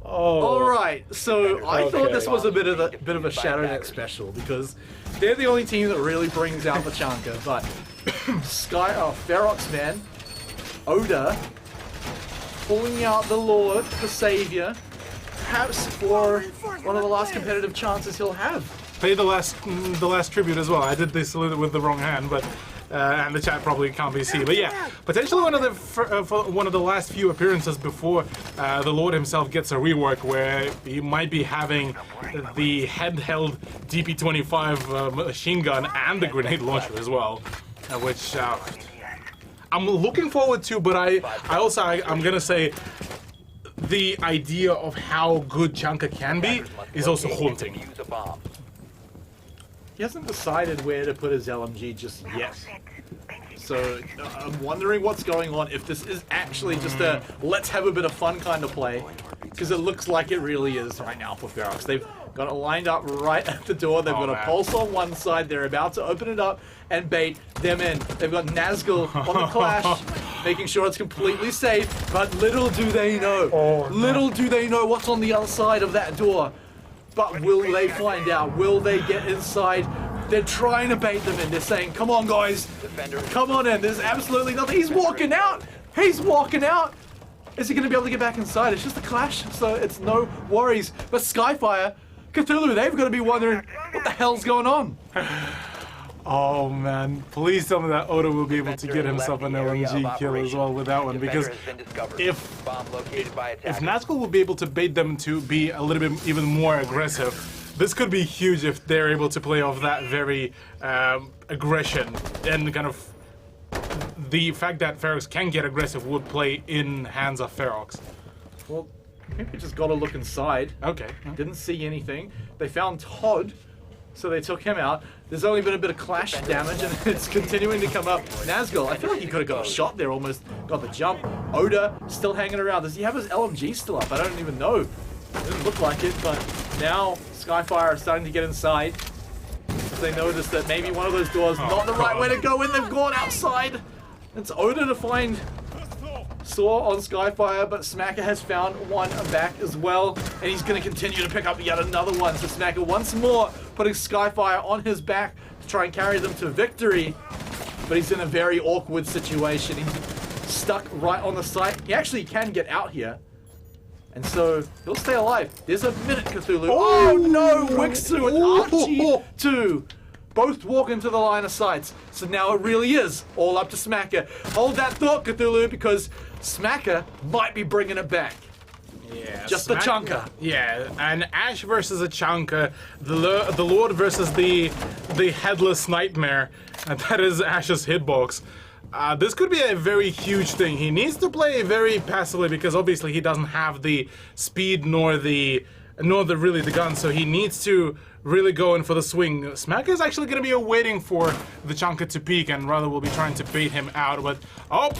Oh. All right, so I thought this was a bit of a Shadow Neck special because they're the only team that really brings out the Chanka. But Ferox, man, Oda pulling out the Lord, the Savior, perhaps for one of the last competitive chances he'll have. Pay the last tribute as well. I did this with the wrong hand, but and the chat probably can't be seen. But yeah, potentially one of the last few appearances before the Lord himself gets a rework, where he might be having the handheld DP25 machine gun and the grenade launcher as well, which I'm looking forward to. But I'm gonna say the idea of how good Chanka can be is also haunting. He hasn't decided where to put his LMG just yet. So I'm wondering what's going on, if this is actually just a let's have a bit of fun kind of play, because it looks like it really is right now for Ferox. They've got it lined up right at the door. They've got a pulse on one side. They're about to open it up and bait them in. They've got Nazgul on the clash, making sure it's completely safe, but little do they know. Little do they know what's on the other side of that door. But will they find out? Will they get inside? They're trying to bait them in. They're saying, come on, guys. Come on in. There's absolutely nothing. He's walking out. He's walking out. Is he going to be able to get back inside? It's just a clash, so it's no worries. But Skyfire, Cthulhu, they've got to be wondering what the hell's going on. Oh man, please tell me that Oda will be able to get himself an LMG kill as well with that one, because if Nazgul will be able to bait them to be a little bit even more aggressive, this could be huge if they're able to play off that very aggression, and kind of the fact that Ferox can get aggressive would play in hands of Ferox. Well, I think we just got to look inside. Okay. Didn't see anything. They found Todd, so they took him out. There's only been a bit of clash damage, and it's continuing to come up. Nazgul, I feel like he could have got a shot there, almost got the jump. Oda still hanging around. Does he have his LMG still up? I don't even know. Doesn't look like it, but now Skyfire are starting to get inside. They notice that maybe one of those doors not the right way to go in. They've gone outside. It's Oda to find Saw on Skyfire, but Smacker has found one back as well, and he's going to continue to pick up yet another one. So Smacker once more putting Skyfire on his back to try and carry them to victory, but he's in a very awkward situation. He's stuck right on the site. He actually can get out here, and so he'll stay alive. There's a minute, Cthulhu. Oh no, Wixu and Archie too. Both walk into the line of sight. So now it really is all up to Smacker. Hold that thought, Cthulhu, because Smacker might be bringing it back. Yeah, just the Chanka. Yeah, an Ash versus a Chanka, the Lord versus the headless nightmare, and that is Ash's hitbox. This could be a very huge thing. He needs to play very passively because obviously he doesn't have the speed nor the gun, so he needs to really go in for the swing. Smacker is actually going to be waiting for the Chanka to peek, and rather will be trying to bait him out, but oh,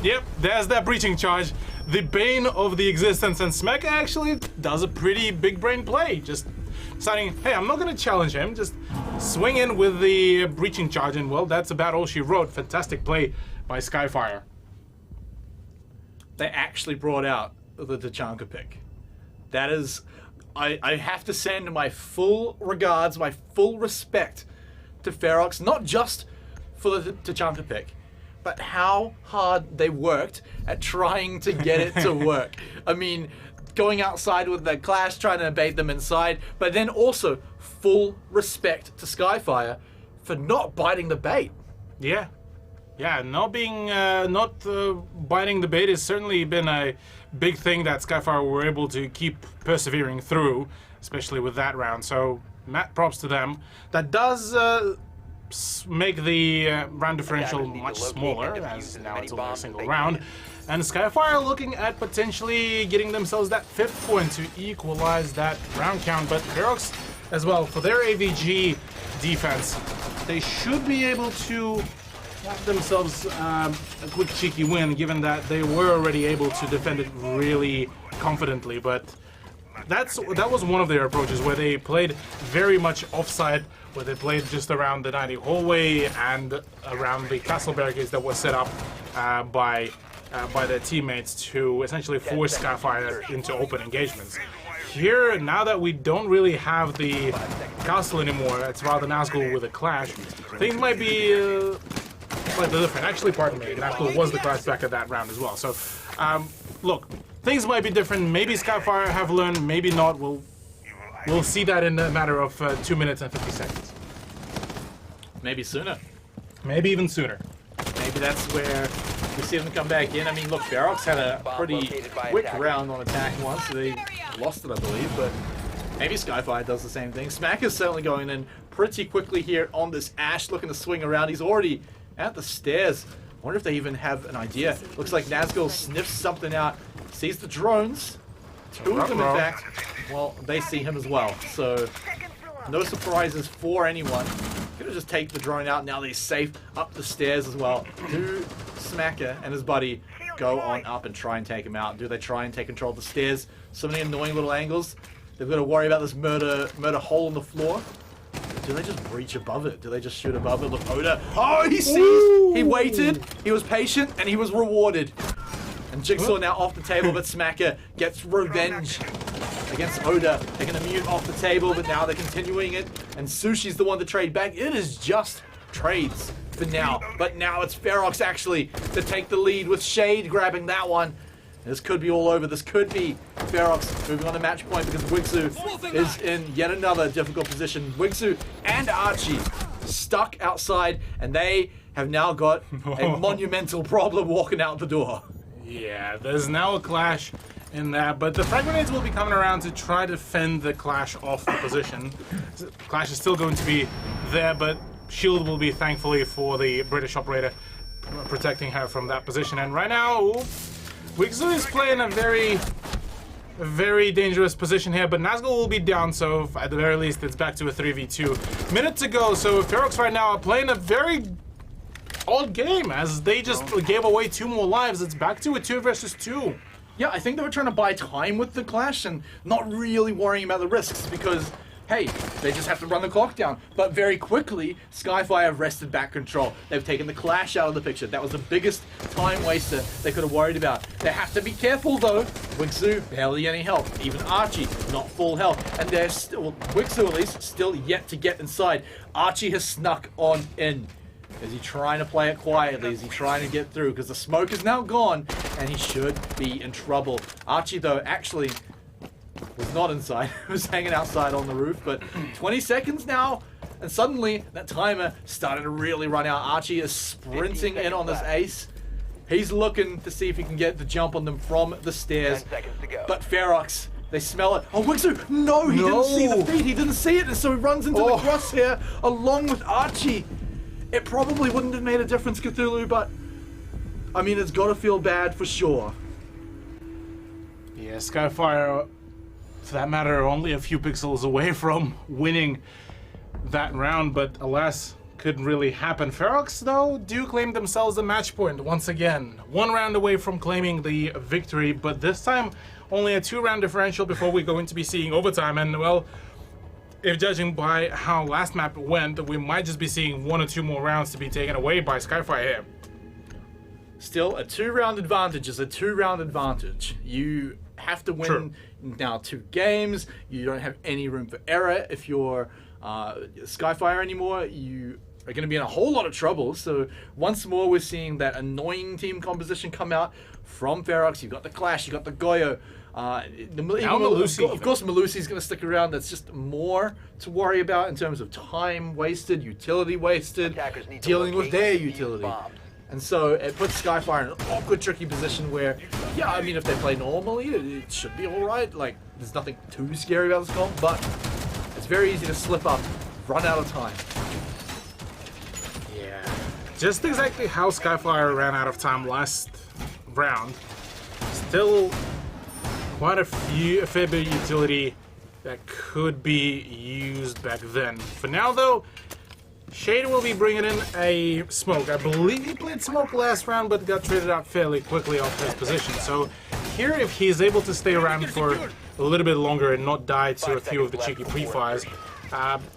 yep, there's that breaching charge. The bane of the existence, and Smacker actually does a pretty big brain play. Just deciding, hey, I'm not going to challenge him, just swing in with the breaching charge, and well, that's about all she wrote. Fantastic play by Skyfire. They actually brought out the Tachanka pick. That is, I have to send my full regards, my full respect to Ferox, not just for the Tachanka pick, but how hard they worked at trying to get it to work. I mean, going outside with the Clash, trying to bait them inside, but then also full respect to Skyfire for not biting the bait. Yeah. Yeah, not biting the bait has certainly been a big thing that Skyfire were able to keep persevering through, especially with that round. So, mad props to them. That does make the round differential much smaller, as now it's only a single round. And Skyfire looking at potentially getting themselves that 5th point to equalize that round count. But Ferox as well, for their AVG defense, they should be able to have themselves a quick cheeky win, given that they were already able to defend it really confidently. But that was one of their approaches, where they played very much offside, where they played just around the 90 hallway and around the castle barricades that were set up by their teammates to essentially force Skyfire into open engagements. Here, now that we don't really have the castle anymore, it's rather Nazgul with a Clash, things might be slightly different. Actually, pardon me, Nazgul was the Clash back at that round as well. So, look, things might be different. Maybe Skyfire have learned, maybe not. We'll see that in a matter of 2 minutes and 50 seconds. Maybe sooner. Maybe even sooner. Maybe that's where we see them come back in. I mean, look, Ferox had a pretty quick round on attack once, so they lost it, I believe, but maybe Skyfire does the same thing. Smack is certainly going in pretty quickly here on this Ash, looking to swing around. He's already at the stairs. I wonder if they even have an idea. Looks like Nazgul sniffs something out, sees the drones. 2 of them, in fact. Well, they see him as well, so no surprises for anyone. Gonna just take the drone out. Now they're safe up the stairs as well. Do Smacker and his buddy go on up and try and take him out? Do they try and take control of the stairs? So many annoying little angles. They've got to worry about this murder hole in the floor. Do they just breach above it? Do they just shoot above it? Look, Oda. Oh, he sees! Ooh. He waited. He was patient, and he was rewarded. And Jigsaw now off the table, but Smacker gets revenge against Oda. They're going to mute off the table, but now they're continuing it. And Sushi's the one to trade back. It is just trades for now. But now it's Ferox actually to take the lead with Shade grabbing that one. This could be all over. This could be Ferox moving on to match point because Wigsu is in yet another difficult position. Wigsu and Archie stuck outside, and they have now got a monumental problem walking out the door. Yeah, there's now a Clash in that, but the frag grenades will be coming around to try to fend the Clash off the position. Clash is still going to be there, but Shield will be, thankfully, for the British operator, protecting her from that position. And right now, Wigsu is playing a very dangerous position here, but Nazgul will be down, so at the very least, it's back to a 3v2. Minute to go, so Ferox right now are playing a very odd game, as they just gave away 2 more lives. It's back to a 2 versus 2. Yeah, I think they were trying to buy time with the Clash and not really worrying about the risks because, hey, they just have to run the clock down. But very quickly, Skyfire have wrested back control. They've taken the Clash out of the picture. That was the biggest time waster they could have worried about. They have to be careful, though. Wigsu, barely any health. Even Archie, not full health. And they're still, Wigsu at least, still yet to get inside. Archie has snuck on in. Is he trying to play it quietly? Is he trying to get through? Because the smoke is now gone, and he should be in trouble. Archie, though, actually was not inside. He was hanging outside on the roof, but 20 seconds now, and suddenly that timer started to really run out. Archie is sprinting in on this ace. He's looking to see if he can get the jump on them from the stairs. 10 seconds to go. But Ferox, they smell it. Oh, Wigsu! No, he didn't see the feet. He didn't see it, and so he runs into the crosshair along with Archie. It probably wouldn't have made a difference, Cthulhu, but I mean, it's got to feel bad for sure. Yeah, Skyfire, for that matter, only a few pixels away from winning that round, but alas, couldn't really happen. Ferox, though, do claim themselves a match point once again. 1 round away from claiming the victory, but this time only a 2-round differential before we're going to be seeing overtime. And, well, if judging by how last map went, we might just be seeing 1 or 2 more rounds to be taken away by Skyfire here. Still, a 2-round advantage is a 2-round advantage. You have to win True. now 2 games. You don't have any room for error. If you're Skyfire anymore, you are going to be in a whole lot of trouble. So once more, we're seeing that annoying team composition come out from Ferox. You've got the Clash, you've got the Goyo. Melusi. Of course, Melusi's going to stick around. That's just more to worry about in terms of time wasted, utility wasted, Attackers need to dealing with locate their and defuse utility. bombs. And so it puts Skyfire in an awkward, tricky position where, yeah, I mean, if they play normally, it should be all right. Like, there's nothing too scary about this comp, but it's very easy to slip up, run out of time. Yeah. Just exactly how Skyfire ran out of time last round. Still quite a fair bit of utility that could be used back then. For now, though, Shade will be bringing in a smoke. I believe he played smoke last round, but got traded out fairly quickly off his position. So here, if he's able to stay around for a little bit longer and not die to a few of the cheeky pre-fires,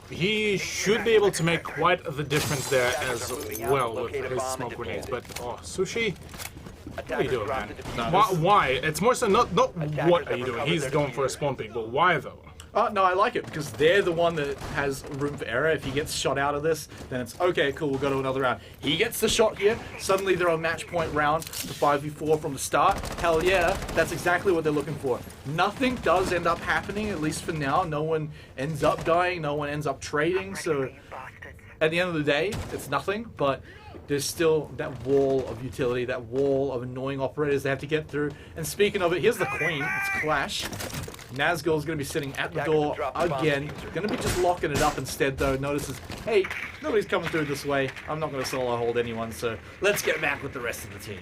he should be able to make quite the difference there as well with his smoke grenades. But, oh, Sushi, what are you doing, man? Why? It's more so not what are you doing. He's going for a spawn pick, but why, though? No, I like it because they're the one that has room for error. If he gets shot out of this, then it's okay, cool, we'll go to another round. He gets the shot here, suddenly they're a match point round, the 5v4 from the start. Hell yeah, that's exactly what they're looking for. Nothing does end up happening, at least for now. No one ends up dying, no one ends up trading, so at the end of the day, it's nothing, but there's still that wall of utility, that wall of annoying operators they have to get through. And speaking of it, here's the Queen, it's Clash. Nazgul's going to be sitting at the door again. Going to be just locking it up instead, though. Notices, hey, nobody's coming through this way. I'm not going to solo hold anyone, so let's get back with the rest of the team.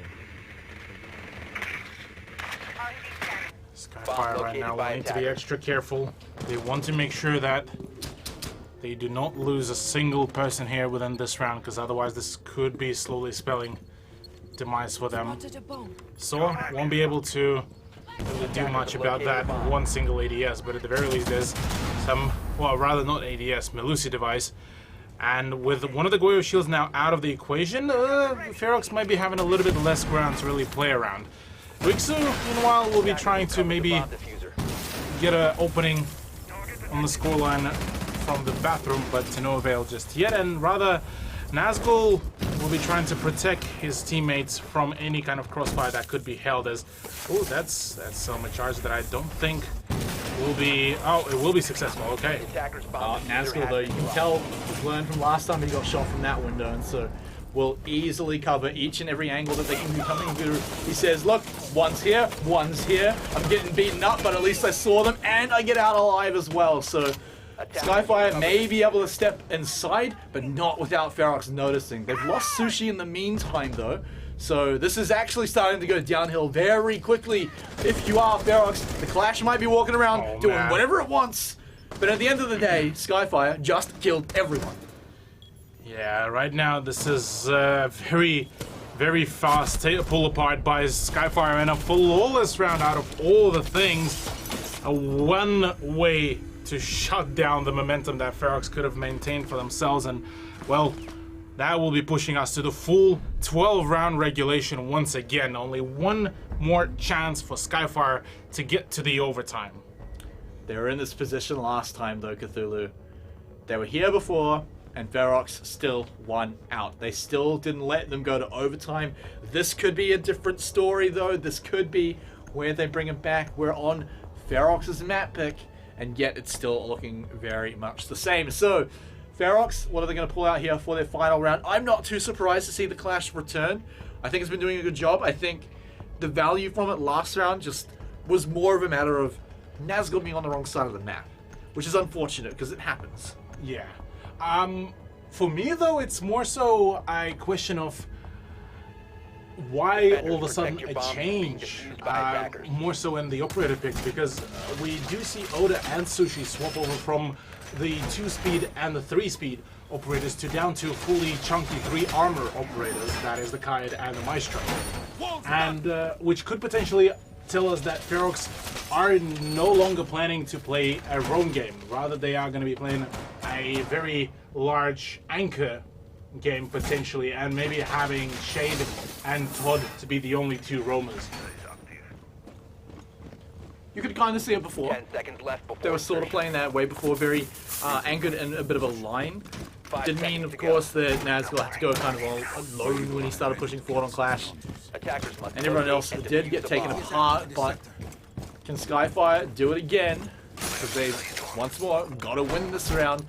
Skyfire right now will need to be extra careful. They want to make sure that they do not lose a single person here within this round, because otherwise this could be slowly spelling demise for them. So, won't be able to really do much about that one single ADS, but at the very least there's some, well, rather not ADS, Melusi device. And with one of the Goyo shields now out of the equation, Ferox might be having a little bit less ground to really play around. Rixu, meanwhile, will be trying to maybe get an opening on the scoreline from the bathroom, but to no avail just yet, and rather Nazgul will be trying to protect his teammates from any kind of crossfire that could be held as... Oh, that's some charge that I don't think will be... Oh, it will be successful, okay. Nazgul, though, you can tell, he's learned from last time he got shot from that window, and so will easily cover each and every angle that they can be coming through. He says, look, one's here, I'm getting beaten up, but at least I saw them, and I get out alive as well, so... Skyfire may be able to step inside, but not without Ferox noticing. They've lost Sushi in the meantime, though. So this is actually starting to go downhill very quickly. If you are Ferox, the Clash might be walking around doing whatever it wants. But at the end of the day, Skyfire just killed everyone. Yeah, right now this is very, very fast pull apart by Skyfire, and a flawless round out of all the things. A one-way to shut down the momentum that Ferox could have maintained for themselves, and well, that will be pushing us to the full 12-round regulation once again. Only one more chance for Skyfire to get to the overtime. They were in this position last time, though, Cthulhu. They were here before, and Ferox still won out. They still didn't let them go to overtime. This could be a different story, though. This could be where they bring it back. We're on Ferox's map pick, and yet it's still looking very much the same. So, Ferox, what are they going to pull out here for their final round? I'm not too surprised to see the Clash return. I think it's been doing a good job. I think the value from it last round just was more of a matter of Nazgul being on the wrong side of the map, which is unfortunate because it happens. Yeah. For me, though, it's more so a question of why all of a sudden a change, more so in the operator picks, because we do see Oda and Sushi swap over from the 2-speed and the 3-speed operators to down to fully chunky 3 armor operators, that is the Kaid and the Maestro, and which could potentially tell us that Ferox are no longer planning to play a roam game. Rather, they are going to be playing a very large anchor game potentially, and maybe having Shade and Todd to be the only two roamers. You could kind of see it before. 10 seconds left before They were sort of insertion. playing that way before, very anchored in a bit of a line. 5 Didn't mean, seconds of to go. course, that Nazgul had to go kind of alone when he started pushing forward on Clash. Attackers must And everyone locate else and did defuse get the taken bomb. apart, but can Skyfire do it again? Because they, once more, got to win this round.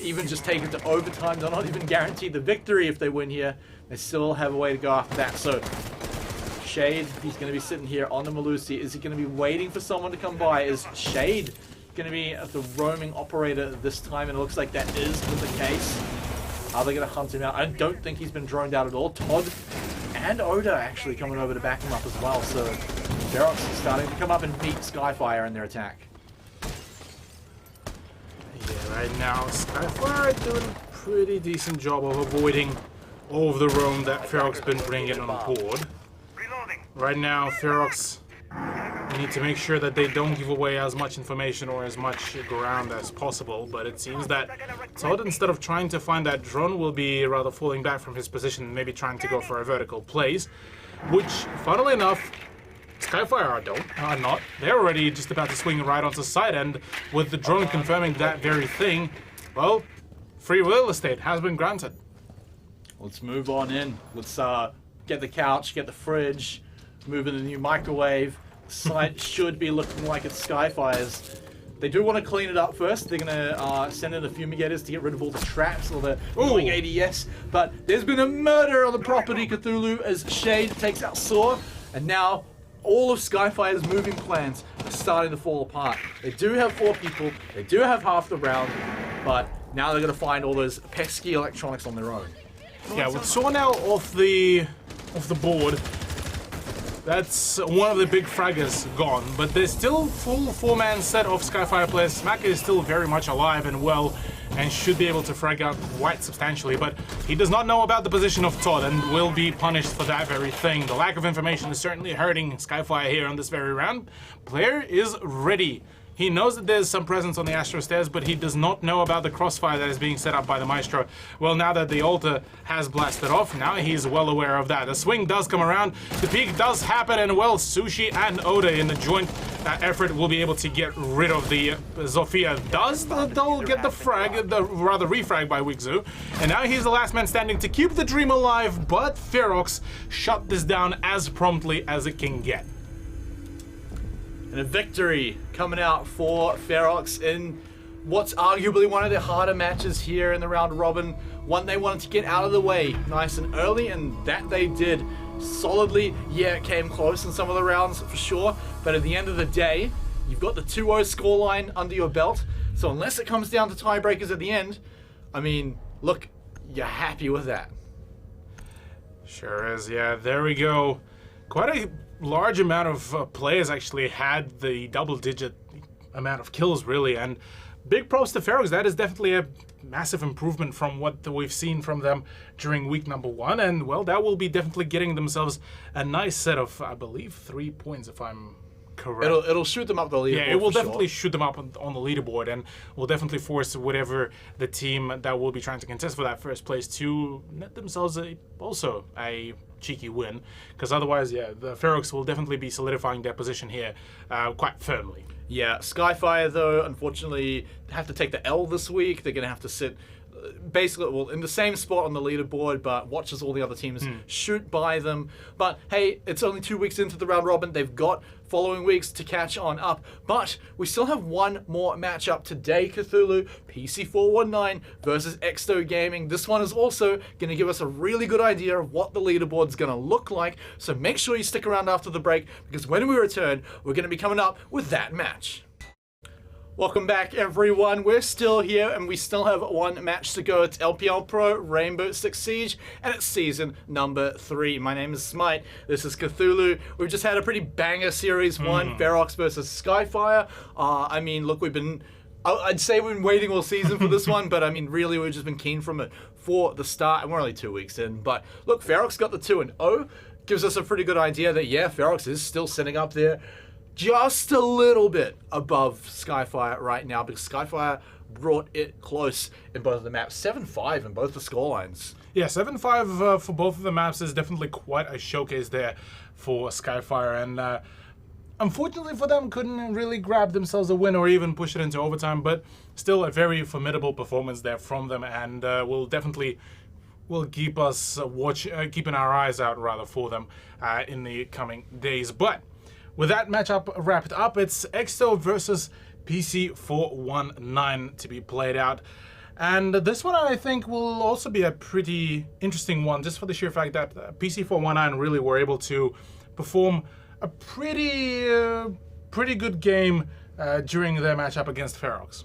Even just take it to overtime, they're not even guaranteed the victory if they win here. They still have a way to go after that. So, Shade, he's going to be sitting here on the Malusi. Is he going to be waiting for someone to come by? Is Shade going to be the roaming operator this time? And it looks like that is the case. Are they going to hunt him out? I don't think he's been droned out at all. Todd and Oda actually coming over to back him up as well. So Ferox is starting to come up and beat Skyfire in their attack. Yeah, right now Skyfire doing a pretty decent job of avoiding all of the roam that Ferox been bringing on board. Right now, Ferox need to make sure that they don't give away as much information or as much ground as possible, but it seems that Todd, instead of trying to find that drone, will be rather falling back from his position and maybe trying to go for a vertical plays, which, funnily enough, Skyfire are not. They're already just about to swing right onto side end, with the drone confirming that very thing. Well, free real estate has been granted. Let's move on in. Let's get the couch, get the fridge, move in the new microwave. Site should be looking like it's Skyfire's. They do want to clean it up first. They're going to send in the fumigators to get rid of all the traps or the annoying ADS. But there's been a murder on the property, Cthulhu, as Shade takes out Saw. And now all of Skyfire's moving plans are starting to fall apart. They do have 4 people. They do have half the round. But now they're going to find all those pesky electronics on their own. Yeah, with Saw now off the board, that's one of the big fraggers gone, but there's still full 4-man set of Skyfire players. Smack is still very much alive and well and should be able to frag out quite substantially, but he does not know about the position of Todd and will be punished for that very thing. The lack of information is certainly hurting Skyfire here on this very round. Player is ready. He knows that there's some presence on the Astro stairs, but he does not know about the crossfire that is being set up by the Maestro. Well, now that the altar has blasted off, now he's well aware of that. The swing does come around, the peak does happen, and well, Sushi and Oda in the joint effort will be able to get rid of the Zofia. They'll get the frag, rather refrag by Wigzu, and now he's the last man standing to keep the dream alive, but Ferox shut this down as promptly as it can get. And a victory coming out for Ferox in what's arguably one of the harder matches here in the round robin. One they wanted to get out of the way nice and early, and that they did solidly. Yeah, it came close in some of the rounds for sure, but at the end of the day, you've got the 2-0 scoreline under your belt. So unless it comes down to tiebreakers at the end, I mean, look, you're happy with that. Sure is, yeah. There we go. Quite a large amount of players actually had the double-digit amount of kills, really, and big props to Ferox. That is definitely a massive improvement from what we've seen from them during week number 1, and well, that will be definitely getting themselves a nice set of, I believe, 3 points, if I'm correct. It'll shoot them up the leaderboard. Yeah, it will for definitely sure. shoot them up on the leaderboard, and will definitely force whatever the team that will be trying to contest for that first place to net themselves also a cheeky win, because otherwise, yeah, the Ferox will definitely be solidifying their position here quite firmly. Yeah, Skyfire, though, unfortunately, have to take the L this week. They're going to have to sit basically, well, in the same spot on the leaderboard, but watches all the other teams shoot by them. But hey, it's only 2 weeks into the round robin. They've got following weeks to catch on up. But we still have one more matchup today, Cthulhu. PC419 versus Exto Gaming. This one is also going to give us a really good idea of what the leaderboard's going to look like. So make sure you stick around after the break, because when we return, we're going to be coming up with that match. Welcome back, everyone. We're still here, and we still have one match to go. It's LPL Pro Rainbow Six Siege, and it's season number 3. My name is Smite. This is Cthulhu. We've just had a pretty banger series 1, Ferox versus Skyfire. I mean, look, I'd say we've been waiting all season for this one, but I mean, really, we've just been keen from it for the start, and we're only 2 weeks in. But look, Ferox got the 2-0. gives us a pretty good idea that, yeah, Ferox is still sitting up there just a little bit above Skyfire right now, because Skyfire brought it close in both of the maps. 7-5 in both the scorelines. Yeah, 7-5 for both of the maps is definitely quite a showcase there for Skyfire, and unfortunately for them, couldn't really grab themselves a win or even push it into overtime, but still a very formidable performance there from them, and will keep us keeping our eyes out rather for them in the coming days. But with that matchup wrapped up, it's Exto versus PC419 to be played out. And this one, I think, will also be a pretty interesting one, just for the sheer fact that PC419 really were able to perform a pretty good game during their matchup against Ferox.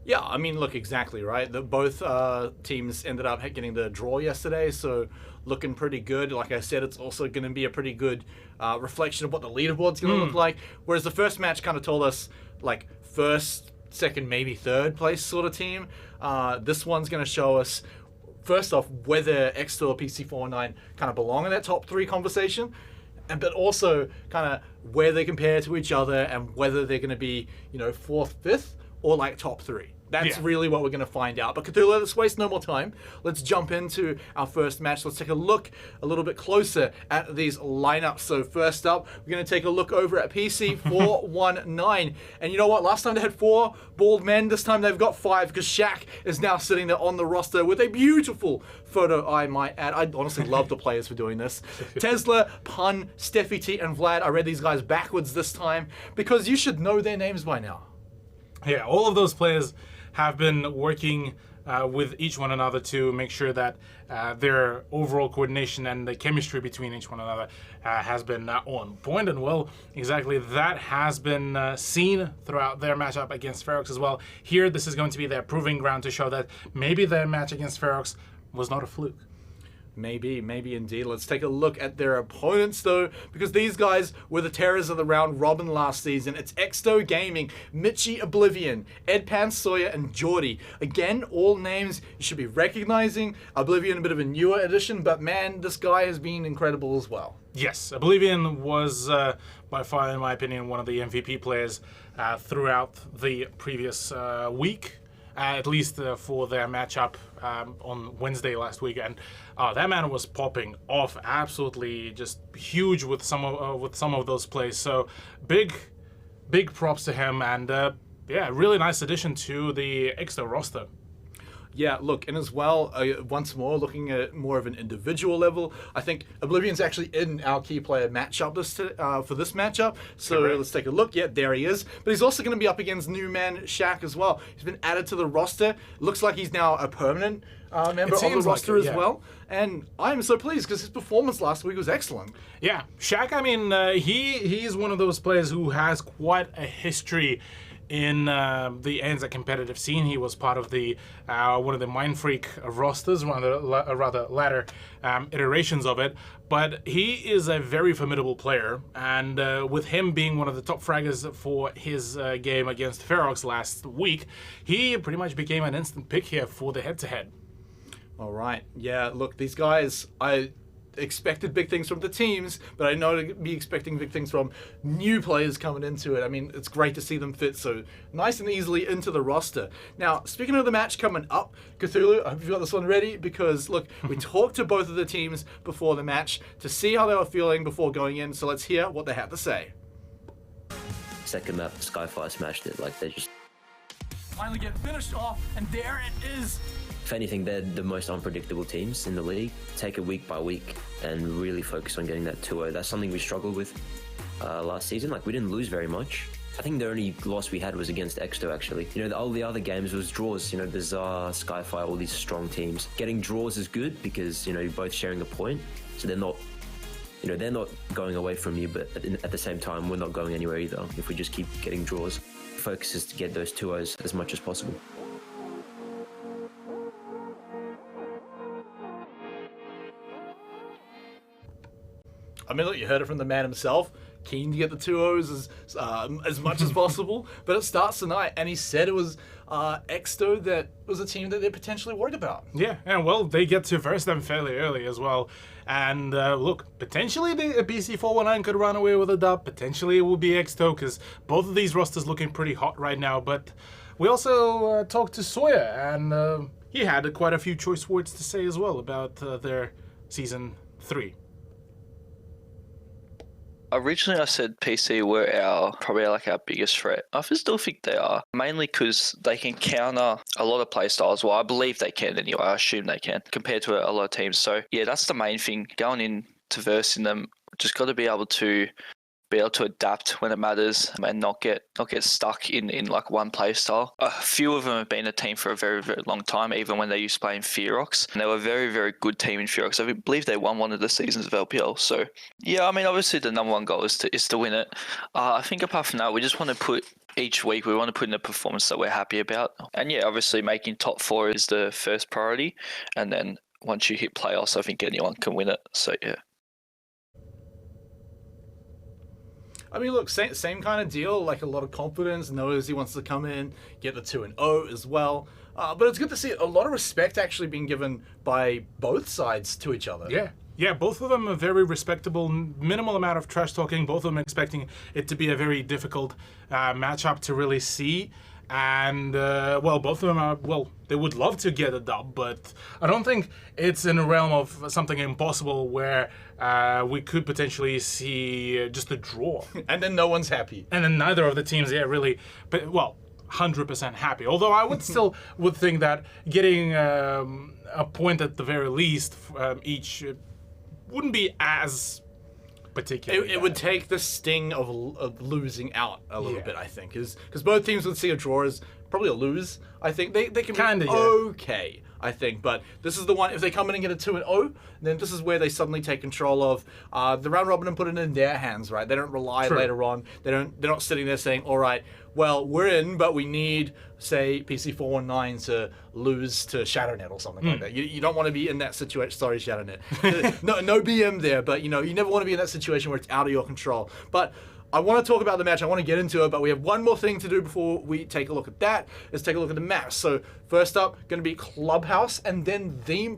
Yeah, I mean, look, exactly, right? Both teams ended up getting the draw yesterday, so looking pretty good. Like I said, it's also going to be a pretty good reflection of what the leaderboard's going to look like. Whereas the first match kind of told us, like, first, second, maybe third place sort of team. This one's going to show us, first off, whether Exto or PC419 kind of belong in that top 3 conversation, but also kind of where they compare to each other and whether they're going to be, 4th, 5th, or like top 3. That's really what we're going to find out. But Cthulhu, let's waste no more time. Let's jump into our first match. Let's take a look a little bit closer at these lineups. So first up, we're going to take a look over at PC419. And you know what? Last time they had 4 bald men. This time they've got 5, because Shaq is now sitting there on the roster with a beautiful photo, I might add. I honestly love the players for doing this. Tesla, Pun, Steffi T, and Vlad. I read these guys backwards this time because you should know their names by now. Yeah, all of those players have been working with each one another to make sure that their overall coordination and the chemistry between each one another has been on point. And well, exactly that has been seen throughout their matchup against Ferox as well. Here, this is going to be their proving ground to show that maybe their match against Ferox was not a fluke. Maybe indeed. Let's take a look at their opponents, though, because these guys were the terrors of the round robin last season. It's Exto Gaming, Mitchie Oblivion, Ed Pan Sawyer, and Geordie. Again, all names you should be recognizing. Oblivion, a bit of a newer addition, but man, this guy has been incredible as well. Yes, Oblivion was by far, in my opinion, one of the MVP players throughout the previous week. At least for their matchup on Wednesday last week, and that man was popping off, absolutely just huge with some of those plays. So big props to him, and yeah, really nice addition to the Exto roster. Yeah, look, and as well, once more, looking at more of an individual level, I think Oblivion's actually in our key player matchup for this matchup. So Correct. Let's take a look. Yeah, there he is. But he's also going to be up against new man Shaq as well. He's been added to the roster. Looks like he's now a permanent member of the roster as well. And I'm so pleased because his performance last week was excellent. Yeah, Shaq, I mean, he's one of those players who has quite a history in the ANZ competitive scene. He was part of the one of the Mind Freak rosters, one of the rather latter iterations of it. But he is a very formidable player, and with him being one of the top fraggers for his game against Ferox last week, he pretty much became an instant pick here for the head-to-head. All right. Yeah, look, these guys, I expected big things from the teams, but I know to be expecting big things from new players coming into it. I mean, it's great to see them fit so nice and easily into the roster. Now, speaking of the match coming up, Cthulhu, I hope you've got this one ready, because look, we talked to both of the teams before the match to see how they were feeling before going in, so let's hear what they had to say. Second map, Skyfire smashed it. Like, they just Finally get finished off, and there it is. if anything, they're the most unpredictable teams in the league. Take it week by week and really focus on getting that 2-0. That's something we struggled with last season. Like, we didn't lose very much. I think the only loss we had was against Exto, actually. You know, all the other games was draws. You know, Bizarre, Skyfire, all these strong teams. Getting draws is good because, you know, you're both sharing a point. So they're not, you know, they're not going away from you, but at the same time, we're not going anywhere either if we just keep getting draws. Focus is to get those 2-0s as much as possible. I mean, look, you heard it from the man himself. keen to get the 2-0s as much as possible. But it starts tonight, and he said it was Exto that was a team that they're potentially worried about. Yeah, and well, they get to verse them fairly early as well. And look, potentially the PC419 could run away with a dub. Potentially it will be Exto, because both of these rosters looking pretty hot right now. But we also talked to Sawyer, and he had quite a few choice words to say as well about their Season 3. Originally, I said PC were probably our biggest threat. I still think they are, mainly because they can counter a lot of playstyles. Well, I believe they can anyway. I assume they can, compared to a lot of teams. So yeah, that's the main thing. Going in to versing them, just got to be able to adapt when it matters and not get stuck in one play style. A few of them have been a team for a very, very long time, even when they used to play in Fearox. And they were a very, very good team in Fearox. I believe they won one of the seasons of LPL. So yeah, I mean, obviously the number one goal is to win it. I think apart from that, we just want to put each week, we want to put in a performance that we're happy about. And yeah, obviously making top 4 is the first priority. And then once you hit playoffs, I think anyone can win it. So yeah. I mean, look, same kind of deal, like a lot of confidence, knows he wants to come in, get the 2-0 as well. But it's good to see a lot of respect actually being given by both sides to each other. Yeah, both of them are very respectable, minimal amount of trash talking, both of them expecting it to be a very difficult matchup to really see. And, well, both of them are, well, they would love to get a dub, but I don't think it's in the realm of something impossible where we could potentially see just a draw. And then no one's happy. And then neither of the teams, really, but, well, 100% happy. Although I would still would think that getting a point at the very least each wouldn't be as particularly it would take the sting of losing out a little bit, I think, because both teams would see a draw as probably a lose. I think they can Kinda, be yeah. okay, I think, but this is the one. If they come in and get a 2-0, then this is where they suddenly take control of the round robin and put it in their hands, right? They don't rely True. later on. They're not sitting there saying, all right, well, we're in, but we need, say, PC419 to lose to ShadowNet or something like that. You don't want to be in that situation. Sorry, ShadowNet. no BM there, but you never want to be in that situation where it's out of your control. But I want to talk about the match. I want to get into it, but we have one more thing to do before we take a look at that. Let's take a look at the match. So first up, going to be Clubhouse, and then Theme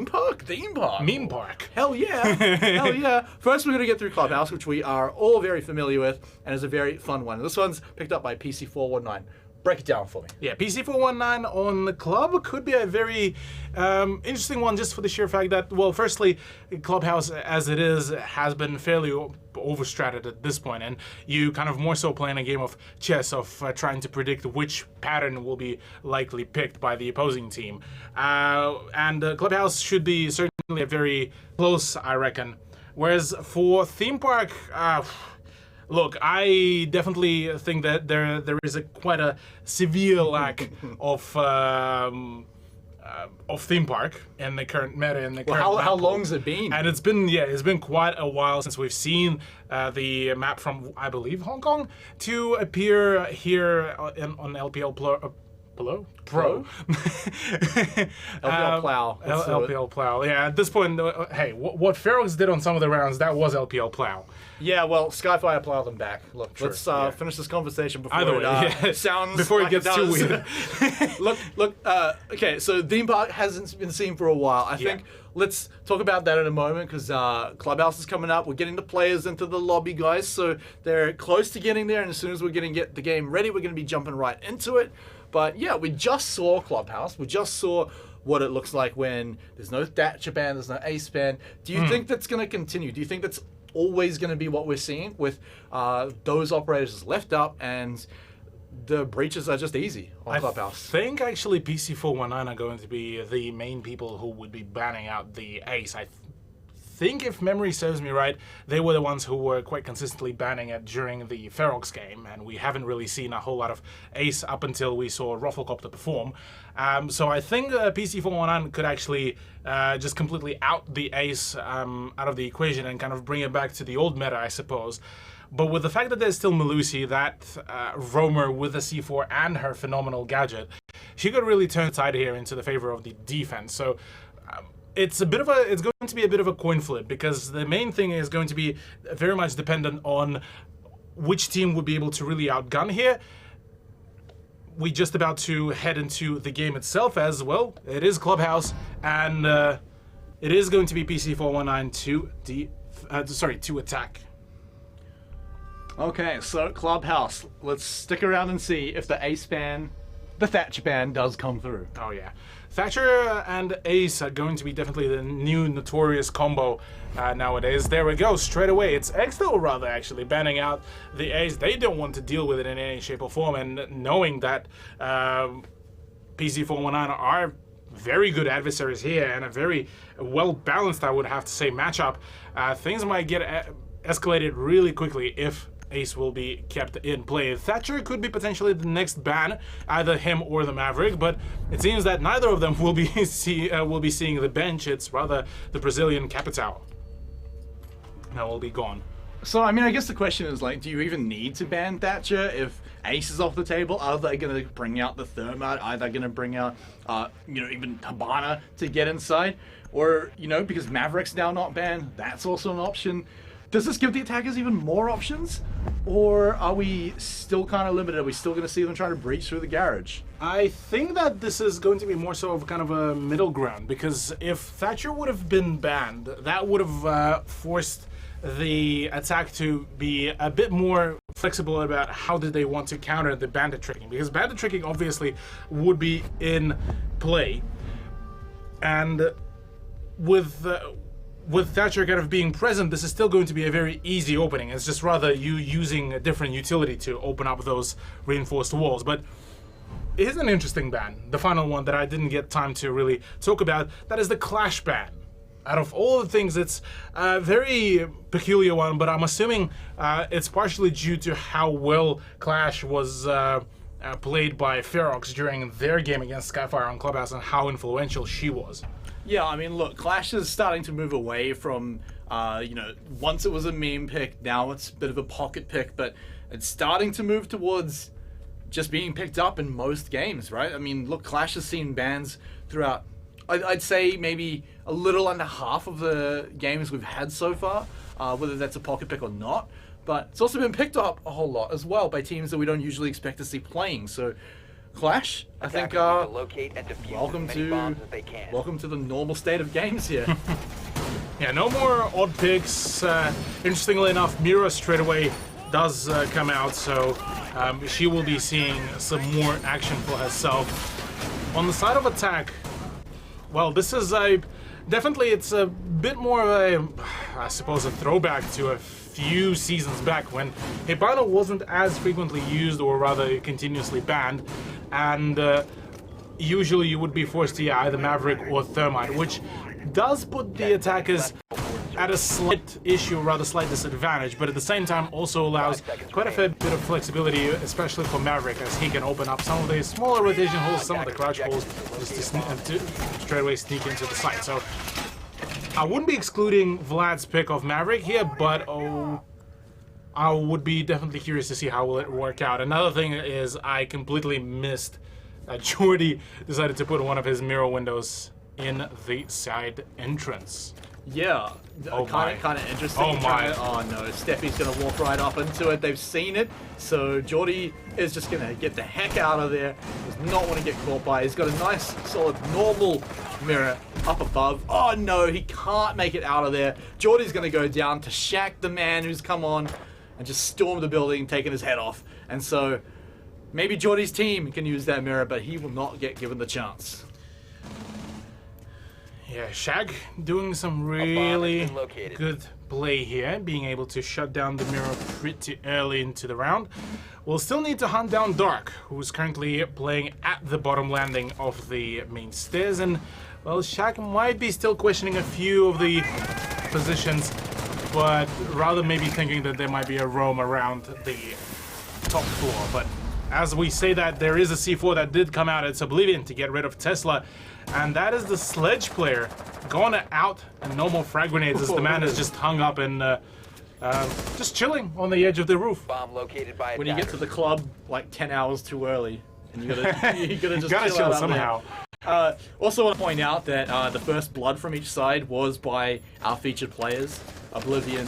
Park. Meme Park. Hell yeah. Hell yeah. First, we're going to get through Clubhouse, which we are all very familiar with, and is a very fun one. This one's picked up by PC419. Break it down for me. Yeah, PC419 on the club could be a very interesting one, just for the sheer fact that, well, firstly, Clubhouse as it is has been fairly overstratted at this point, and you kind of more so playing a game of chess of trying to predict which pattern will be likely picked by the opposing team. And Clubhouse should be certainly a very close, I reckon. Whereas for Theme Park, look, I definitely think that there is quite a severe lack of Theme Park in the current meta, in the current map How pool. long's it been? And it's been quite a while since we've seen the map from, I believe, Hong Kong to appear here on LPL Pro? LPL Plow. LPL Plow. Yeah, at this point, hey, what Fearox did on some of the rounds, that was LPL Plow. Yeah, well, Skyfire plow them back. Look, let's finish this conversation before Either way, it sounds before like it gets too weird. look. Okay, so Theme Park hasn't been seen for a while. I think let's talk about that in a moment, because Clubhouse is coming up. We're getting the players into the lobby, guys, so they're close to getting there. And as soon as we're going to get the game ready, we're going to be jumping right into it. But yeah, we just saw Clubhouse. We just saw what it looks like when there's no Thatcher ban, there's no Ace ban. Do you think that's going to continue? Do you think that's always going to be what we're seeing with those operators left up and the breaches are just easy on Clubhouse? I think actually PC419 are going to be the main people who would be banning out the Ace. I think, if memory serves me right, they were the ones who were quite consistently banning it during the Fearox game, and we haven't really seen a whole lot of Ace up until we saw Rufflecopter perform. So I think PC419 could actually just completely out the Ace out of the equation and kind of bring it back to the old meta, I suppose. But with the fact that there's still Melusi, that roamer with a C4 and her phenomenal gadget, she could really turn the tide here into the favor of the defense. So it's going to be a bit of a coin flip, because the main thing is going to be very much dependent on which team would be able to really outgun here. We just about to head into the game itself as well. It is Clubhouse, and it is going to be PC419 to attack. Okay, so Clubhouse. Let's stick around and see if the Ace ban, the Thatcher ban, does come through. Oh yeah. Thatcher and Ace are going to be definitely the new notorious combo nowadays. There we go, straight away. It's Exfil rather actually banning out the Ace. They don't want to deal with it in any shape or form, and knowing that PC419 are very good adversaries here and a very well balanced, I would have to say, matchup, things might get escalated really quickly if Ace will be kept in play. Thatcher could be potentially the next ban, either him or the Maverick, but it seems that neither of them will be seeing the bench. It's rather the Brazilian Capital that will be gone. So, I mean, I guess the question is, like, do you even need to ban Thatcher if Ace is off the table? Are they going to bring out the Thermite? Are they going to bring out, even Habana to get inside? Or, because Maverick's now not banned, that's also an option. Does this give the attackers even more options? Or are we still kind of limited? Are we still going to see them trying to breach through the garage? I think that this is going to be more so of kind of a middle ground, because if Thatcher would have been banned, that would have forced the attack to be a bit more flexible about how did they want to counter the bandit tricking, because bandit tricking obviously would be in play, and with Thatcher kind of being present, this is still going to be a very easy opening. It's just rather you using a different utility to open up those reinforced walls. But it is an interesting ban, the final one that I didn't get time to really talk about. That is the Clash ban. Out of all the things, it's a very peculiar one, but I'm assuming it's partially due to how well Clash was played by Ferox during their game against Skyfire on Clubhouse and how influential she was. Yeah, I mean, look, Clash is starting to move away from, once it was a meme pick, now it's a bit of a pocket pick, but it's starting to move towards just being picked up in most games, right? I mean, look, Clash has seen bans throughout, I'd say maybe a little under half of the games we've had so far, whether that's a pocket pick or not, but it's also been picked up a whole lot as well by teams that we don't usually expect to see playing, so Clash, I think, welcome to the normal state of games here. Yeah, no more odd picks. Interestingly enough, Mira straight away does come out, so she will be seeing some more action for herself. On the side of attack, well, this is definitely it's a bit more of a, I suppose, a throwback to a few seasons back when Hibana wasn't as frequently used, or rather continuously banned, and usually you would be forced to either Maverick or Thermite, which does put the attackers at a slight disadvantage, but at the same time also allows quite a fair bit of flexibility, especially for Maverick, as he can open up some of the smaller rotation holes, some of the crouch holes, just to straight away sneak into the site. So I wouldn't be excluding Vlad's pick of Maverick here, but I would be definitely curious to see how will it work out. Another thing is I completely missed that Jordy decided to put one of his mirror windows in the side entrance. Yeah, kind of interesting. Oh my! Oh no, Steffi's gonna walk right up into it. They've seen it, so Jordy is just gonna get the heck out of there. Does not want to get caught by. He's got a nice, solid, normal mirror up above. Oh no, he can't make it out of there. Jordy's gonna go down to Shaq, the man who's come on and just stormed the building, taking his head off. And so maybe Jordy's team can use that mirror, but he will not get given the chance. Yeah, Shag doing some really good play here, being able to shut down the mirror pretty early into the round. We'll still need to hunt down Dark, who's currently playing at the bottom landing of the main stairs, and well, Shag might be still questioning a few of the positions, but rather maybe thinking that there might be a roam around the top floor. But as we say that, there is a C4 that did come out. It's Oblivion to get rid of Tesla. And that is the Sledge player going out, and no more frag grenades as the man is just hung up and just chilling on the edge of the roof. Bomb located by when you get to the club like 10 hours too early, and you gotta just chill out somehow. Also want to point out that the first blood from each side was by our featured players, Oblivion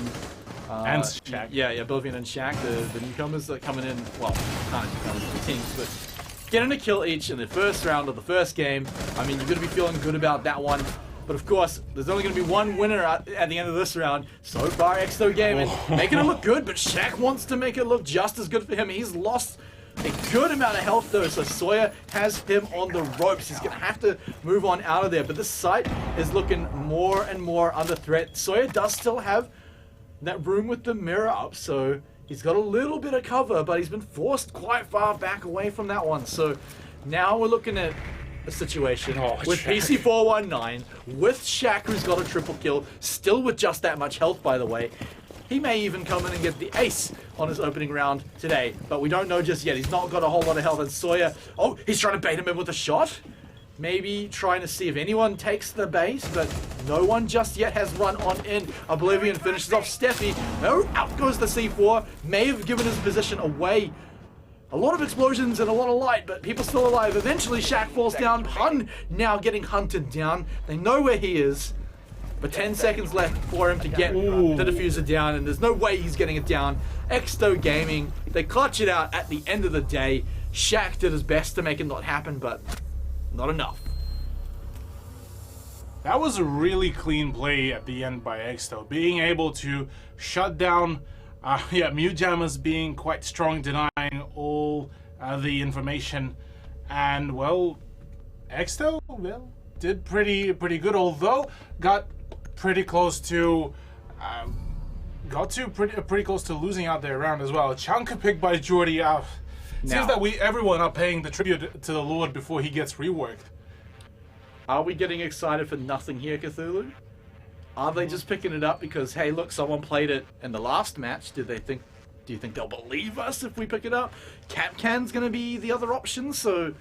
and Shaq. Yeah, Oblivion and Shaq, the newcomers that are coming in. Well, kind of newcomers, the teams, but getting a kill each in the first round of the first game. I mean, you're going to be feeling good about that one. But of course, there's only going to be one winner at the end of this round. So far, Exto Gaming making it look good, but Shaq wants to make it look just as good for him. He's lost a good amount of health though, so Sawyer has him on the ropes. He's going to have to move on out of there. But this site is looking more and more under threat. Sawyer does still have that room with the mirror up, so he's got a little bit of cover, but he's been forced quite far back away from that one. So now we're looking at a situation with PC419, with Shaq, who's got a triple kill, still with just that much health, by the way. He may even come in and get the ace on his opening round today, but we don't know just yet. He's not got a whole lot of health, and Sawyer, oh, he's trying to bait him in with a shot. Maybe trying to see if anyone takes the bait, but no one just yet has run on in. Oblivion finishes off Steffi. Oh, out goes the C4. May have given his position away. A lot of explosions and a lot of light, but people still alive. Eventually, Shaq falls down. Hun now getting hunted down. They know where he is, but 10 seconds left for him to get the diffuser down, and there's no way he's getting it down. Exto Gaming, they clutch it out at the end of the day. Shaq did his best to make it not happen, but not enough. That was a really clean play at the end by Exto, being able to shut down Mute Jammers being quite strong, denying all the information, and well, Exto did pretty good, although got pretty close to pretty close to losing out there round as well. A chunk pick by Jordy. Seems that everyone are paying the tribute to the Lord before he gets reworked. Are we getting excited for nothing here, Cthulhu? Are they just picking it up because, hey, look, someone played it in the last match? Do you think they'll believe us if we pick it up? Capcan's going to be the other option, so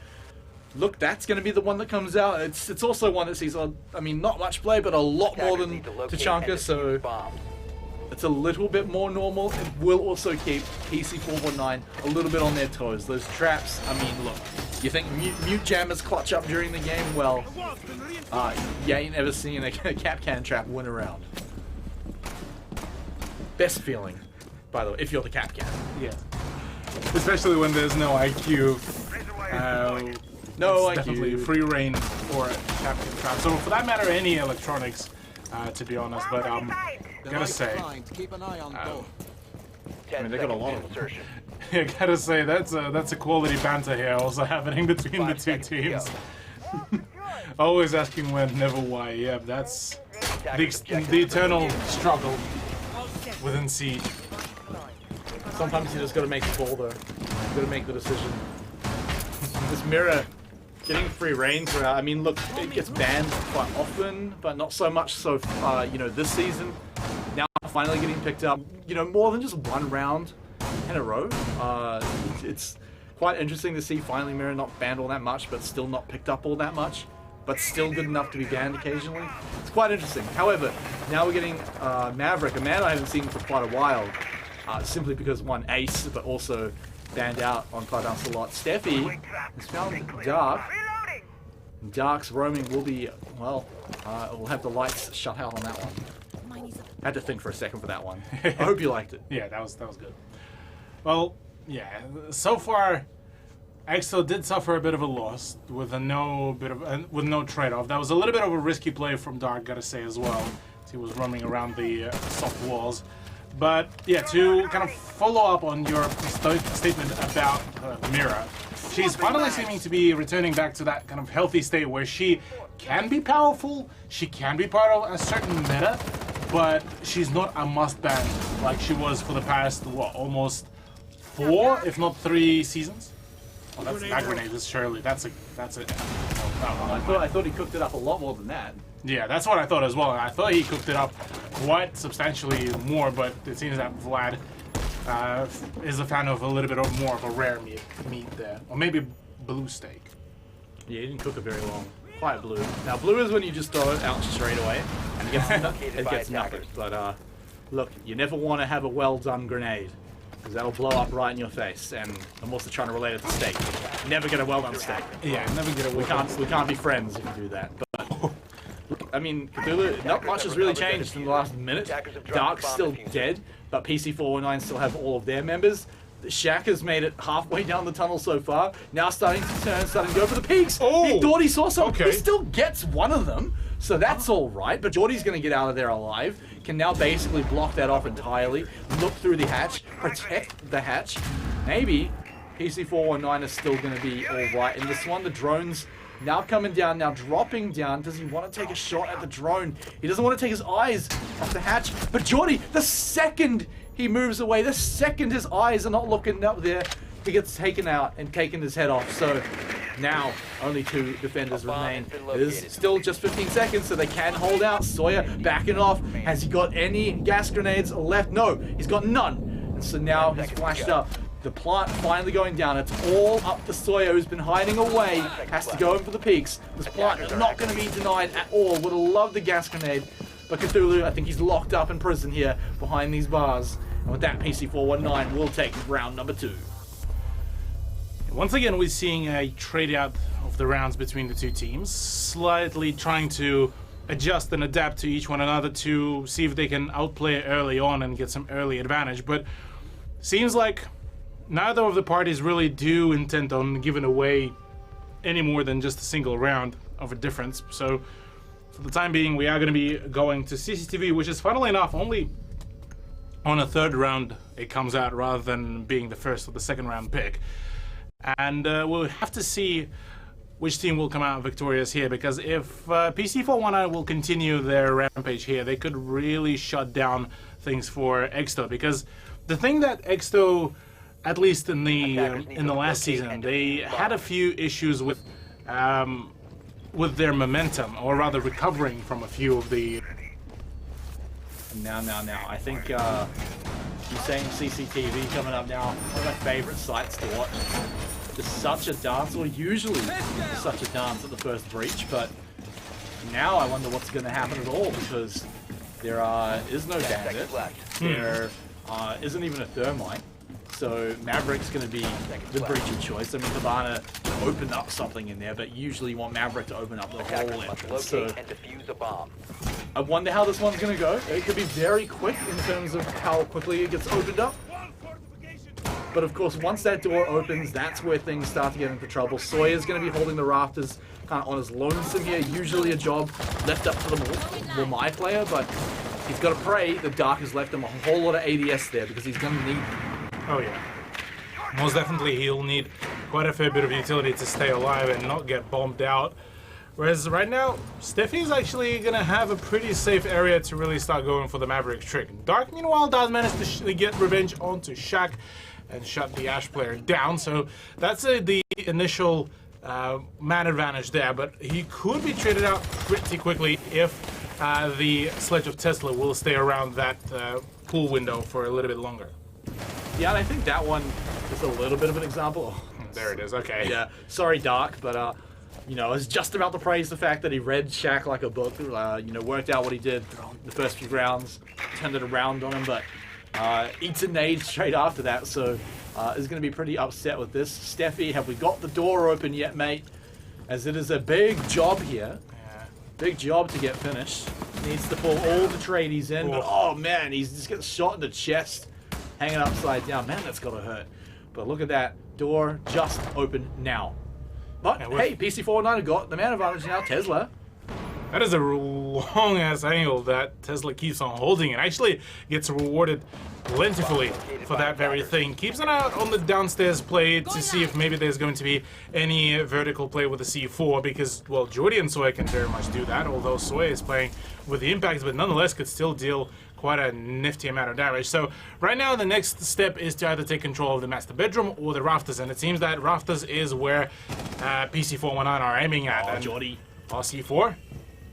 look, that's going to be the one that comes out. It's also one that sees, I mean, not much play, but a lot more than Tachanka, so it's a little bit more normal. It will also keep PC419 a little bit on their toes. Those traps, I mean, look, you think mute jammers clutch up during the game? Well, you ain't ever seen a Capcan trap win a round. Best feeling, by the way, if you're the Capcan. Yeah. Especially when there's no IQ. No IQ. Definitely free reign for a Capcan trap. So for that matter, any electronics, to be honest. But gotta say, I mean, they got a lot of them. I gotta say that's a quality banter here also happening between the two teams. Always asking when, never why. Yeah, that's the eternal struggle within Siege. Sometimes you just gotta make the call though. You gotta make the decision. This mirror getting free reign throughout. I mean, look, it gets banned quite often, but not so much so far, this season. Now finally getting picked up, more than just one round in a row. It's quite interesting to see finally Mirror not banned all that much, but still not picked up all that much, but still good enough to be banned occasionally. It's quite interesting. However, now we're getting Maverick, a man I haven't seen for quite a while, simply because one ace, but also banned out on Cloudhouse a lot. Steffi has found Dark. Dark's roaming will be, well, we'll have the lights shut out on that one. Had to think for a second for that one. I hope you liked it. Yeah, that was good. Well, yeah, so far, Exo did suffer a bit of a loss with no trade-off. That was a little bit of a risky play from Dark, gotta say as well. He was roaming around the soft walls. But yeah, to kind of follow up on your statement about Mira, she's finally seeming to be returning back to that kind of healthy state where she can be powerful, she can be part of a certain meta, but she's not a must-ban like she was for the past, almost 4, if not 3 seasons? Oh, that's that grenade, surely. That's a I thought he cooked it up a lot more than that. Yeah, that's what I thought as well. I thought he cooked it up quite substantially more, but it seems that Vlad is a fan of a little bit more of a rare meat there. Or maybe blue steak. Yeah, he didn't cook it very long. Quite blue. Now, blue is when you just throw it out straight away, and it gets nothing. But, look, you never want to have a well-done grenade. because that'll blow up right in your face. And I'm also trying to relate it to steak. Never get a well-done steak. Yeah, never get a We can't be friends if you do that. But I mean, Cthulhu, not much has really changed in the last minute. Dark's still dead, but PC419 still have all of their members. Shaq has made it halfway down the tunnel so far. Now starting to turn, starting to go for the peaks. Oh! He thought he saw something. Okay. He still gets one of them, so that's all right. But Geordie's going to get out of there alive. Can now basically block that off entirely. Look through the hatch, protect the hatch. Maybe PC419 is still going to be all right in this one. The drone's now coming down, now dropping down. Does he want to take a shot at the drone? He doesn't want to take his eyes off the hatch. But Geordie, the second he moves away, the second his eyes are not looking up there, he gets taken out and taken his head off. So now only 2 defenders remain. It is still just 15 seconds, so they can hold out. Sawyer backing off. Has he got any gas grenades left? No, he's got none. And so now he's flashed up. The plant finally going down. It's all up to Sawyer, who's been hiding away. Has to go in for the peaks. This plant is not going to be denied at all. Would have loved the gas grenade. But Cthulhu, I think he's locked up in prison here behind these bars. And with that, PC419 will take round number 2. Once again, we're seeing a trade out of the rounds between the two teams, slightly trying to adjust and adapt to each one another to see if they can outplay early on and get some early advantage. But seems like neither of the parties really do intend on giving away any more than just a single round of a difference. So for the time being, we are going to be going to CCTV, which is funnily enough only on a 3rd round it comes out rather than being the first or the 2nd round pick. And we'll have to see which team will come out victorious here, because if PC419 will continue their rampage here, they could really shut down things for Exto. Because the thing that Exto, at least in the last season, they had a few issues with their momentum, or rather recovering from a few of the... Now. I think you're saying CCTV coming up now. One of my favorite sites to watch. Just such a dance, or usually such a dance at the first breach, but now I wonder what's going to happen at all, because there is no bandit. There isn't even a thermite. So Maverick's going to be the breach of choice. I mean, Cabana opened up something in there, but usually you want Maverick to open up the whole entrance. So I wonder how this one's going to go. It could be very quick in terms of how quickly it gets opened up. But of course, once that door opens, that's where things start to get into trouble. Sawyer's going to be holding the rafters kind of on his lonesome here. Usually a job left up to the my player, but he's got to pray that Dark has left him a whole lot of ADS there, because he's going to need them. Oh yeah. Most definitely he'll need quite a fair bit of utility to stay alive and not get bombed out. Whereas right now, Steffi's actually going to have a pretty safe area to really start going for the Maverick trick. Dark, meanwhile, does manage to get revenge onto Shaq and shut the Ash player down. So that's the initial man advantage there. But he could be traded out pretty quickly if the Sledge of Tesla will stay around that pool window for a little bit longer. Yeah, and I think that one is a little bit of an example. There it is, okay. Yeah, sorry Dark, but you know, I was just about to praise the fact that he read Shaq like a book, you know, worked out what he did the first few rounds, turned it around on him, but eats a nade straight after that, so is going to be pretty upset with this. Steffi, have we got the door open yet, mate? As it is a big job here. Yeah. Big job to get finished. Needs to pull all the tradies in, but oh man, he's just getting shot in the chest. Hanging upside down. Man, that's gotta hurt. But look at that. Door just open now. But hey, PC419 got the man advantage now. Tesla. That is a long-ass angle that Tesla keeps on holding and actually gets rewarded plentifully for that very thing. Keeps an eye out on the downstairs play to see if maybe there's going to be any vertical play with the C4, because, well, Jordy and Soy can very much do that, although Soy is playing with the impacts, but nonetheless could still deal quite a nifty amount of damage. So right now the next step is to either take control of the master bedroom or the rafters, and it seems that rafters is where PC419 are aiming at. Oh, Jordy. C4?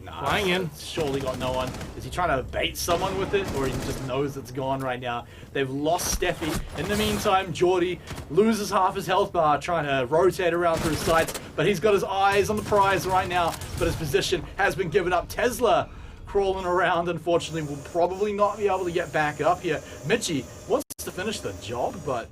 Nah, flying in. Surely got no one. Is he trying to bait someone with it, or he just knows it's gone right now? They've lost Steffi. In the meantime, Jordy loses half his health bar trying to rotate around through his sights, but he's got his eyes on the prize right now, but his position has been given up. Tesla crawling around, unfortunately, will probably not be able to get back up here. Mitchie wants to finish the job, but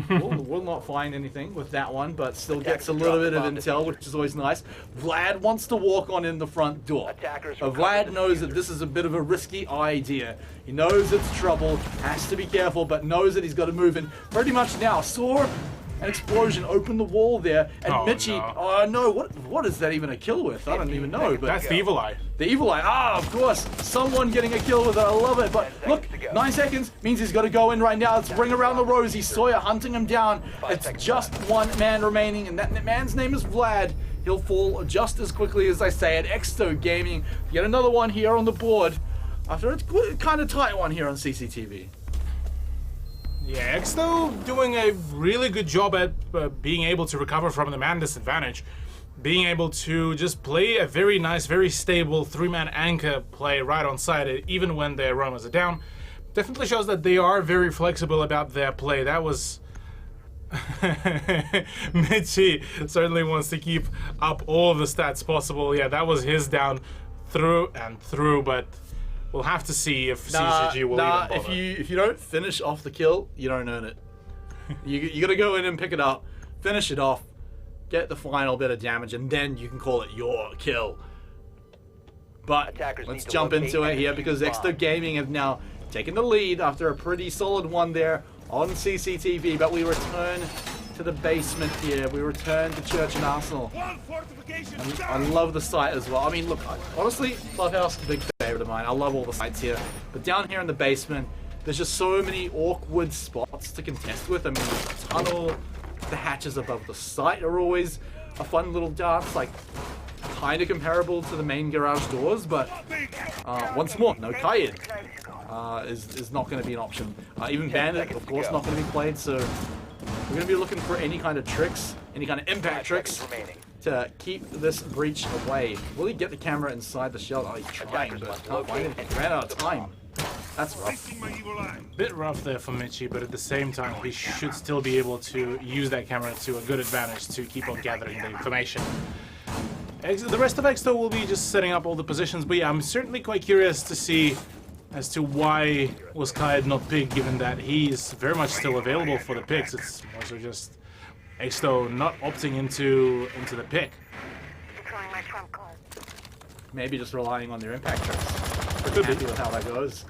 we'll not find anything with that one, but still gets a little bit of intel, which is always nice. Vlad wants to walk on in the front door. Vlad knows that this is a bit of a risky idea. He knows it's trouble, has to be careful, but knows that he's got to move in pretty much now. Saw an explosion open the wall there, and Mitchie, what is that even a kill with? I don't even know. But that's the evil eye. The evil eye, of course, someone getting a kill with it, I love it. But look, 9 seconds means he's got to go in right now. Let's ring around the rosy. Sawyer hunting him down. It's just one man remaining, and that man's name is Vlad. He'll fall just as quickly as I say it. Exto Gaming, yet another one here on the board, after it's kind of tight one here on CCTV. Yeah, Exto doing a really good job at being able to recover from the man disadvantage. Being able to just play a very nice, very stable 3-man anchor play right on side, even when their roamers are down. Definitely shows that they are very flexible about their play. That was... Mitchie certainly wants to keep up all the stats possible. Yeah, that was his down through and through, but... we'll have to see if CCG will even bother. If you don't finish off the kill, you don't earn it. You got to go in and pick it up, finish it off, get the final bit of damage, and then you can call it your kill. But let's jump into it here because Exto Gaming have now taken the lead after a pretty solid one there on CCTV. But we return to the basement here. We return to Church and Arsenal. I love the site as well. I mean, look, honestly, Clubhouse is a big favorite of mine. I love all the sites here. But down here in the basement, there's just so many awkward spots to contest with. I mean, the tunnel, the hatches above the site are always a fun little dance, like kind of comparable to the main garage doors. But once more, no Kaid is not going to be an option. Even Bandit, of course, not going to be played. So we're going to be looking for any kind of tricks, any kind of impact tricks to keep this breach away. Will he get the camera inside the shell? Oh, he's trying, but can't find it. He ran out of time. That's rough. Bit rough there for Mitchie, but at the same time, he should still be able to use that camera to a good advantage to keep on gathering the information. The rest of Exto will be just setting up all the positions, but yeah, I'm certainly quite curious to see as to why was Kaid not picked, given that he is very much still available for the picks. It's also just Exto not opting into the pick. Maybe just relying on their impact tricks. Pretty happy with how that goes.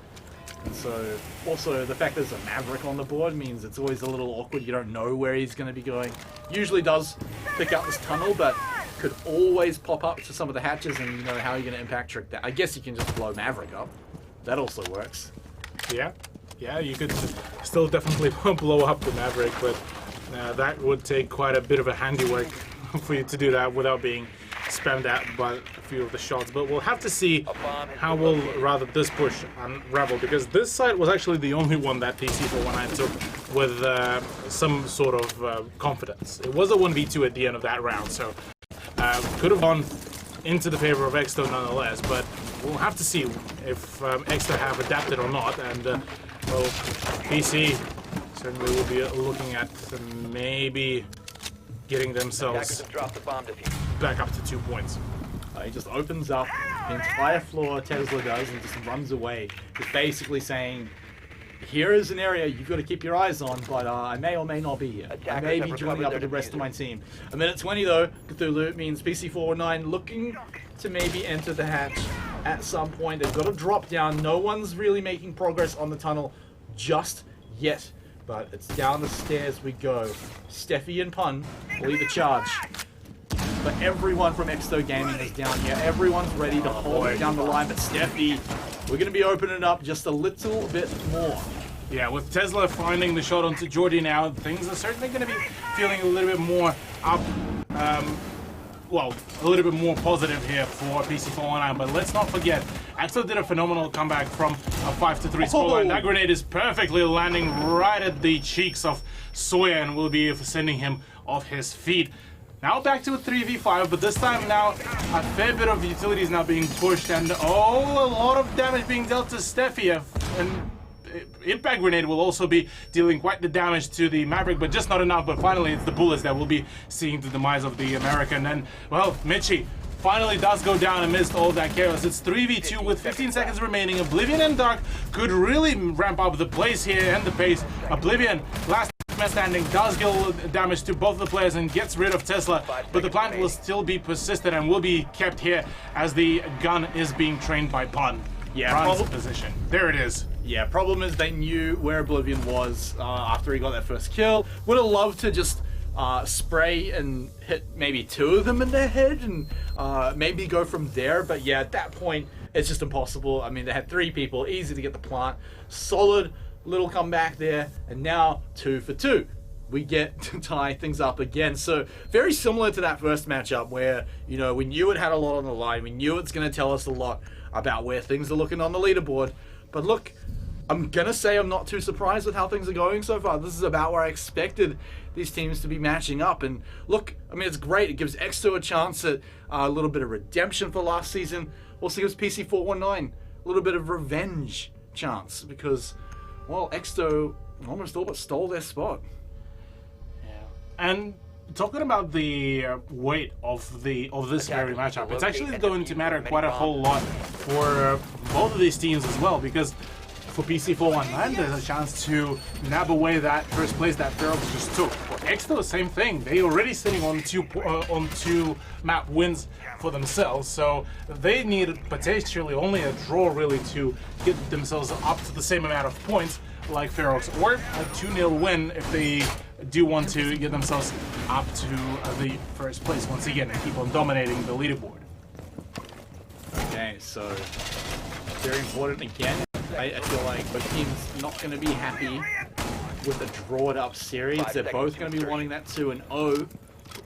And so, also, the fact there's a Maverick on the board means it's always a little awkward. You don't know where he's going to be going. Usually does pick up this tunnel, but could always pop up to some of the hatches, and you know how you're going to impact trick that. I guess you can just blow Maverick up. That also works. Yeah, you could still definitely blow up the Maverick, but that would take quite a bit of a handiwork for you to do that without being spammed at by a few of the shots. But we'll have to see how will rather this push unravel, because this side was actually the only one that PC419 took with some sort of confidence. It was a 1v2 at the end of that round, so could have gone into the favor of Exto nonetheless, but we'll have to see if Exto have adapted or not. And well, PC certainly will be looking at maybe getting themselves back up to 2 points. He just opens up the entire floor, Tesla does, and just runs away. He's basically saying, here is an area you've got to keep your eyes on, but I may or may not be here. I may be joining up with the rest of my team. A minute 20 though, Cthulhu means PC419 looking to maybe enter the hatch at some point. They've got to drop down. No one's really making progress on the tunnel just yet, but it's down the stairs we go. Steffi and Pun will lead the charge. But everyone from Exto Gaming is down here. Everyone's ready to hold it down the line, but Steffi, we're going to be opening up just a little bit more. Yeah, with Tesla finding the shot onto Jordy now, things are certainly going to be feeling a little bit more up, well, a little bit more positive here for PC419. But let's not forget, Exto did a phenomenal comeback from a 5-3 scoreline. That grenade is perfectly landing right at the cheeks of Sawyer and will be sending him off his feet. Now back to a 3v5, but this time now a fair bit of utilities now being pushed, and a lot of damage being dealt to Steffi. And Impact Grenade will also be dealing quite the damage to the Maverick, but just not enough. But finally it's the bullets that will be seeing the demise of the American. And well, Mitchie finally does go down amidst all that chaos. It's 3v2 with 15 seconds remaining. Oblivion and Dark could really ramp up the plays here and the pace. Oblivion, last man standing, does deal damage to both the players and gets rid of Tesla, but the plant will still be persistent and will be kept here as the gun is being trained by Pun. Yeah, Run's position. There it is. Yeah, problem is they knew where Oblivion was after he got that first kill. Would have loved to just spray and hit maybe 2 of them in their head and maybe go from there, but yeah, at that point, it's just impossible. I mean, they had 3 people, easy to get the plant. Solid little comeback there, and now 2 for 2. We get to tie things up again. So very similar to that first matchup where, you know, we knew it had a lot on the line. We knew it's going to tell us a lot about where things are looking on the leaderboard. But look, I'm going to say I'm not too surprised with how things are going so far. This is about where I expected these teams to be matching up. And look, I mean, it's great. It gives Exto a chance at a little bit of redemption for last season. Also gives PC419 a little bit of revenge chance because, well, Exto almost all but stole their spot. And talking about the weight of this very matchup, it's actually going to matter quite a whole lot for both of these teams as well, because for PC419, there's a chance to nab away that first place that Ferox just took. For Exto, same thing. They're already sitting on two map wins for themselves, so they need potentially only a draw really to get themselves up to the same amount of points like Ferox, or a 2-0 win if they do want to get themselves up to the first place once again and keep on dominating the leaderboard. Okay, so very important again. I feel like both teams not going to be happy with the drawn up series. They're both going to be wanting that 2-0.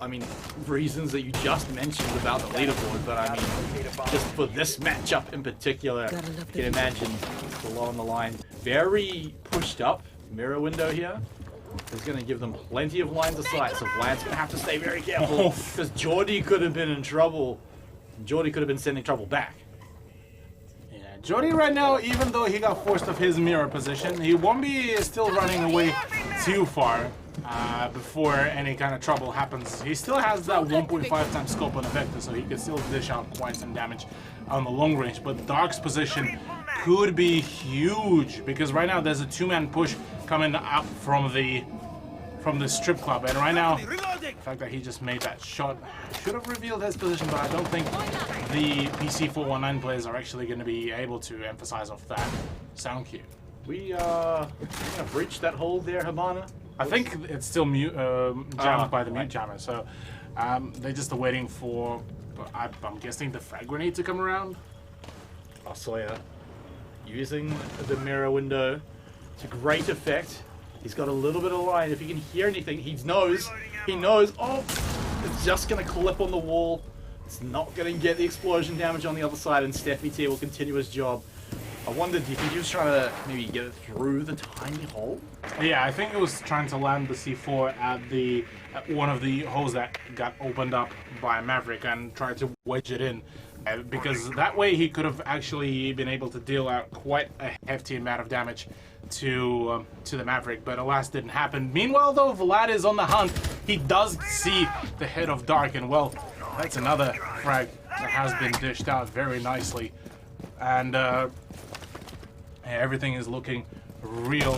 I mean, reasons that you just mentioned about the leaderboard, but I mean, just for this matchup in particular, you can imagine it's a lot on the line. Very pushed up mirror window here. It's going to give them plenty of lines of sight, so Vlad's going to have to stay very careful because Jordy could have been in trouble. Jordy could have been sending trouble back. Yeah, Jordy right now, even though he got forced off his mirror position, he won't be still running away too far before any kind of trouble happens. He still has that 1.5 times scope on the Vector, so he can still dish out quite some damage on the long range, but Dark's position could be huge because right now there's a 2-man push coming up from the strip club, and right now the fact that he just made that shot should have revealed his position, but I don't think the PC419 players are actually going to be able to emphasize off that sound cue. We gonna breach that hole there, Habana. I think it's still jammed by the mute jammer, so they're just waiting for, I'm guessing, the frag grenade to come around. Sawyer using the mirror window to great effect. He's got a little bit of line. If he can hear anything, he knows. Oh, it's just going to clip on the wall. It's not going to get the explosion damage on the other side, and Steffi T will continue his job. I wondered, do you think he was trying to maybe get it through the tiny hole? Yeah, I think it was trying to land the C4 at one of the holes that got opened up by Maverick and tried to wedge it in. Because that way he could have actually been able to deal out quite a hefty amount of damage to the Maverick, but alas didn't happen. Meanwhile though, Vlad is on the hunt. He does see the head of Dark, and well, that's another frag that has been dished out very nicely. And everything is looking real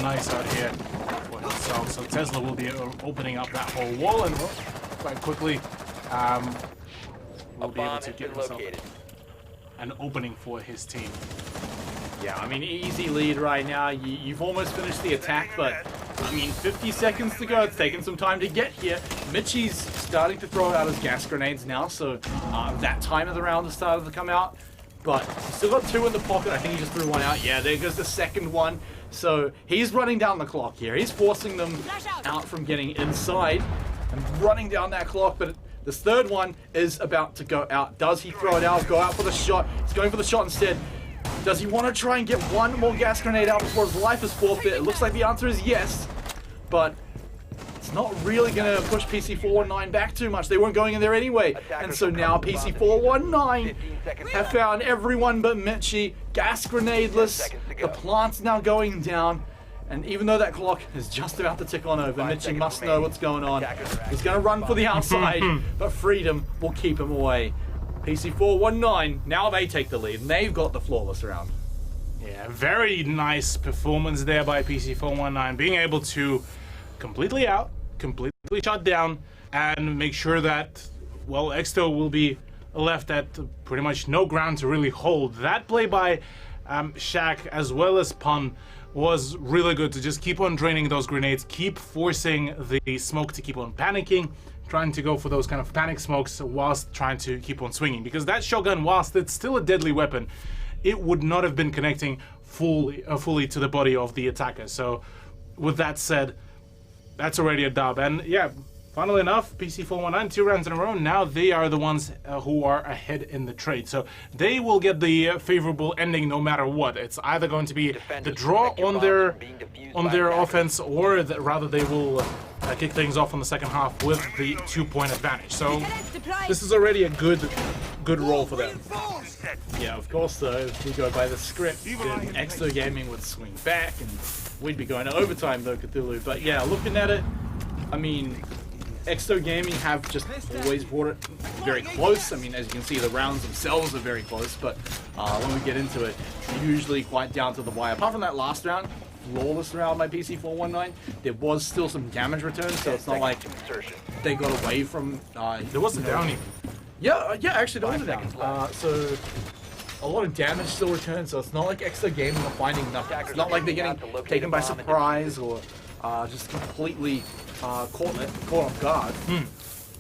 nice out here for himself. So Tesla will be opening up that whole wall, and quite quickly will be able to get himself an opening for his team. Yeah, I mean, easy lead right now. You've almost finished the attack, but I mean, 50 seconds to go. It's taken some time to get here. Mitchie's starting to throw out his gas grenades now, so that time of the round has started to come out. But he's still got 2 in the pocket. I think he just threw 1 out. Yeah, there goes the second one. So he's running down the clock here. He's forcing them out from getting inside and running down that clock, but this third one is about to go out. Does he throw it out? Go out for the shot. He's going for the shot instead. Does he want to try and get 1 more gas grenade out before his life is forfeit? It looks like the answer is yes, but it's not really going to push PC419 back too much. They weren't going in there anyway. And so now PC419 have found everyone but Mitchie. Gas grenadeless. The plant's now going down. And even though that clock is just about to tick on over, Mitchie must know what's going on. He's going to run for the outside, but Freedom will keep him away. PC419, now they take the lead, and they've got the flawless round. Yeah, very nice performance there by PC419, being able to completely shut down and make sure that, well, Exto will be left at pretty much no ground to really hold. That play by Shaq as well as Pun was really good to just keep on draining those grenades, keep forcing the smoke to keep on panicking, trying to go for those kind of panic smokes whilst trying to keep on swinging. Because that shotgun, whilst it's still a deadly weapon, it would not have been connecting fully to the body of the attacker. So with that said, that's already a dub. And yeah, funnily enough, PC419, 2 rounds in a row, now they are the ones who are ahead in the trade. So they will get the favorable ending no matter what. It's either going to be the draw on their offense, or rather they will kick things off on the second half with the 2-point advantage. So this is already a good roll for them. Yeah, of course, though, if we go by the script, then Exto Gaming would swing back and we'd be going to overtime, though, Cthulhu. But yeah, looking at it, I mean, Exto Gaming have just always brought it very close. I mean, as you can see, the rounds themselves are very close, but when we get into it, usually quite down to the wire. Apart from that last round, flawless round by PC419, there was still some damage return, so it's not like they got away from... there was a downy. Yeah, actually, there was a down. So a lot of damage still returned, so it's not like Exto Gaming are finding nothing. It's not like they're getting taken by surprise or just completely caught off guard.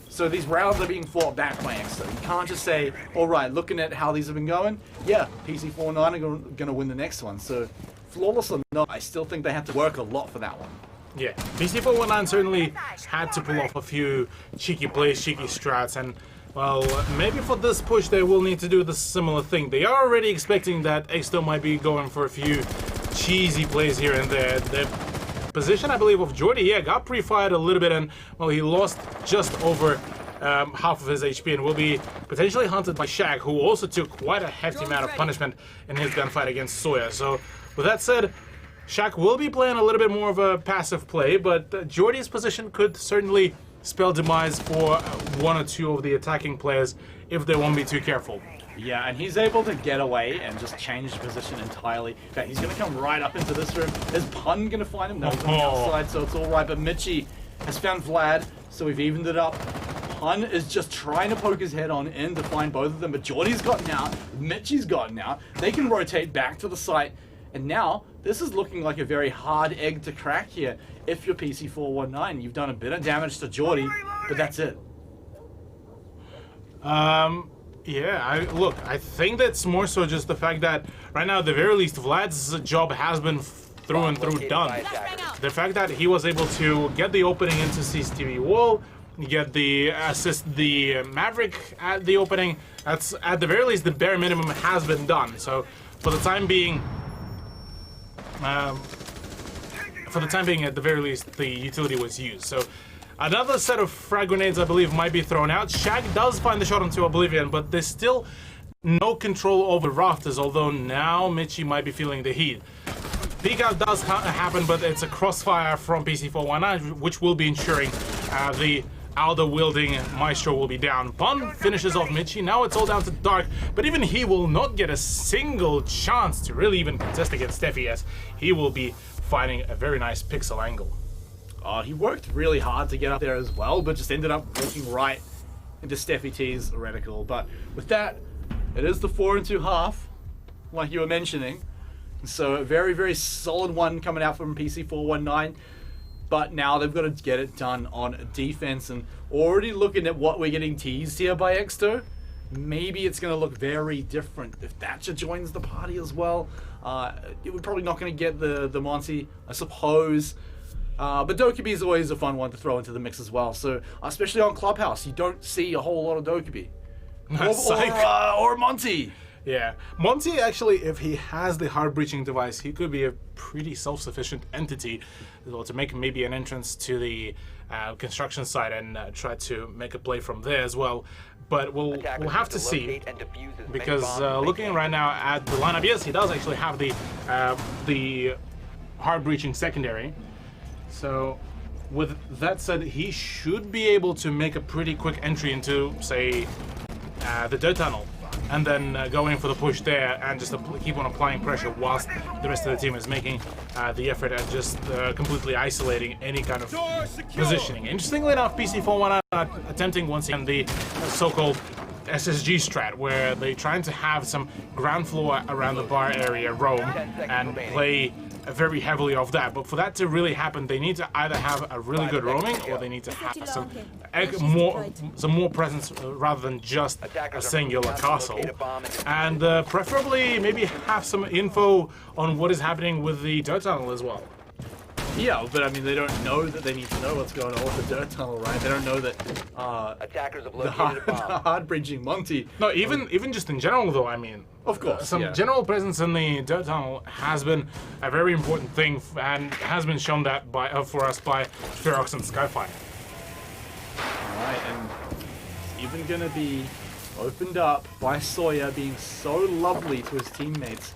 So these rounds are being fought back by Exto. You can't just say, all right, looking at how these have been going, yeah, PC419 are going to win the next one. So flawless or not, I still think they have to work a lot for that one. Yeah, PC419 certainly had to pull off a few cheeky plays, cheeky strats, and well, maybe for this push they will need to do the similar thing. They are already expecting that Exto might be going for a few cheesy plays here and there. The position, I believe, of Jordy, yeah, got pre-fired a little bit, and well, he lost just over half of his HP and will be potentially hunted by Shaq, who also took quite a hefty amount of punishment in his gunfight against Sawyer. So with that said, Shaq will be playing a little bit more of a passive play, but Jordy's position could certainly spell demise for one or two of the attacking players if they won't be too careful. Yeah, and he's able to get away and just change position entirely. In fact, he's going to come right up into this room. Is Pun going to find him? No, he's on the outside, so it's all right. But Mitchie has found Vlad, so we've evened it up. Pun is just trying to poke his head on in to find both of them, but Jordy's gotten out, Mitchie's gotten out. They can rotate back to the site, and now this is looking like a very hard egg to crack here. If you're PC419, you've done a bit of damage to Jordy, but that's it. Yeah, look, I think that's more so just the fact that right now, at the very least, Vlad's job has been through and through done. The fact that he was able to get the opening into CCTV wall, get the assist the Maverick at the opening, that's at the very least the bare minimum has been done. So for the time being, at the very least, the utility was used. So another set of frag grenades, I believe, might be thrown out. Shaq does find the shot onto Oblivion, but there's still no control over rafters, although now Mitchie might be feeling the heat. Peek out does happen, but it's a crossfire from PC419, which will be ensuring the Alder-wielding Maestro will be down. Pun finishes off Mitchie. Now it's all down to Dark, but even he will not get a single chance to really even contest against Steffi, as he will be finding a very nice pixel angle. He worked really hard to get up there as well, but just ended up walking right into Steffi T's reticle. But with that, it is the 4-2 half, like you were mentioning. So a very, very solid one coming out from PC419. But now they've got to get it done on defense, and already looking at what we're getting teased here by Exto, maybe it's going to look very different if Thatcher joins the party as well. We're probably not going to get the Monty, I suppose. But Dokkaebi is always a fun one to throw into the mix as well. So especially on Clubhouse, you don't see a whole lot of Dokkaebi or Monty. Yeah, Monty actually, if he has the hard breaching device, he could be a pretty self-sufficient entity as well, to make maybe an entrance to the construction site and try to make a play from there as well. But we'll have to see, because looking right now at the lineup, yes, he does actually have the hard breaching secondary. So with that said, he should be able to make a pretty quick entry into, say, the dirt tunnel. and then going for the push there and just keep on applying pressure whilst the rest of the team is making the effort at just completely isolating any kind of positioning. Interestingly enough, PC419 are attempting once again the so-called SSG strat, where they're trying to have some ground floor around the bar area roam and play very heavily off that. But for that to really happen, they need to either have a really good roaming, or they need to have some more presence rather than just a singular castle. And preferably maybe have some info on what is happening with the dirt tunnel as well. Yeah, but I mean, they don't know that they need to know what's going on with the dirt tunnel, right? They don't know that Attackers have the located a bomb. hard bridging Monty. No, even just in general, though. I mean, of course, some general presence in the dirt tunnel has been a very important thing, and has been shown that for us by Ferox and Skyfire. All right, and even gonna be opened up by Sawyer being so lovely to his teammates,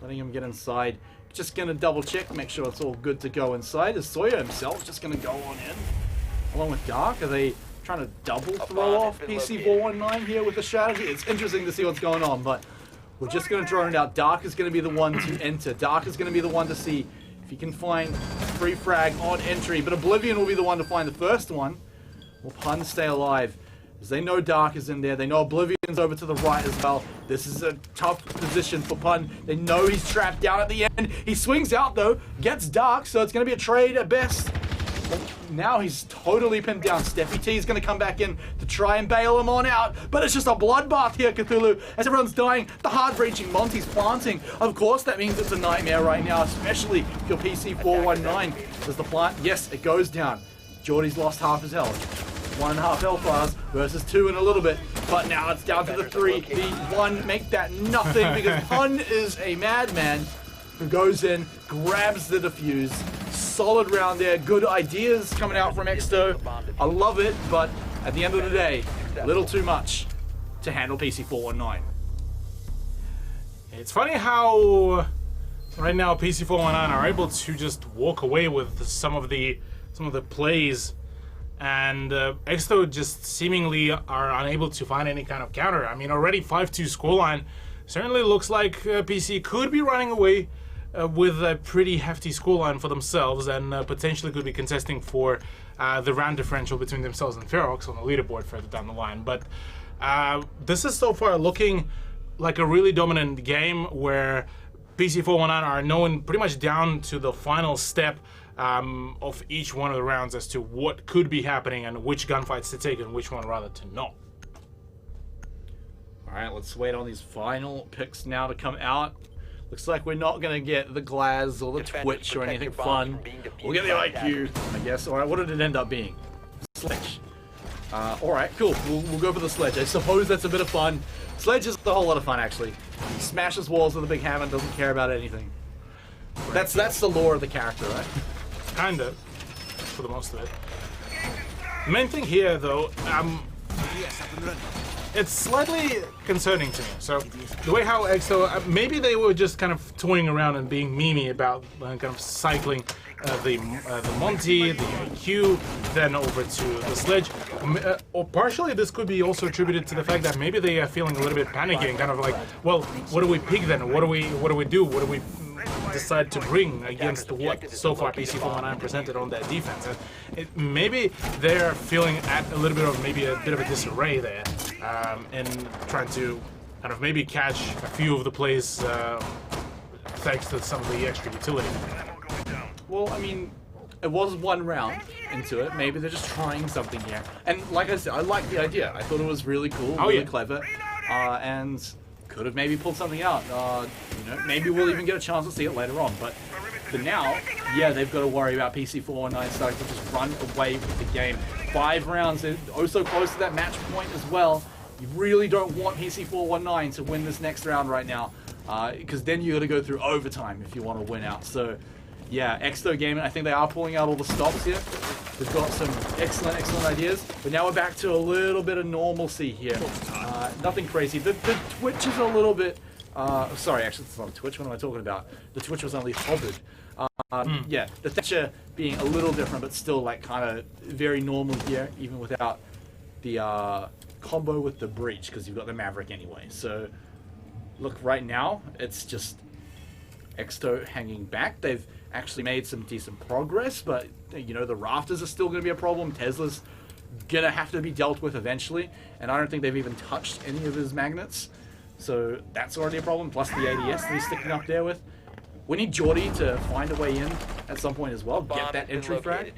letting him get inside. Just gonna double check, make sure it's all good to go inside. Is Sawyer himself just gonna go on in? Along with Dark, are they trying to double throw off PC419 here with the strategy? It's interesting to see what's going on, but we're just gonna drone it out. Dark is gonna be the one to enter. Dark is gonna be the one to see if he can find free frag on entry, but Oblivion will be the one to find the first one. Will Pun stay alive? As they know Dark is in there, they know Oblivion's over to the right as well. This is a tough position for Pun. They know he's trapped down at the end. He swings out though, gets Dark, so it's going to be a trade at best. But now he's totally pinned down. Steffi T is going to come back in to try and bail him on out, but it's just a bloodbath here, Cthulhu. As everyone's dying, the hard-breaching Monty's planting. Of course, that means it's a nightmare right now, especially if you're PC419. Does the plant? Yes, it goes down. Geordie's lost half his health. 1.5 health bars versus 2 in a little bit, but now it's down to the 3. The 1 make that nothing because Pun is a madman who goes in, grabs the defuse. Solid round there, good ideas coming out from Exto. I love it, but at the end of the day, a little too much to handle PC419. It's funny how right now PC419 are able to just walk away with some of the plays, and Exto just seemingly are unable to find any kind of counter. I mean, already 5-2 scoreline certainly looks like PC could be running away with a pretty hefty scoreline for themselves, and potentially could be contesting for the round differential between themselves and Ferox on the leaderboard further down the line. But this is so far looking like a really dominant game where PC419 are known pretty much down to the final step of each one of the rounds as to what could be happening and which gunfights to take and which one rather to not. Alright, let's wait on these final picks now to come out. Looks like we're not going to get the Glaz or the Twitch or anything fun. We'll get the IQ, I guess. Alright, what did it end up being? Sledge. Alright, cool. We'll go for the Sledge. I suppose that's a bit of fun. Sledge is a whole lot of fun, actually. He smashes walls with a big hammer and doesn't care about anything. That's the lore of the character, right? Kind of, for the most of it. The main thing here, though, it's slightly concerning to me. So, the way how Exo, maybe they were just kind of toying around and being memey about kind of cycling the Monty, the IQ, then over to the Sledge. Or partially this could be also attributed to the fact that maybe they are feeling a little bit panicky and kind of like, well, what do we pick then? What do we do? What do we decide to bring against what so far PC419 presented on their defense? And maybe they're feeling at a little bit of maybe a bit of a disarray there, and trying to kind of maybe catch a few of the plays thanks to some of the extra utility. Well, I mean, it was one round into it. Maybe they're just trying something here. And like I said, I like the idea. I thought it was really cool, really clever, and could have maybe pulled something out. You know, maybe we'll even get a chance to see it later on. But for now, yeah, they've got to worry about PC419 starting to just run away with the game. 5 rounds, they're oh so close to that match point as well. You really don't want PC419 to win this next round right now, because then you got to go through overtime if you want to win out. So, yeah, Exto Gaming, I think they are pulling out all the stops here. They've got some excellent ideas, but now we're back to a little bit of normalcy here. Nothing crazy. The Twitch is a little bit... sorry, actually, it's not a Twitch. What am I talking about? The Twitch was only hovered. Yeah, the Thatcher being a little different, but still like kind of very normal here, even without the combo with the breach because you've got the Maverick anyway. So look, right now it's just Exto hanging back. They've actually made some decent progress, but you know, the rafters are still going to be a problem. Tesla's gonna have to be dealt with eventually, and I don't think they've even touched any of his magnets, so that's already a problem, plus the ADS that he's sticking up there with. We need Geordie to find a way in at some point as well, get that entry frag,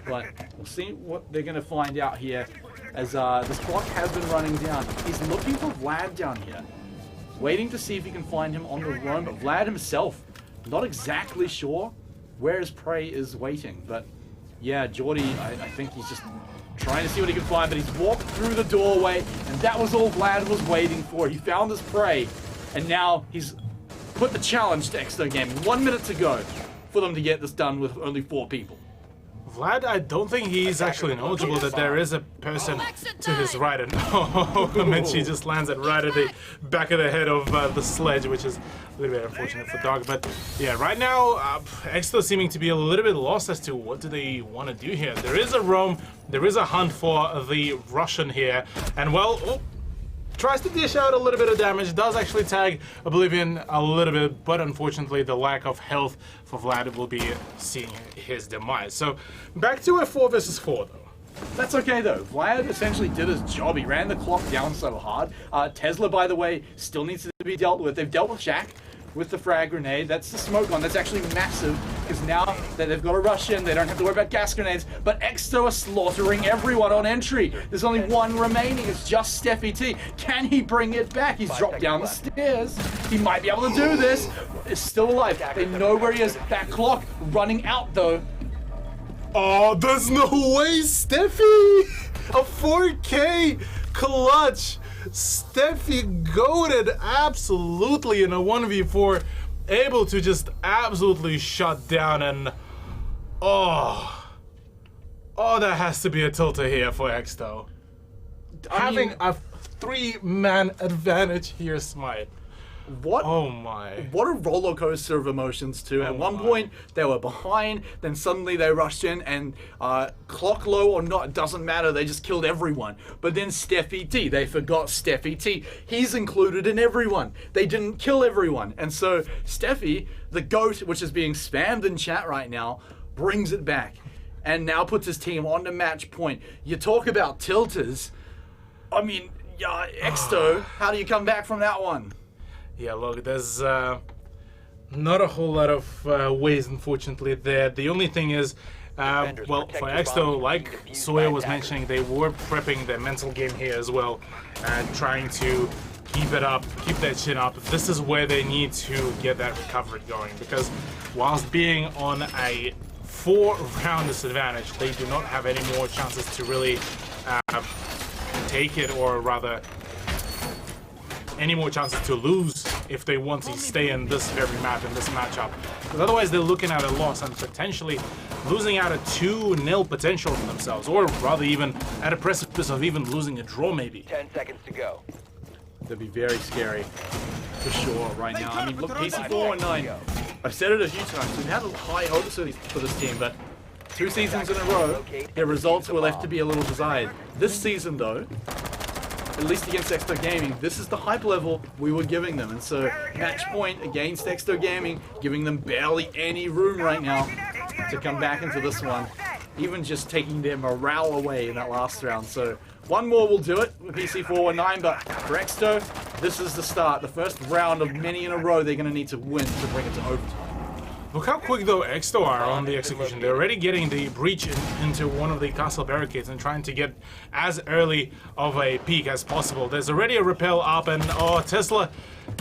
but we'll see what they're gonna find out here as this clock has been running down. He's looking for Vlad down here, waiting to see if he can find him on the roam, but Vlad himself not exactly sure where his prey is waiting. But yeah, Geordie, I think he's just trying to see what he can find, but he's walked through the doorway, and that was all Vlad was waiting for. He found his prey, and now he's put the challenge to Exto Gaming. 1 minute to go for them to get this done with only 4 people. Vlad, I don't think he's actually knowledgeable that there is a person to his right, and Menchie just lands it right at the back of the head of the sledge, which is a little bit unfortunate for Dog. But yeah, right now, Exto seeming to be a little bit lost as to what do they want to do here. There is a roam, there is a hunt for the Russian here, and well, tries to dish out a little bit of damage, does actually tag Oblivion a little bit, but unfortunately the lack of health for Vlad will be seeing his demise. So back to a 4 versus 4 though. That's okay though. Vlad essentially did his job. He ran the clock down so hard. Tesla, by the way, still needs to be dealt with. They've dealt with Shaq with the frag grenade. That's the smoke on. That's actually massive because now that they've got to rush in, they don't have to worry about gas grenades. But Exto are slaughtering everyone on entry. There's only one remaining. It's just Steffi T. Can he bring it back? He's dropped down the stairs. He might be able to do this. It's still alive. They know where he is. That clock running out though. Oh, there's no way, Steffi! A 4K clutch! Steffi goated absolutely in a 1v4, able to just absolutely shut down, and oh, that has to be a tilter here for Exto. Having a 3-man advantage here, Smite. What? Oh my. What a roller coaster of emotions too. At one point they were behind, then suddenly they rushed in, and clock low or not, it doesn't matter, they just killed everyone. But then Steffi T, they forgot Steffi T. He's included in everyone. They didn't kill everyone. And so Steffi, the GOAT, which is being spammed in chat right now, brings it back and now puts his team on to match point. You talk about tilters. I mean, yeah, Exto, how do you come back from that one? Yeah, look, there's not a whole lot of ways, unfortunately, there. The only thing is, well, for Exto, like Sawyer was mentioning, they were prepping their mental game here as well, and trying to keep it up, keep that chin up. This is where they need to get that recovery going, because whilst being on a 4-round disadvantage, they do not have any more chances to really take it, or rather any more chances to lose if they want to stay in this very map, in this matchup. Because otherwise they're looking at a loss and potentially losing out a 2-0 potential for themselves, or rather even at a precipice of even losing a draw maybe. 10 seconds to go. That'd be very scary for sure right now. I mean, look, PC419, I've said it a few times, we've had high hopes for this team, but 2 seasons in a row, their results were left to be a little desired. This season though, at least against Exto Gaming, this is the hype level we were giving them. And so match point against Exto Gaming, giving them barely any room right now to come back into this one, even just taking their morale away in that last round. So one more will do it with PC419, but for Exto, this is the start, the first round of many in a row they're going to need to win to bring it to overtime. Look how quick though Exto are on the execution. They're already getting the breach into one of the castle barricades and trying to get as early of a peek as possible. There's already a rappel up, and oh, Tesla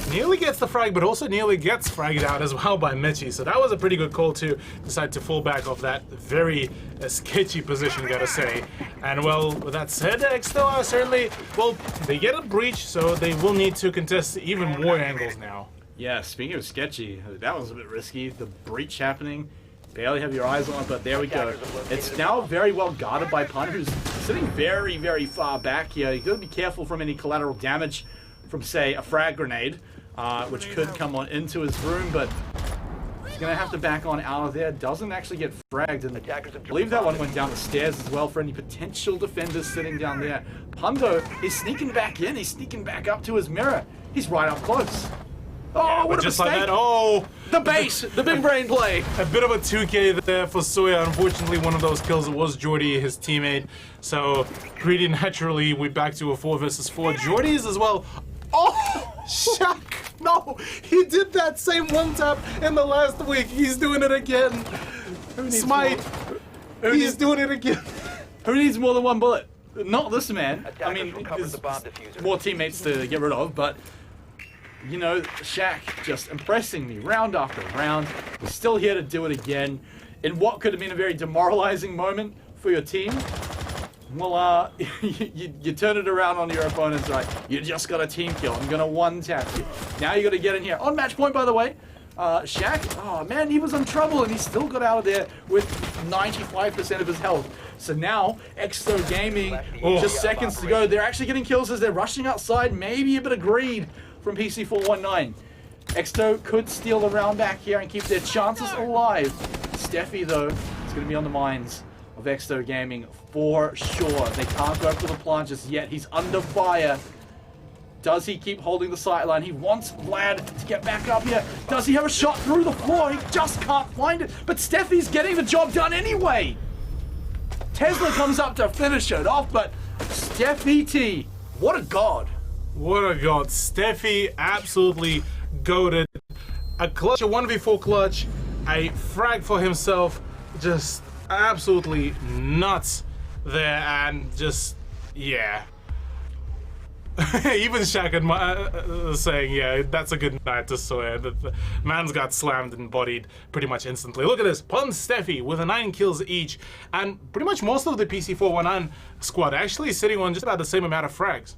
nearly gets the frag, but also nearly gets fragged out as well by Menchie. So that was a pretty good call to decide to fall back off that very sketchy position, gotta say. And well, with that said, Exto are certainly, well, they get a breach, so they will need to contest even more angles now. Yeah, speaking of sketchy, that was a bit risky. The breach happening, barely have your eyes on it, but there we go. It's now very well guarded by Pun, who's sitting very, very far back here. You gotta be careful from any collateral damage from, say, a frag grenade, which could come on into his room, but he's gonna have to back on out of there. Doesn't actually get fragged, and Attackers I have believe that one dropped went down the stairs as well for any potential defenders sitting down there. Pundo is sneaking back in. He's sneaking back up to his mirror. He's right up close. Oh, what a Just mistake! like that, oh! The base, the big brain play. A bit of a 2K there for Soya. Unfortunately, one of those kills was Jordy, his teammate. So, pretty naturally, we're back to a 4 versus 4. Jordy's as well. Oh! Shaq! No! He did that same one tap in the last week. He's doing it again. Smite! He's doing it again. Who needs more than one bullet? Not this man. I Attackers mean, recovered there's the bomb diffuser. more teammates to get rid of, but you know, Shaq just impressing me round after round. We're still here to do it again in what could have been a very demoralizing moment for your team. Well, you turn it around on your opponents, right? You just got a team kill. I'm gonna one tap you. Now you got to get in here on match point, by the way. Shaq, oh man, he was in trouble and he still got out of there with 95% of his health. So now, Exo Gaming, just seconds to go. They're actually getting kills as they're rushing outside. Maybe a bit of greed from PC419. Exo could steal the round back here and keep their chances alive. Steffi, though, is going to be on the minds of Exo Gaming for sure. They can't go for the plant just yet. He's under fire. Does he keep holding the sideline? He wants Vlad to get back up here. Does he have a shot through the floor? He just can't find it. But Steffi's getting the job done anyway. Tesla comes up to finish it off, but Steffi T, what a god. What a god. Steffi absolutely goated. A clutch, a 1v4 clutch, a frag for himself, just absolutely nuts there, and just, yeah. Even Shaq saying, yeah, that's a good night to Sawyer. The man's got slammed and bodied pretty much instantly. Look at this. Pun Steffi with 9 kills each, and pretty much most of the PC419 squad actually sitting on just about the same amount of frags.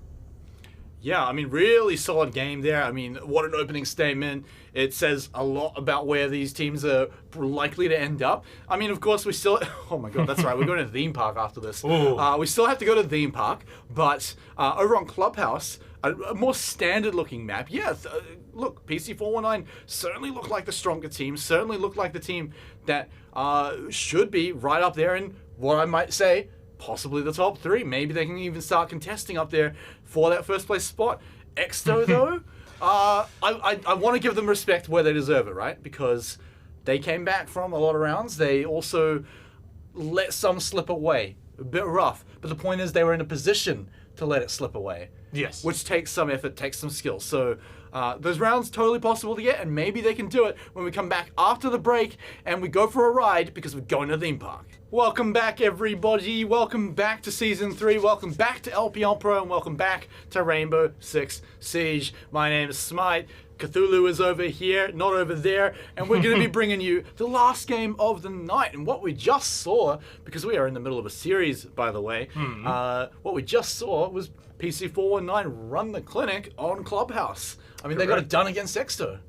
Yeah, I mean, really solid game there. I mean, what an opening statement. It says a lot about where these teams are likely to end up. I mean, of course, we still... Oh my god, that's right. We're going to the theme park after this. We still have to go to the theme park, but over on Clubhouse, a more standard-looking map. Yeah, look, PC419 certainly look like the stronger team, certainly look like the team that should be right up there in what I might say, possibly the top 3. Maybe they can even start contesting up there for that first place spot. Exto, though, I want to give them respect where they deserve it, right? Because they came back from a lot of rounds. They also let some slip away. A bit rough. But the point is they were in a position to let it slip away. Yes. Which takes some effort, takes some skill. So those rounds totally possible to get, and maybe they can do it when we come back after the break and we go for a ride because we're going to the theme park. Welcome back, everybody. Welcome back to Season 3. Welcome back to LPL Pro, and welcome back to Rainbow Six Siege. My name is Smite. Cthulhu is over here, not over there, and we're going to be bringing you the last game of the night. And what we just saw, because we are in the middle of a series, by the way, what we just saw was PC419 run the clinic on Clubhouse. I mean, they got it done against Exto.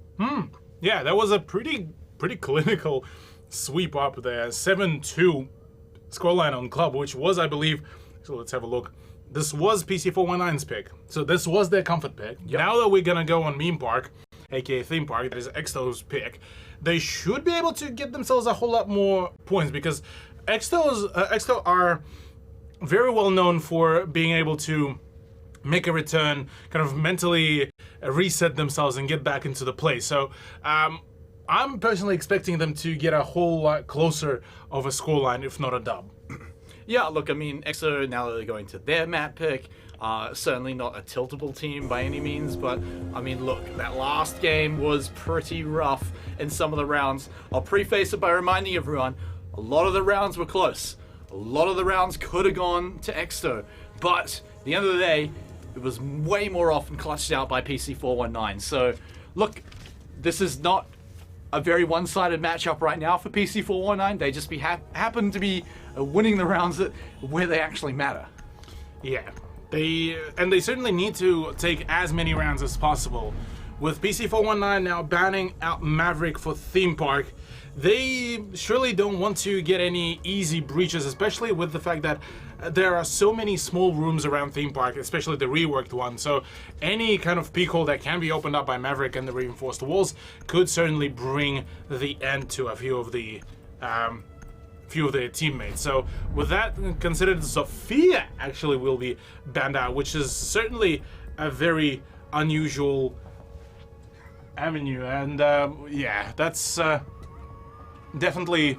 Yeah, that was a pretty clinical sweep up there. 7-2 scoreline on Club, which was, I believe, so let's have a look. This was PC419's pick. So this was their comfort pick. Yep. Now that we're gonna go on Meme Park, aka Theme Park, that is Exto's pick, they should be able to get themselves a whole lot more points, because Exto are very well known for being able to make a return, kind of mentally reset themselves and get back into the play. So I'm personally expecting them to get a whole lot closer of a scoreline, if not a dub. Yeah, look, I mean, Exo, now that they're going to their map pick, certainly not a tiltable team by any means, but, I mean, look, that last game was pretty rough in some of the rounds. I'll preface it by reminding everyone, a lot of the rounds were close. A lot of the rounds could have gone to Exo, but at the end of the day, it was way more often clutched out by PC419. So, look, this is not a very one-sided matchup right now for PC419. They just happen to be winning the rounds where they actually matter. Yeah, they certainly need to take as many rounds as possible. With PC419 now banning out Maverick for Theme Park, they surely don't want to get any easy breaches, especially with the fact that there are so many small rooms around theme park, especially the reworked one. So any kind of peek hole that can be opened up by Maverick and the reinforced walls could certainly bring the end to a few of the teammates. So with that considered, Sophia actually will be banned out, which is certainly a very unusual avenue. And yeah, that's definitely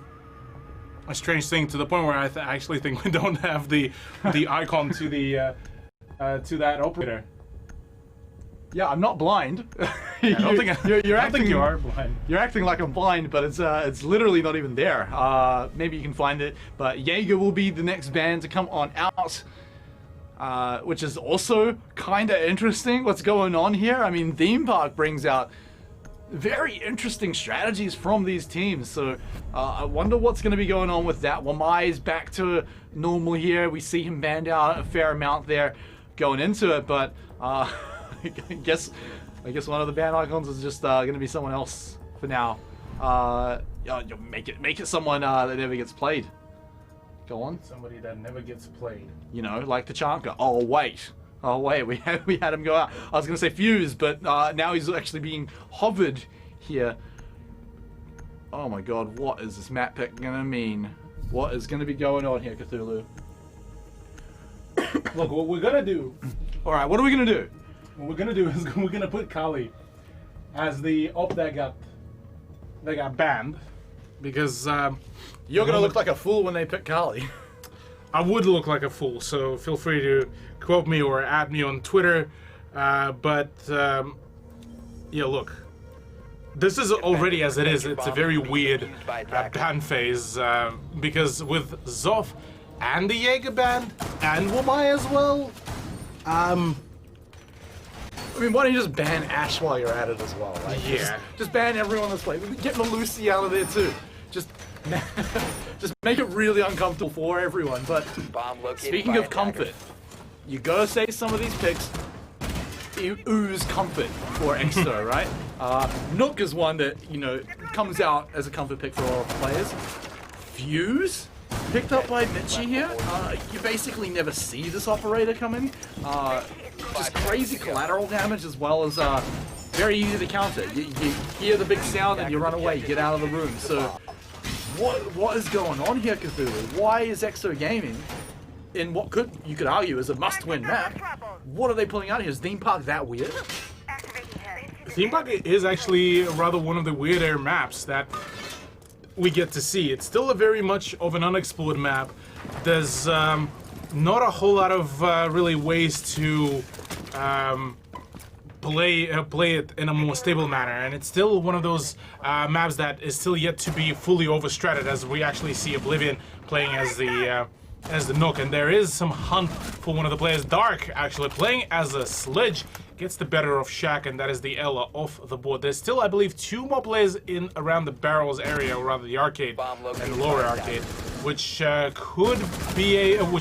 a strange thing, to the point where I actually think we don't have the icon to the to that operator. Yeah, I'm not blind. I don't think you're I acting, think you are blind. You're acting like I'm blind, but it's literally not even there. Maybe you can find it, but Jaeger will be the next band to come on out, which is also kind of interesting. What's going on here? I mean, Theme Park brings out very interesting strategies from these teams, so I wonder what's going to be going on with that. Wamai is back to normal here. We see him banned out a fair amount there going into it, but I guess one of the band icons is just going to be someone else for now. Make it someone that never gets played. Go on. Somebody that never gets played. You know, like the Chanka. Oh wait, we had him go out. I was gonna say Fuse, but now he's actually being hovered here. Oh my god, what is this map pick gonna mean? What is gonna be going on here, Cthulhu? Look, what we're gonna do. All right, what are we gonna do? What we're gonna do is we're gonna put Kali as the op that got banned, because you're gonna look like a fool when they pick Kali. I would look like a fool, so feel free to quote me or add me on Twitter. Yeah, look, this is already as it is. It's a very weird ban phase, because with Zoff and the Jaeger ban and Wamai as well. I mean, why don't you just ban Ash while you're at it as well? Like, yeah. Just ban everyone that's playing. Get the Lucy out of there too. Just make it really uncomfortable for everyone. But speaking of comfort, you gotta say some of these picks ooze comfort for Exo, right? Nook is one that, you know, comes out as a comfort pick for all players. Fuse, picked up by Mitchie here. You basically never see this operator come in. Just crazy collateral damage, as well as very easy to counter. You hear the big sound and you run away, you get out of the room. So what is going on here, Cthulhu? Why is Exo Gaming in what you could argue is a must-win map? What are they pulling out here? Is Theme Park that weird? Theme Park is actually rather one of the weirder maps that we get to see. It's still a very much of an unexplored map. There's not a whole lot of really ways to play it in a more stable manner, and it's still one of those maps that is still yet to be fully overstratted, as we actually see Oblivion playing as the Nook, and there is some hunt for one of the players. Dark actually playing as a Sledge gets the better of Shaq, and that is the Ella off the board. There's still, I believe, 2 more players in around the barrels area, or rather the arcade and the lower arcade, which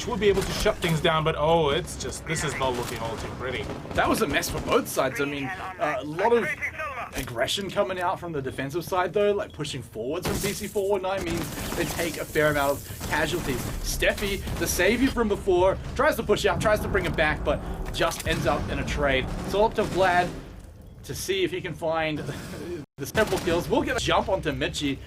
would be able to shut things down. But oh, it's just, this is not looking all too pretty. That was a mess for both sides. I mean, a lot of aggression coming out from the defensive side, though, like pushing forwards from PC419 means they take a fair amount of casualties. Steffi, the savior from before, tries to push out, tries to bring it back, but just ends up in a trade. It's all up to Vlad to see if he can find the several kills. We'll get a jump onto Mitchie,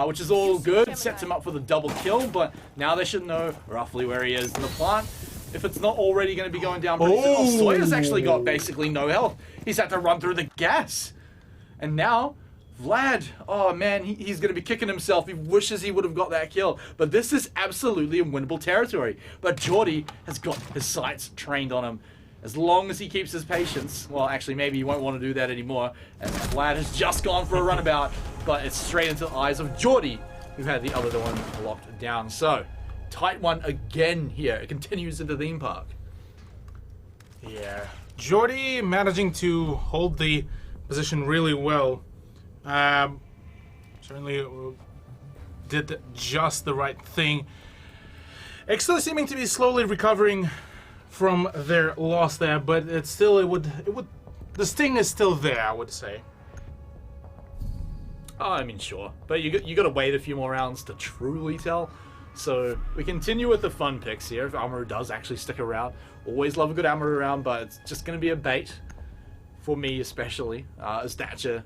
which is all good. Sets him up for the double kill, but now they should know roughly where he is in the plant. If it's not already going to be going down pretty soon. Oh, Sawyer's actually got basically no health. He's had to run through the gas. And now, Vlad, oh man, he's going to be kicking himself. He wishes he would have got that kill. But this is absolutely unwinnable territory. But Geordie has got his sights trained on him. As long as he keeps his patience, well, actually, maybe he won't want to do that anymore. And Vlad has just gone for a runabout, but it's straight into the eyes of Geordie, who had the other one locked down. So, tight one again here. It continues into Theme Park. Yeah. Geordie managing to hold the position really well. Certainly did just the right thing. Exo seeming to be slowly recovering from their loss there, but it's still, the sting is still there, I would say. Oh, I mean, sure, but you got to wait a few more rounds to truly tell. So we continue with the fun picks here. If Armor does actually stick around, always love a good Armor around, but it's just going to be a bait for me, especially. As Thatcher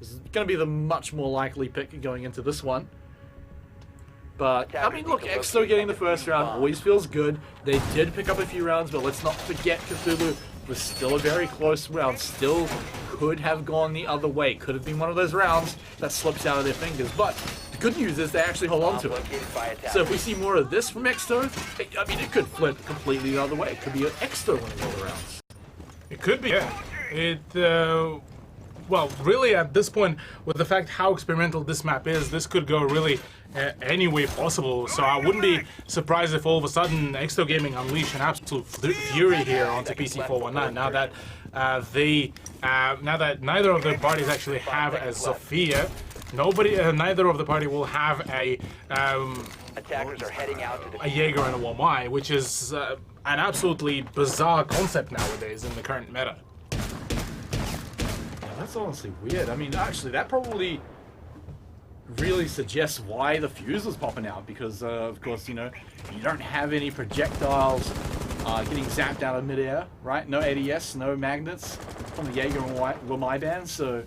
is going to be the much more likely pick going into this one. But, I mean, look, Exo getting the first round always feels good. They did pick up a few rounds, but let's not forget Cthulhu was still a very close round. Still could have gone the other way. Could have been one of those rounds that slips out of their fingers. But the good news is they actually hold on to it. So if we see more of this from Exo, I mean, it could flip completely the other way. It could be an Exo winning all the rounds. It could be, yeah. Well, really at this point, with the fact how experimental this map is, this could go really any way possible. So I wouldn't be surprised if all of a sudden Exo Gaming unleash an absolute fury here onto PC419. Now that now that neither of the parties actually have a Sophia, neither of the party will have a Attackers are heading out to a Jaeger and a Wamai, which is an absolutely bizarre concept nowadays in the current meta. That's honestly weird. I mean, actually, that probably really suggests why the fuse was popping out, because, of course, you know, you don't have any projectiles getting zapped out of midair, right? No ADS, no magnets from the Jaeger and Wamai band, so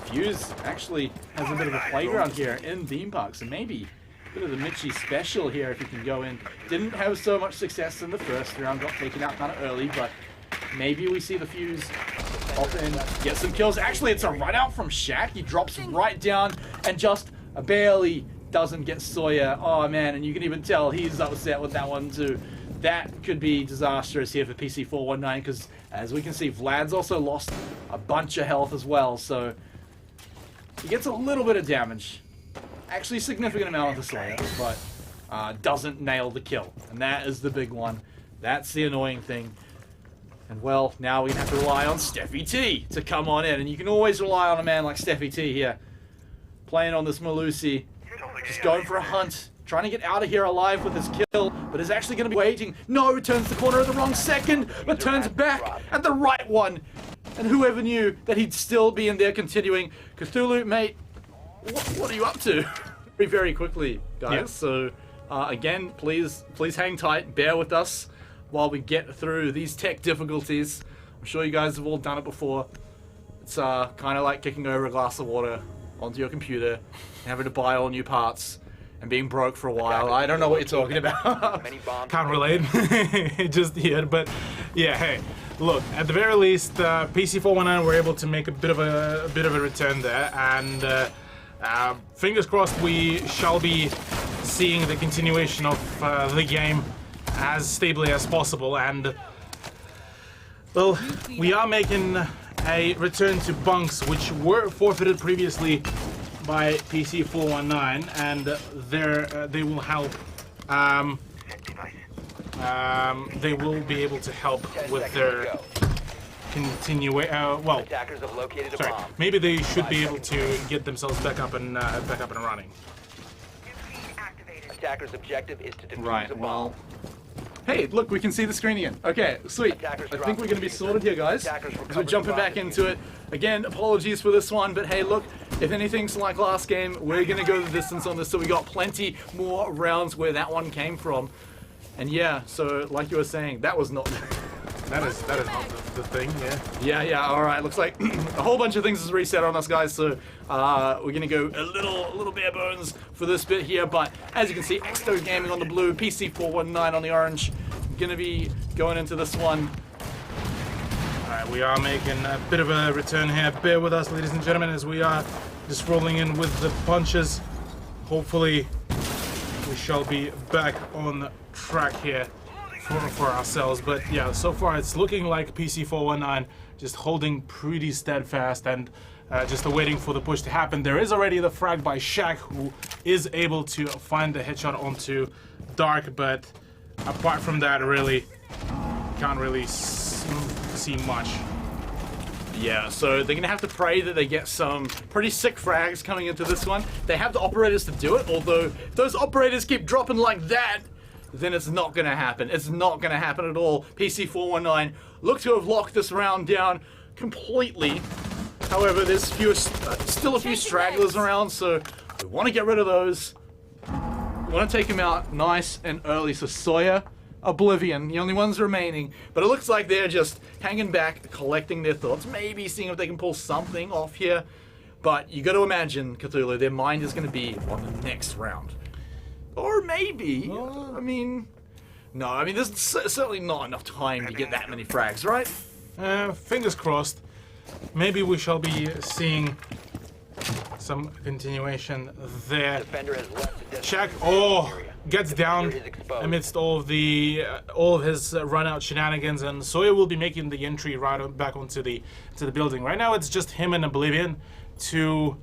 fuse actually has a bit of a playground here in Theme Park, so maybe a bit of the Mitchie special here if you can go in. Didn't have so much success in the first round, got taken out kind of early, but maybe we see the fuse pop in, get some kills. Actually, it's a run out from Shaq. He drops right down and just barely doesn't get Sawyer. Oh man, and you can even tell he's upset with that one too. That could be disastrous here for PC419, because as we can see, Vlad's also lost a bunch of health as well, so he gets a little bit of damage. Actually, a significant amount of the Sawyer, but doesn't nail the kill. And that is the big one. That's the annoying thing. And well, now we're going to have to rely on Steffi T to come on in. And you can always rely on a man like Steffi T here. Playing on this Malusi. Just going for a hunt. Trying to get out of here alive with his kill. But is actually going to be waiting. No, turns the corner at the wrong second. But turns back at the right one. And whoever knew that he'd still be in there continuing. Cthulhu, mate, what are you up to? Very, very quickly, guys. Yeah. So, again, please hang tight. Bear with us while we get through these tech difficulties. I'm sure you guys have all done it before. It's kind of like kicking over a glass of water onto your computer, and having to buy all new parts, and being broke for a while. I don't know what you're talking about. Can't relate just yet, but yeah, hey, look, at the very least, PC419 were able to make a bit of a return there, and fingers crossed we shall be seeing the continuation of the game as stably as possible. And well, we are making a return to bunks which were forfeited previously by PC419, and they will help. They will be able to help with their continuation. Well, sorry, maybe they should be able to get themselves back up and running. Attacker's objective is to defuse Right. a bomb. Well. Hey, look, we can see the screen again. Okay, sweet. I think we're going to be sorted here, guys. As we're jumping back into it. Again, apologies for this one, but hey, look, if anything's like last game, we're going to go the distance on this, so we got plenty more rounds where that one came from. And yeah, so like you were saying, that was not... That is not the thing, yeah. Yeah, alright, looks like a whole bunch of things is reset on us, guys, so we're gonna go a little bare bones for this bit here, but as you can see, Exo Gaming on the blue, PC419 on the orange, gonna be going into this one. Alright, we are making a bit of a return here. Bear with us, ladies and gentlemen, as we are just rolling in with the punches. Hopefully, we shall be back on track here for ourselves, but yeah, so far it's looking like PC419 just holding pretty steadfast and just awaiting for the push to happen. There is already the frag by Shaq, who is able to find the headshot onto Dark, but apart from that, really can't really see much. Yeah, so they're gonna have to pray that they get some pretty sick frags coming into this one. They have the operators to do it, although if those operators keep dropping like that, then it's not going to happen. It's not going to happen at all. PC419 look to have locked this round down completely. However, there's still a few stragglers around, so we want to get rid of those. want to take him out nice and early. So Sawyer, Oblivion, the only ones remaining. But it looks like they're just hanging back, collecting their thoughts, maybe seeing if they can pull something off here. But you got to imagine, Cthulhu, their mind is going to be on the next round. Or maybe, I mean, no, I mean, there's certainly not enough time to get that many frags, right? Fingers crossed. Maybe we shall be seeing some continuation there. Defender has left the Shaq, designated area. gets down Diffuser is exposed. amidst all of his run-out shenanigans, and Sawyer will be making the entry right back onto the building. Right now, it's just him and Oblivion to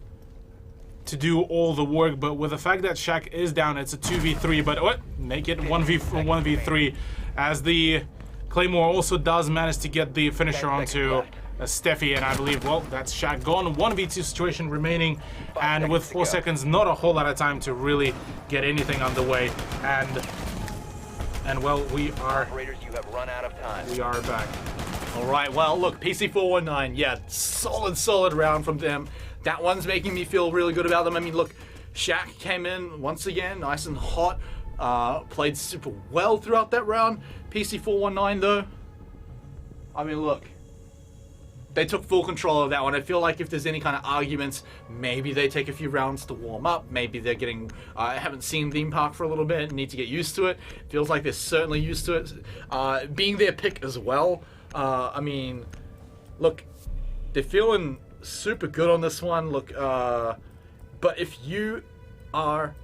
do all the work, but with the fact that Shaq is down, it's a 2v3, but make it 1v3, as the Claymore also does manage to get the finisher onto Steffi, and I believe, well, that's Shaq gone. 1v2 situation remaining, and with 4 seconds, not a whole lot of time to really get anything underway, and well, we are Operators, you have run out of time. back. All right, well, look, PC419, yeah, solid round from them. That one's making me feel really good about them. I mean, look, Shaq came in once again, nice and hot, played super well throughout that round. PC419, though, I mean, look, they took full control of that one. I feel like if there's any kind of arguments, maybe they take a few rounds to warm up. Maybe they're getting, haven't seen Theme Park for a little bit, need to get used to it. Feels like they're certainly used to it. Being their pick as well, I mean, look, they're feeling super good on this one. Look, but if you are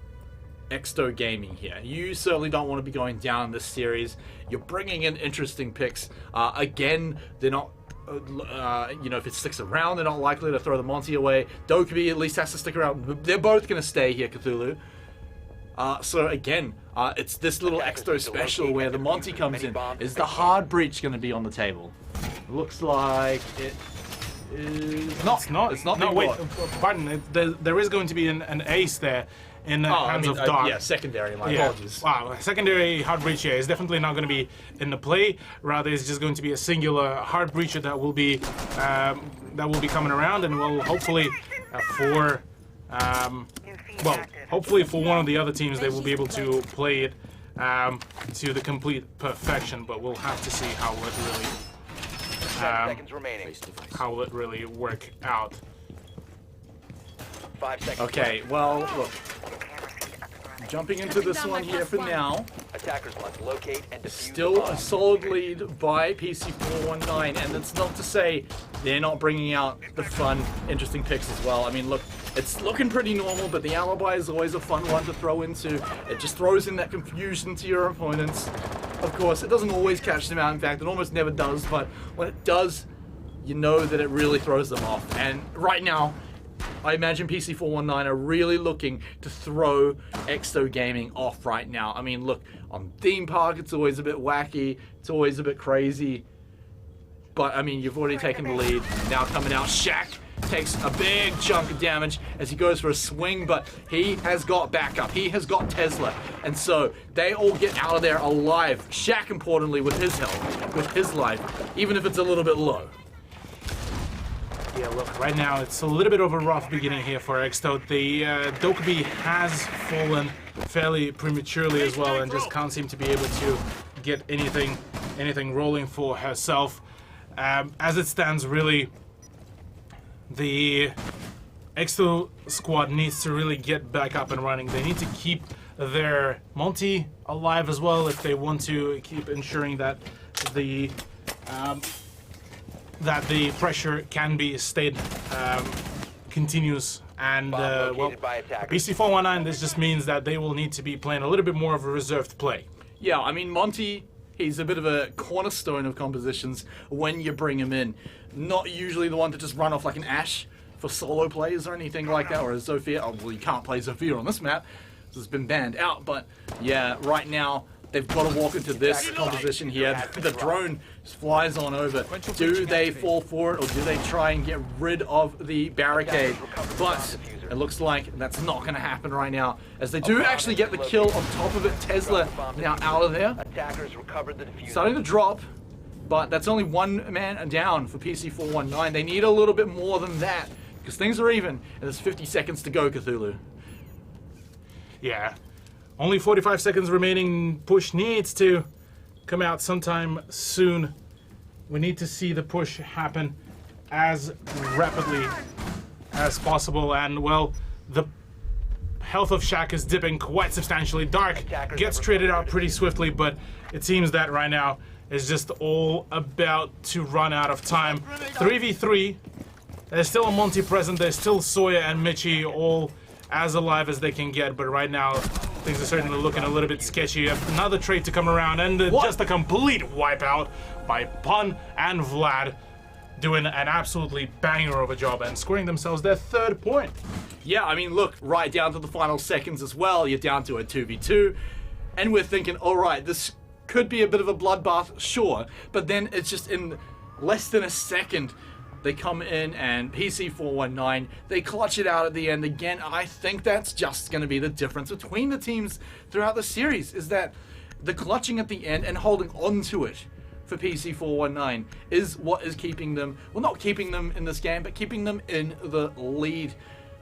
Exto Gaming here, you certainly don't want to be going down this series. You're bringing in interesting picks. Again, they're not, you know, if it sticks around, they're not likely to throw the Monty away. Dokkaebi at least has to stick around. They're both going to stay here, Cthulhu. So again, it's this little Exto special where the Monty comes in. Is the hard breach going to be on the table? Looks like it is not. It's not. No, being wait. bought. Pardon. There is going to be an ace there in the hands of Dark. Yeah, secondary. My apologies. Wow, secondary hard breach here is definitely not going to be in the play. Rather, it's just going to be a singular hard breacher that will be coming around, and will hopefully hopefully for one of the other teams they will be able to play it to the complete perfection. But we'll have to see how it really 10 seconds remaining. how will it really work out. 5 seconds. Okay, well, look. Jumping into this one here for now. Attackers must locate and defuse Still the a bomb. solid lead by PC419, and that's not to say they're not bringing out the fun, interesting picks as well. I mean, look, it's looking pretty normal, but the alibi is always a fun one to throw into. It just throws in that confusion to your opponents. Of course, it doesn't always catch them out. In fact, it almost never does, but when it does, you know that it really throws them off. And right now, I imagine PC419 are really looking to throw Exto Gaming off right now. I mean, look, on Theme Park, it's always a bit wacky. It's always a bit crazy. But, I mean, you've already taken the lead. Now coming out, Shaq takes a big chunk of damage as he goes for a swing, but he has got backup. He has got Tesla. And so they all get out of there alive. Shaq, importantly, with his health, with his life, even if it's a little bit low. Yeah, look, right now it's a little bit of a rough beginning here for Exto. The Dokkaebi has fallen fairly prematurely as well, and just can't seem to be able to get anything rolling for herself. As it stands, really, the Exto squad needs to really get back up and running. They need to keep their Monty alive as well if they want to keep ensuring that the pressure can be stayed continuous. And well, located by attackers. PC419, this just means that they will need to be playing a little bit more of a reserved play. Yeah, I mean, Monty, he's a bit of a cornerstone of compositions when you bring him in. Not usually the one to just run off like an Ashe for solo plays or anything like that, or a Zofia. Oh, well, you can't play Zofia on this map, so it's been banned out. But yeah, right now, they've got to walk into this composition here. The drone just flies on over. Do they fall for it, or do they try and get rid of the barricade? But it looks like that's not going to happen right now, as they do actually get the kill on top of it. Tesla now out of there. Attackers recovered the diffuser. Starting to drop, but that's only one man down for PC419. They need a little bit more than that, because things are even, and there's 50 seconds to go, Cthulhu. Yeah. Only 45 seconds remaining. Push needs to come out sometime soon. We need to see the push happen as rapidly as possible. And, well, the health of Shaq is dipping quite substantially. Dark gets traded out pretty swiftly, but it seems that right now is just all about to run out of time. 3v3. There's still a Monty present. There's still Sawyer and Mitchie all as alive as they can get, but right now things are certainly looking a little bit sketchy. Another trade to come around, and just a complete wipeout by Pun and Vlad, doing an absolutely banger of a job and scoring themselves their 3rd point. Yeah, I mean, look, right down to the final seconds as well. You're down to a 2v2, and we're thinking, all right, this could be a bit of a bloodbath, sure, but then it's just in less than a second. They come in and PC419, they clutch it out at the end again. I think that's just going to be the difference between the teams throughout the series, is that the clutching at the end and holding on to it for PC419 is what is keeping them, well, not keeping them in this game, but keeping them in the lead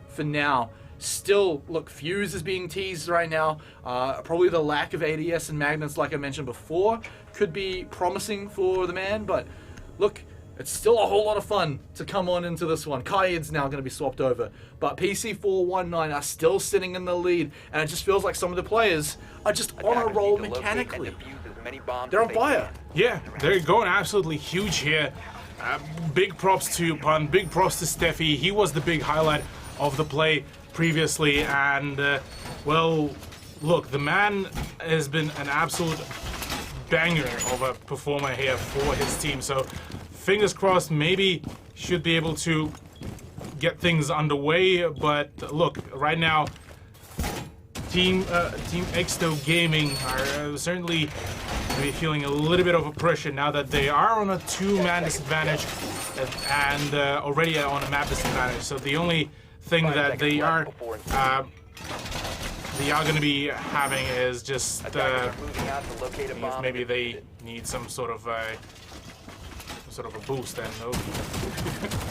for now. Still, look, Fuse is being teased right now. Probably the lack of ADS and Magnets, like I mentioned before, could be promising for the man, but look, it's still a whole lot of fun to come on into this one. Kaid's now going to be swapped over, but PC419 are still sitting in the lead, and it just feels like some of the players are just on a roll mechanically. They're on fire. Yeah, they're going absolutely huge here. Big props to Pun, big props to Steffi. He was the big highlight of the play previously, and well, look, the man has been an absolute banger of a performer here for his team, so fingers crossed, maybe should be able to get things underway. But look, right now, Team Exto Gaming are certainly maybe feeling a little bit of a pressure now that they are on a 2-man disadvantage and already on a map disadvantage. So the only thing that they are going to be having is just maybe they need some sort of a boost. And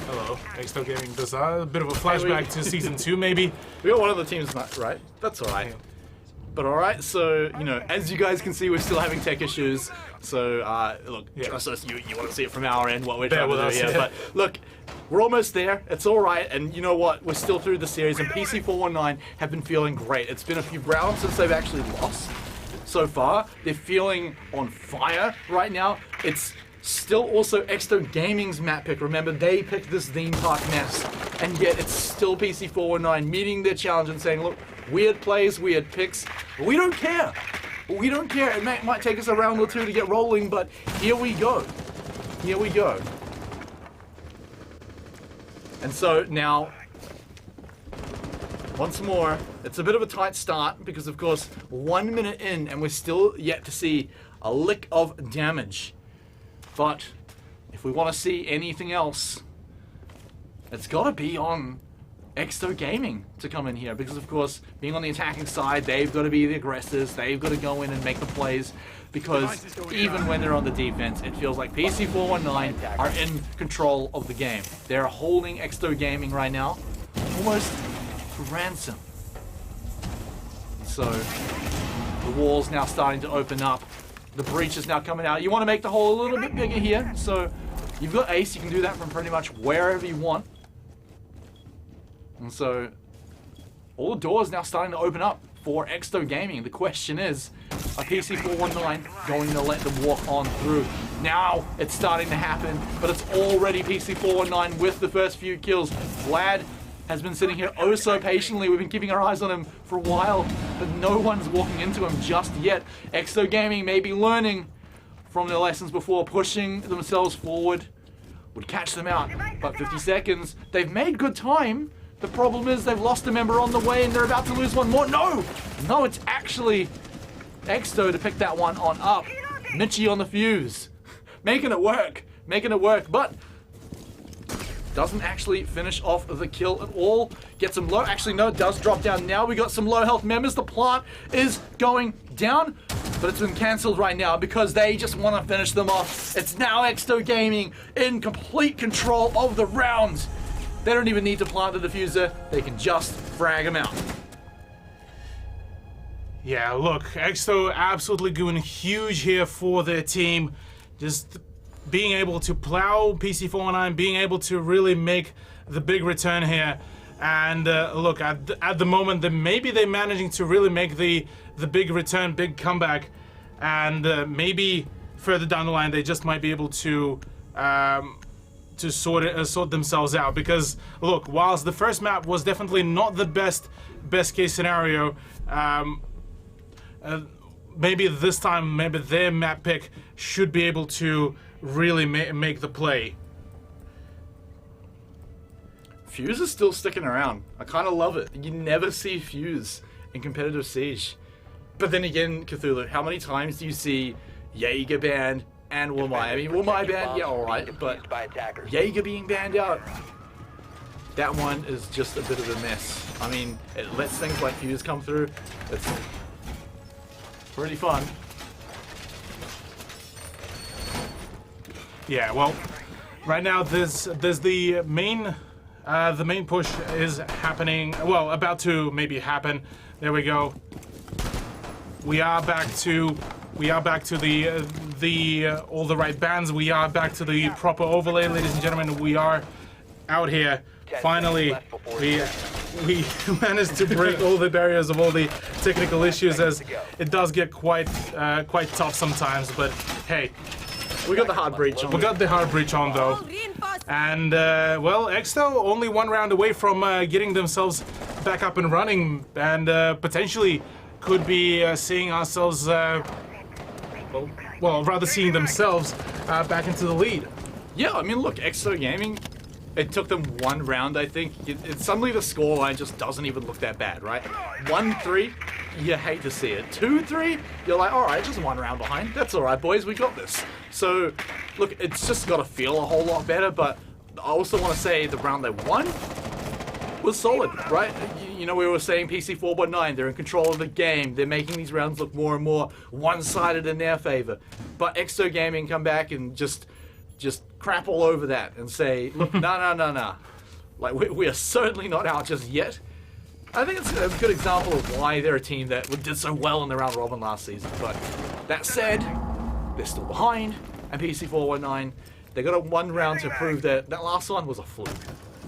hello, Exto Gaming does a bit of a flashback to season 2, maybe. We got one of the teams right. That's all right. Yeah. But all right, so you know, as you guys can see, we're still having tech issues. So look, trust us, you want to see it from our end what we're trying to do here. Yeah. But look, we're almost there. It's all right, and you know what? We're still through the series, and PC419 have been feeling great. It's been a few rounds since they've actually lost so far. They're feeling on fire right now. It's still also Exto Gaming's map pick. Remember, they picked this theme park mess, and yet it's still PC419 meeting their challenge and saying, look, weird plays, weird picks. We don't care. We don't care. It might take us a round or two to get rolling, but here we go. Here we go. And so now, once more, it's a bit of a tight start because, of course, 1 minute in, and we're still yet to see a lick of damage. But if we want to see anything else, it's got to be on Exto Gaming to come in here, because of course, being on the attacking side, they've got to be the aggressors, they've got to go in and make the plays, because even when they're on the defense, it feels like PC419 are in control of the game. They're holding Exto Gaming right now almost for ransom. So the wall's now starting to open up. The breach is now coming out. You want to make the hole a little bit bigger here, so you've got Ace, you can do that from pretty much wherever you want. And so all the doors now starting to open up for Exto Gaming. The question is, are PC419 going to let them walk on through? Now it's starting to happen, but it's already PC419 with the first few kills. Vlad has been sitting here oh so patiently. We've been keeping our eyes on him for a while, but no one's walking into him just yet. Exto Gaming may be learning from their lessons before, pushing themselves forward. Would catch them out, but 50 seconds. They've made good time. The problem is they've lost a member on the way and they're about to lose one more. No, it's actually Exto to pick that one on up. Mitchie on the fuse. Making it work, but doesn't actually finish off the kill at all. Gets him low. Actually, no, it does drop down. Now we got some low health members. The plant is going down, but it's been cancelled right now because they just want to finish them off. It's now Exto Gaming in complete control of the round. They don't even need to plant the diffuser. They can just frag them out. Yeah, look, EXO absolutely going huge here for their team. Just being able to plow PC419, being able to really make the big return here. And look, at the moment, maybe they're managing to really make the big return, big comeback. And maybe further down the line, they just might be able to sort themselves out. Because look, whilst the first map was definitely not the best case scenario, maybe this time, maybe their map pick should be able to really make the play. Fuse is still sticking around. I kind of love it. You never see Fuse in competitive Siege. But then again, Cthulhu, how many times do you see Jaeger banned and Wumai? I mean, Wumai banned, yeah, alright, but Jaeger being banned out, that one is just a bit of a mess. I mean, it lets things like Fuse come through. It's pretty fun. Yeah, well, right now there's the main push is happening. Well, about to maybe happen. There we go. We are back to the all the right bands. We are back to the proper overlay, ladies and gentlemen. We are out here. Finally, we managed to break all the barriers of all the technical issues, as it does get quite tough sometimes. But hey, we got the hard breach on. We got the hard breach on though. And well, EXO only one round away from getting themselves back up and running, and potentially could be seeing ourselves, well, rather seeing themselves back into the lead. Yeah, I mean, look, EXO Gaming, it took them one round, I think. Suddenly the scoreline just doesn't even look that bad, right? 1-3, you hate to see it. 2-3, you're like, all right, just one round behind. That's all right, boys, we got this. So, look, it's just got to feel a whole lot better, but I also want to say the round they won was solid, right? You know, we were saying PC419, they're in control of the game. They're making these rounds look more and more one-sided in their favor. But EXO Gaming come back and just crap all over that and say, look, no. Like, we are certainly not out just yet. I think it's a good example of why they're a team that did so well in the round robin last season. But that said, they're still behind, and PC419, they got a one round to prove that that last one was a fluke.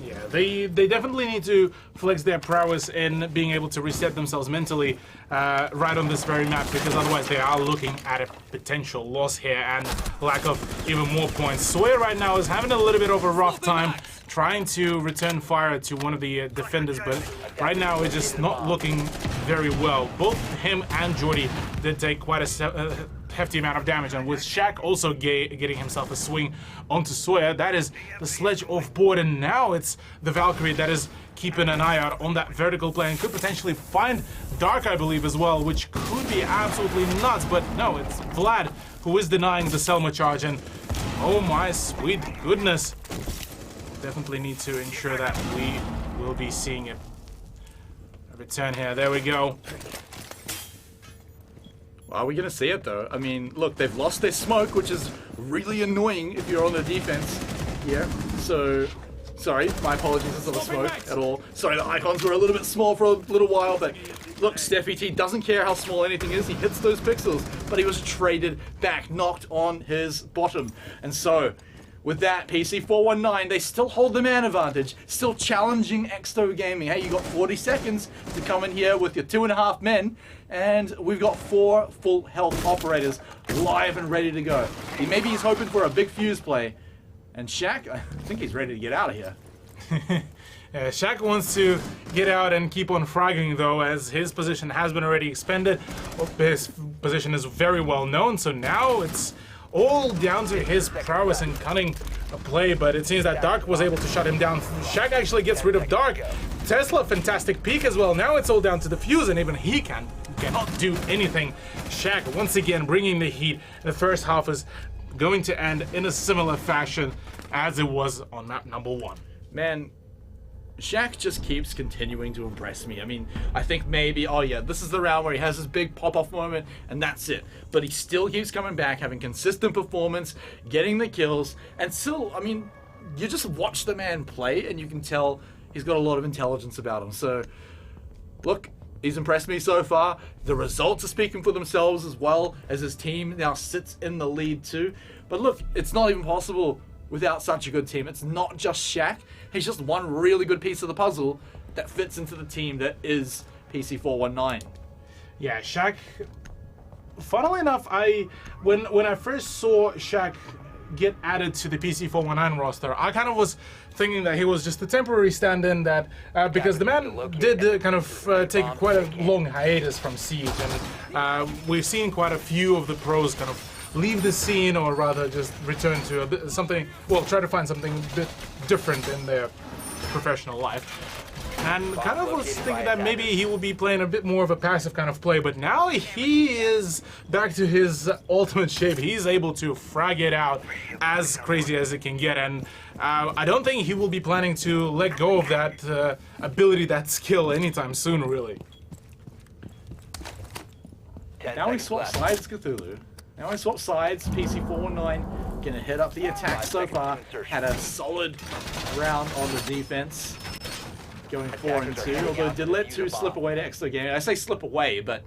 Yeah, they definitely need to flex their prowess in being able to reset themselves mentally right on this very map, because otherwise they are looking at a potential loss here and lack of even more points. Sawyer right now is having a little bit of a rough time trying to return fire to one of the defenders, but right now it's just not looking very well. Both him and Jordy did take quite a hefty amount of damage, and with Shaq also getting himself a swing onto Sawyer, that is the sledge off board, and now it's the Valkyrie that is keeping an eye out on that vertical play and could potentially find Dark, I believe, as well, which could be absolutely nuts, but no, it's Vlad who is denying the Selma charge, and oh my sweet goodness. Definitely need to ensure that we will be seeing a return here. There we go. Are we going to see it, though? I mean, look, they've lost their smoke, which is really annoying if you're on the defense here. So, sorry, my apologies, it's not a smoke at all. Sorry, the icons were a little bit small for a little while, but look, Steffi T doesn't care how small anything is. He hits those pixels, but he was traded back, knocked on his bottom. And so, with that, PC419, they still hold the man advantage, still challenging EXO Gaming. Hey, you got 40 seconds to come in here with your 2.5 men, and we've got 4 full health operators live and ready to go. Maybe he's hoping for a big fuse play. And Shaq, I think he's ready to get out of here. Yeah, Shaq wants to get out and keep on fragging, though, as his position has been already expended. His position is very well known, so now it's all down to his prowess and cunning play, but it seems that Dark was able to shut him down. Shaq actually gets rid of Dark. Tesla, fantastic peek as well. Now it's all down to the fuse, and even he cannot do anything. Shaq, once again, bringing the heat. The first half is going to end in a similar fashion as it was on map number 1. Man, Shaq just keeps continuing to impress me. I mean, I think maybe, oh yeah, this is the round where he has his big pop-off moment, and that's it. But he still keeps coming back, having consistent performance, getting the kills, and still, I mean, you just watch the man play, and you can tell he's got a lot of intelligence about him. So, look, He's impressed me so far. The results are speaking for themselves as well as his team now sits in the lead too. But look, it's not even possible without such a good team. It's not just Shaq. He's just one really good piece of the puzzle that fits into the team that is PC419. Yeah, Shaq. Funnily enough, when I first saw Shaq get added to the PC419 roster, I kind of was thinking that he was just a temporary stand-in that because the man did kind of take quite a long hiatus from Siege, and we've seen quite a few of the pros kind of leave the scene, or rather just return to a bit, something, well, try to find something a bit different in their professional life. And kind of was thinking that maybe he will be playing a bit more of a passive kind of play, but now he is back to his ultimate shape. He's able to frag it out as crazy as it can get, and I don't think he will be planning to let go of that ability, that skill, anytime soon, really. Now we swap sides, Cthulhu. Now we swap sides, PC419 gonna hit up the attack so far. Had a solid round on the defense. Going 4 and 2, although did let 2 slip away to Exo Gaming. I say slip away, but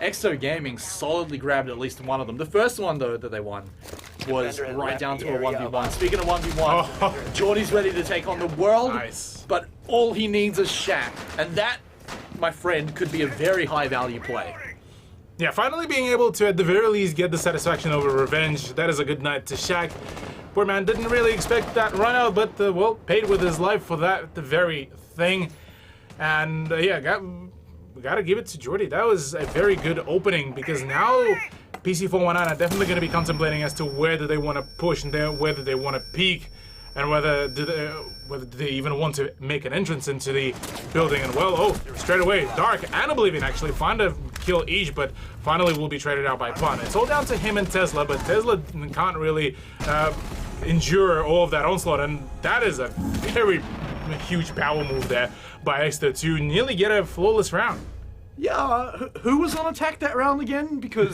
Exo Gaming solidly grabbed at least one of them. The first one, though, that they won was right down to a 1v1. Speaking of 1v1, Geordie's ready to take on the world, but all he needs is Shaq. And that, my friend, could be a very high-value play. Yeah, finally being able to, at the very least, get the satisfaction over revenge. That is a good night to Shaq. Poor man didn't really expect that run out, but, well, paid with his life for that, the very thing. And, yeah, gotta give it to Geordie. That was a very good opening, because now PC419 are definitely going to be contemplating as to where do they want to push and whether they want to peak, and whether do they even want to make an entrance into the building. And, well, oh, straight away, Dark and Oblivion actually find a kill each, but finally will be traded out by Pun. It's all down to him and Tesla, but Tesla can't really endure all of that onslaught, and that is a very huge power move there by Exto to nearly get a flawless round. Yeah, who was on attack that round again? Because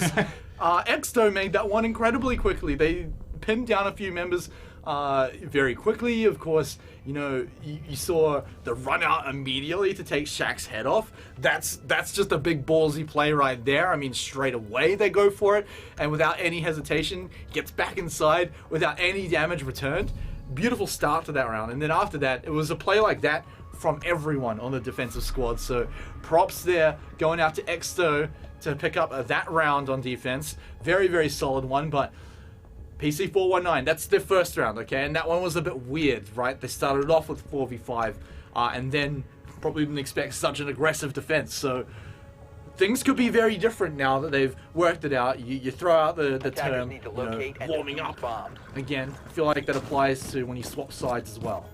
Exto made that one incredibly quickly. They pinned down a few members very quickly. Of course, you know, you saw the run out immediately to take Shaq's head off. That's just a big ballsy play right there. I mean, straight away they go for it, and without any hesitation, gets back inside without any damage returned. Beautiful start to that round, and then after that, it was a play like that from everyone on the defensive squad. So props there going out to Exto to pick up that round on defense. Very, very solid one, but PC419, that's their first round, okay? And that one was a bit weird, right? They started off with 4v5, and then probably didn't expect such an aggressive defense. So things could be very different now that they've worked it out. You throw out the term, you know, warming up. Again, I feel like that applies to when you swap sides as well.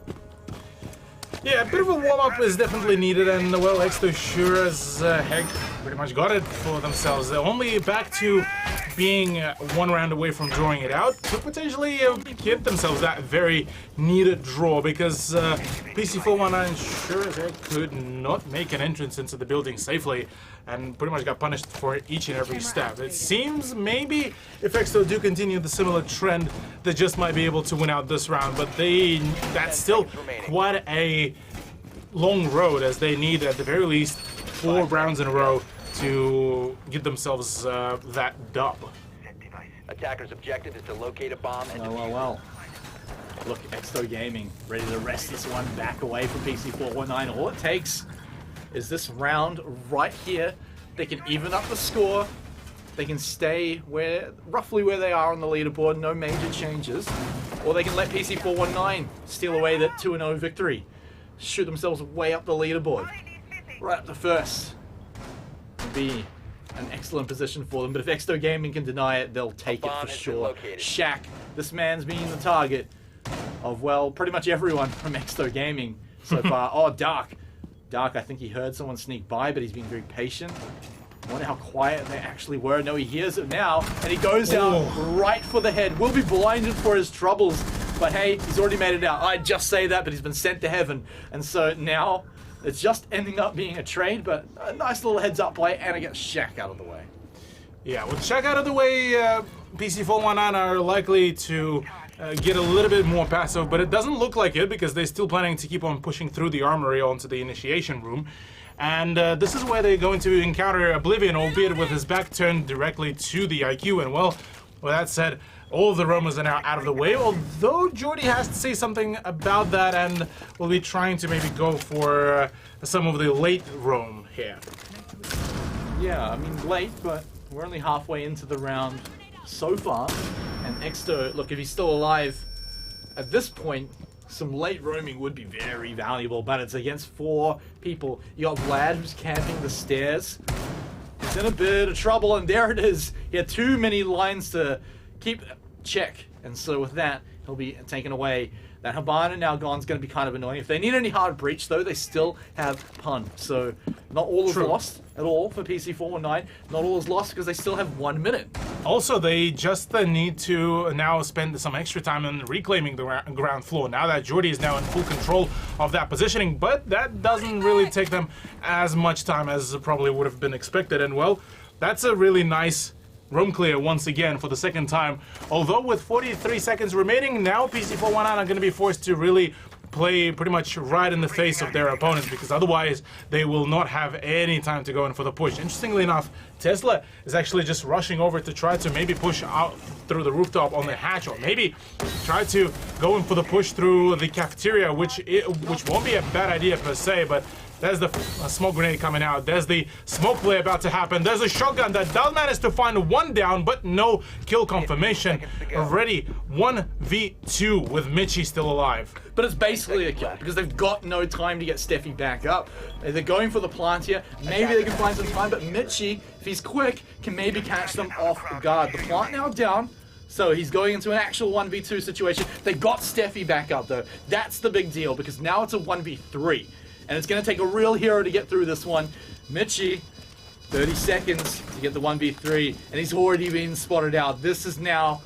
Yeah, a bit of a warm-up is definitely needed, and, well, Exto sure as heck pretty much got it for themselves. They're only back to being one round away from drawing it out to potentially get themselves that very needed draw, because PC419 sure as heck could not make an entrance into the building safely and pretty much got punished for each and every step. It seems maybe if Exto do continue the similar trend, they just might be able to win out this round, but that's still quite a long road, as they need at the very least 4 rounds in a row to get themselves that dub. Attacker's objective is to locate a bomb and Well. Look, Exto Gaming ready to wrest this one back away from PC419. All it takes is this round right here. They can even up the score. They can stay roughly where they are on the leaderboard, no major changes. Or they can let PC419 steal away that 2-0 victory. Shoot themselves way up the leaderboard. Right up to first. Would be an excellent position for them, but if Exto Gaming can deny it, they'll take it for sure. Shaq, this man's been the target of, well, pretty much everyone from Exto Gaming so far. Oh, Dark, I think he heard someone sneak by, but he's been very patient. I wonder how quiet they actually were. No, he hears it now, and he goes out right for the head. Will be blinded for his troubles, but hey, he's already made it out. I'd just say that, but he's been sent to heaven, and so now it's just ending up being a trade, but a nice little heads-up play, and I get Shaq out of the way. Yeah, with Shaq out of the way, PC419 are likely to get a little bit more passive, but it doesn't look like it, because they're still planning to keep on pushing through the armory onto the initiation room. And this is where they're going to encounter Oblivion, albeit with his back turned directly to the IQ. And well, with that said, all of the roamers are now out of the way, although Jordy has to say something about that, and will be trying to maybe go for some of the late roam here. Yeah, I mean late, but we're only halfway into the round so far. And Exto, look, if he's still alive at this point, some late roaming would be very valuable, but it's against 4 people. You got Vlad who's camping the stairs. He's in a bit of trouble, and there it is. He had too many lines to keep check, and so with that, he'll be taken away. That Habana now gone is going to be kind of annoying. If they need any hard breach, though, they still have Pun. So not all is lost at all for PC419. Not all is lost because they still have 1 minute. Also, they just need to now spend some extra time in reclaiming the ground floor. Now that Jordy is now in full control of that positioning, but that doesn't really take them as much time as probably would have been expected. And well, that's a really nice room clear once again for the second time. Although with 43 seconds remaining, now PC419 are going to be forced to really play pretty much right in the face of their opponents, because otherwise they will not have any time to go in for the push. Interestingly enough, Tesla is actually just rushing over to try to maybe push out through the rooftop on the hatch, or maybe try to go in for the push through the cafeteria, which won't be a bad idea per se, but there's the smoke grenade coming out. There's the smoke play about to happen. There's a shotgun that does manage to find 1 down, but no kill confirmation. Already 1v2 with Mitchie still alive. But it's basically a kill because they've got no time to get Steffi back up. They're going for the plant here. Maybe they can find some time, but Mitchie, if he's quick, can maybe catch them off guard. The plant now down. So he's going into an actual 1v2 situation. They got Steffi back up though. That's the big deal because now it's a 1v3. And it's going to take a real hero to get through this one. Mitchie, 30 seconds to get the 1v3, and he's already been spotted out. This is now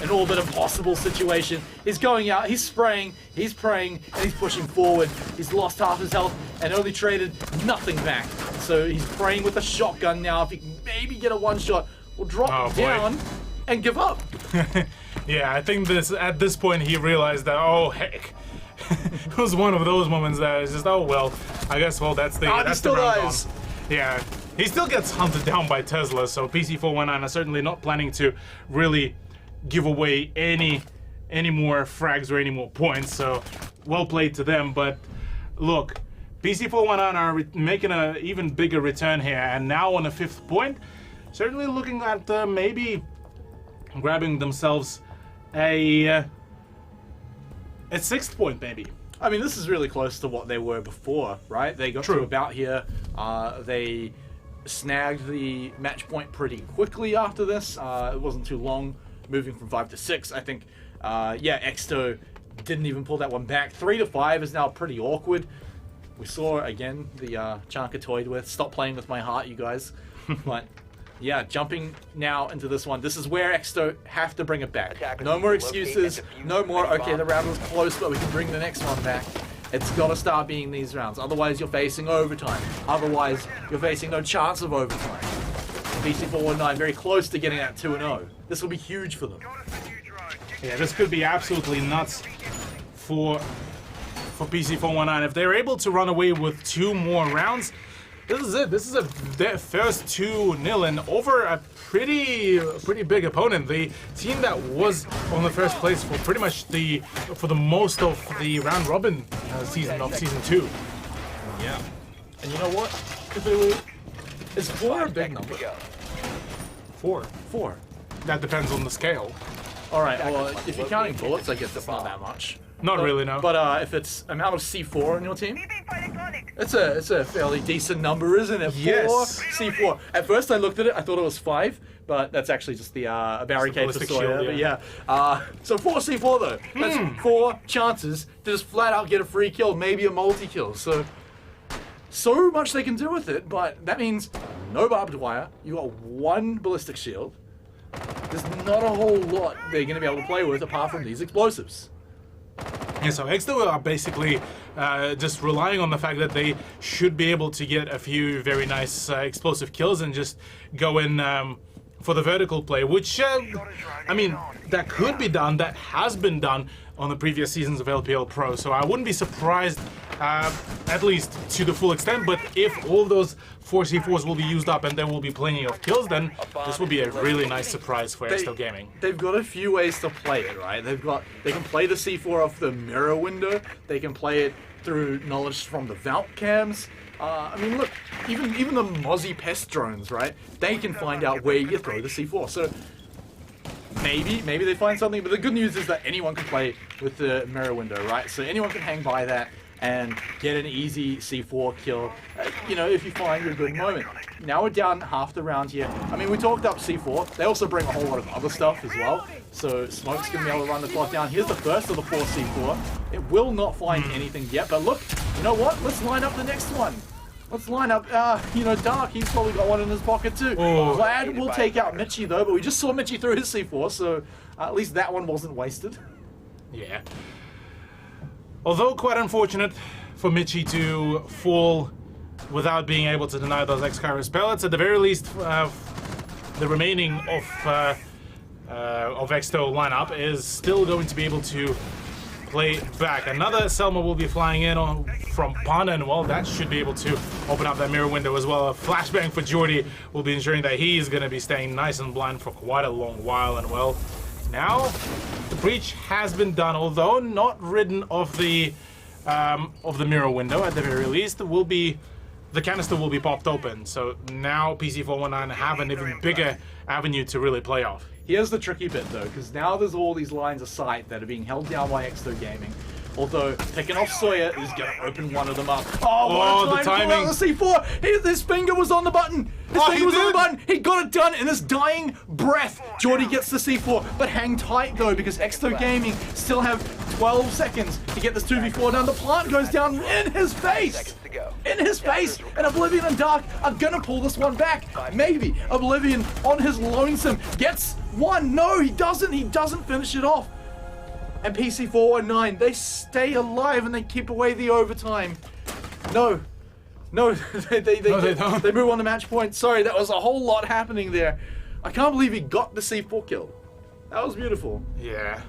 an all but impossible situation. He's going out, he's spraying, he's praying, and he's pushing forward. He's lost half his health and only traded nothing back. So he's praying with a shotgun now. If he can maybe get a one-shot, will drop down and give up. Yeah, I think at this point he realized that, oh heck. It was one of those moments that is just, oh well, I guess, well, that's the round gone. Yeah, he still gets hunted down by Tesla, so PC419 are certainly not planning to really give away any more frags or any more points, so well played to them. But look, PC419 are making an even bigger return here, and now on a 5th point, certainly looking at maybe grabbing themselves a 6th point, maybe. I mean, this is really close to what they were before, right? They got to about here. They snagged the match point pretty quickly after this. It wasn't too long, moving from 5 to 6. I think, yeah, Exto didn't even pull that one back. 3 to 5 is now pretty awkward. We saw, again, the Chanka toyed with. Stop playing with my heart, you guys. But yeah, jumping now into this one. This is where Exto have to bring it back. No more excuses. No more, okay, the round was close, but we can bring the next one back. It's got to start being these rounds. Otherwise, you're facing overtime. Otherwise, you're facing no chance of overtime. PC419 very close to getting that 2-0. This will be huge for them. Yeah, this could be absolutely nuts for PC419. If they're able to run away with 2 more rounds, this is it. This is their first 2-0 and over a pretty big opponent. The team that was on the first place for pretty much the most of the round robin season of season 2. Yeah. And you know what? Cthulhu, is 4 a big number? 4. That depends on the scale. All right. Well, if you're counting bullets, I guess that's not that much. Not really, no. But if it's amount of C4 on your team, it's a fairly decent number, isn't it? 4 Yes. C4. At first I looked at it, I thought it was 5, but that's actually just the barricade for Sawyer. Shield, yeah. But yeah. So 4 C4 though. That's 4 chances to just flat out get a free kill, maybe a multi-kill. So much they can do with it, but that means no barbed wire. You got 1 ballistic shield. There's not a whole lot they're going to be able to play with apart from these explosives. Yeah, so Exto are basically just relying on the fact that they should be able to get a few very nice explosive kills and just go in for the vertical play, which, I mean, that could be done, that has been done on the previous seasons of LPL Pro, so I wouldn't be surprised, at least to the full extent, but if all those 4 C4s will be used up and there will be plenty of kills, then this will be a really nice surprise for Exto Gaming. They've got a few ways to play it, right? They can play the C4 off the mirror window, they can play it through knowledge from the Valk cams. I mean, look, even the Mozzie pest drones, right? They can find out where you throw the C4. So maybe they find something. But the good news is that anyone can play with the mirror window, right? So anyone can hang by that and get an easy C4 kill, you know, if you find a good moment. Now we're down half the round here. I mean, we talked up C4. They also bring a whole lot of other stuff as well. So Smoke's going to be able to run the clock down. Here's the first of the 4 C4. It will not find anything yet, but look, you know what? Let's line up the next one. Let's line up, you know, Dark, he's probably got one in his pocket too. Oh. Glad we'll take out Mitchie though, but we just saw Mitchie through his C4, so at least that one wasn't wasted. Yeah. Although quite unfortunate for Mitchie to fall without being able to deny those X-Kairos pellets, at the very least, the remaining of Exto lineup is still going to be able to play back. Another Selma will be flying in from Pun, and well, that should be able to open up that mirror window as well. A flashbang for Jordy will be ensuring that he's going to be staying nice and blind for quite a long while, and well, now the breach has been done, although not ridden of the mirror window. At the very least, the canister will be popped open. So now PC419 have an even bigger avenue to really play off. Here's the tricky bit though, because now there's all these lines of sight that are being held down by Exto Gaming. Although picking off Sawyer is going to open one of them up. Oh, what a time the timing! The C4. His finger was on the button. His finger was on the button. He got it done in his dying breath. Jordy gets the C4, but hang tight though, because Exto Gaming still have 12 seconds to get this 2v4 done. The plant goes down in his face. In his face, and Oblivion and Dark are gonna pull this one back. Maybe Oblivion on his lonesome gets one. No, he doesn't. He doesn't finish it off. And PC419, they stay alive and they keep away the overtime. No, they don't. They move on to match point. Sorry, that was a whole lot happening there. I can't believe he got the C4 kill. That was beautiful. Yeah.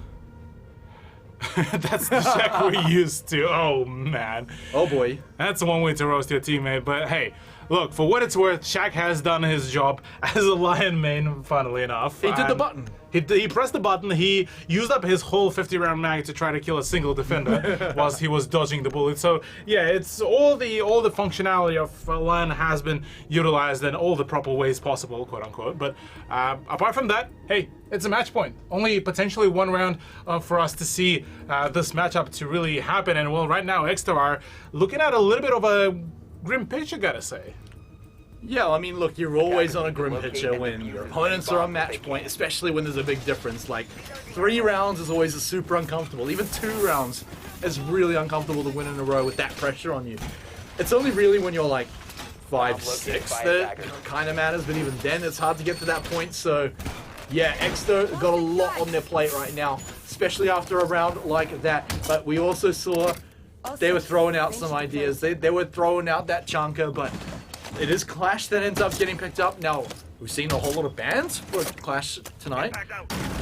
That's the Shaq we're used to. Oh, man. Oh, boy. That's one way to roast your teammate, but hey, look, for what it's worth, Shaq has done his job as a Lion main, funnily enough. He did the button. He pressed the button, he used up his whole 50-round mag to try to kill a single defender whilst he was dodging the bullet. So, yeah, it's all the functionality of Lion has been utilized in all the proper ways possible, quote-unquote. But apart from that, hey, it's a match point. Only potentially one round for us to see this matchup to really happen. And, well, right now, Exto are looking at a little bit of a grim picture, gotta say. Yeah, I mean, look, you're always on a grim picture when your opponents are on match point, especially when there's a big difference. Like, 3 rounds is always super uncomfortable. Even 2 rounds is really uncomfortable to win in a row with that pressure on you. It's only really when you're like 5-6 that it kind of matters, but even then it's hard to get to that point. So, yeah, Exto got a lot on their plate right now, especially after a round like that. But we also saw they were throwing out some ideas. They were throwing out that chunker, but it is Clash that ends up getting picked up. Now, we've seen a whole lot of bans for Clash tonight,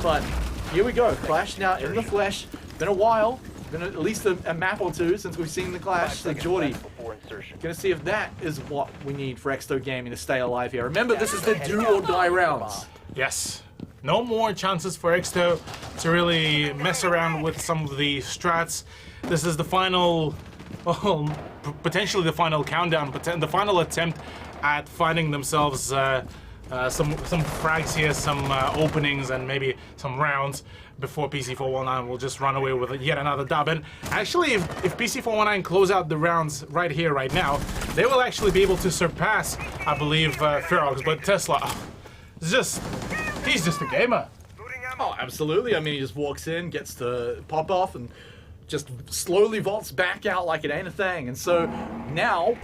but here we go. Clash now in the flesh. Been a while. Been at least a map or 2 since we've seen the Clash. So Jordy, gonna see if that is what we need for Exto Gaming to stay alive here. Remember, this is the do or die rounds. Yes. No more chances for Exto to really mess around with some of the strats. This is the final, well, potentially the final countdown, the final attempt at finding themselves some frags here, some openings, and maybe some rounds before PC419 will just run away with yet another dub. And actually, if PC419 close out the rounds right here, right now, they will actually be able to surpass, I believe, Ferox. But Tesla, he's just a gamer. Oh, absolutely. I mean, he just walks in, gets to pop off, and just slowly vaults back out like it ain't a thing. And so now,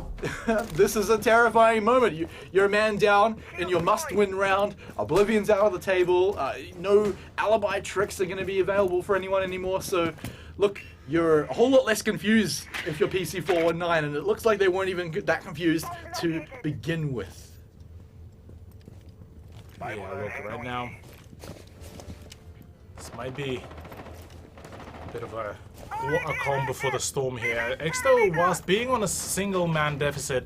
this is a terrifying moment. You're a man down in your must-win round. Oblivion's out of the table. No alibi tricks are going to be available for anyone anymore. So, look, you're a whole lot less confused if you're PC419, and it looks like they weren't even that confused to begin with. Yeah, look, right now, this might be a bit of a calm before the storm here. Exto, whilst being on a single-man deficit,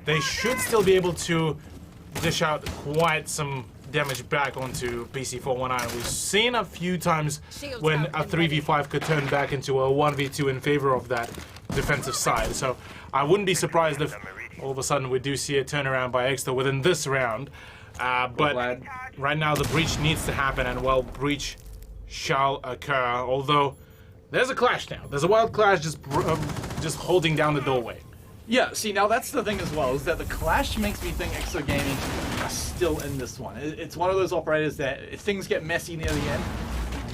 they should still be able to dish out quite some damage back onto PC419. We've seen a few times when a 3v5 could turn back into a 1v2 in favor of that defensive side. So I wouldn't be surprised if all of a sudden we do see a turnaround by Exto within this round. But right now the breach needs to happen, and well, breach shall occur. Although there's a clash now. There's a wild clash just holding down the doorway. Yeah, see, now that's the thing as well, is that the clash makes me think Exo Gaming are still in this one. It's one of those operators that if things get messy near the end,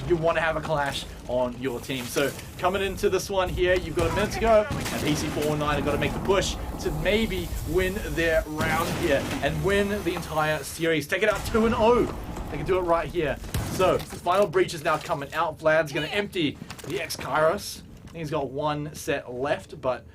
you want to have a clash on your team. So coming into this one here, you've got a minute to go, and PC419 have got to make the push to maybe win their round here and win the entire series. Take it out 2-0. They can do it right here. So the final breach is now coming out. Vlad's going to empty the X-Kairos. I think he's got one set left, but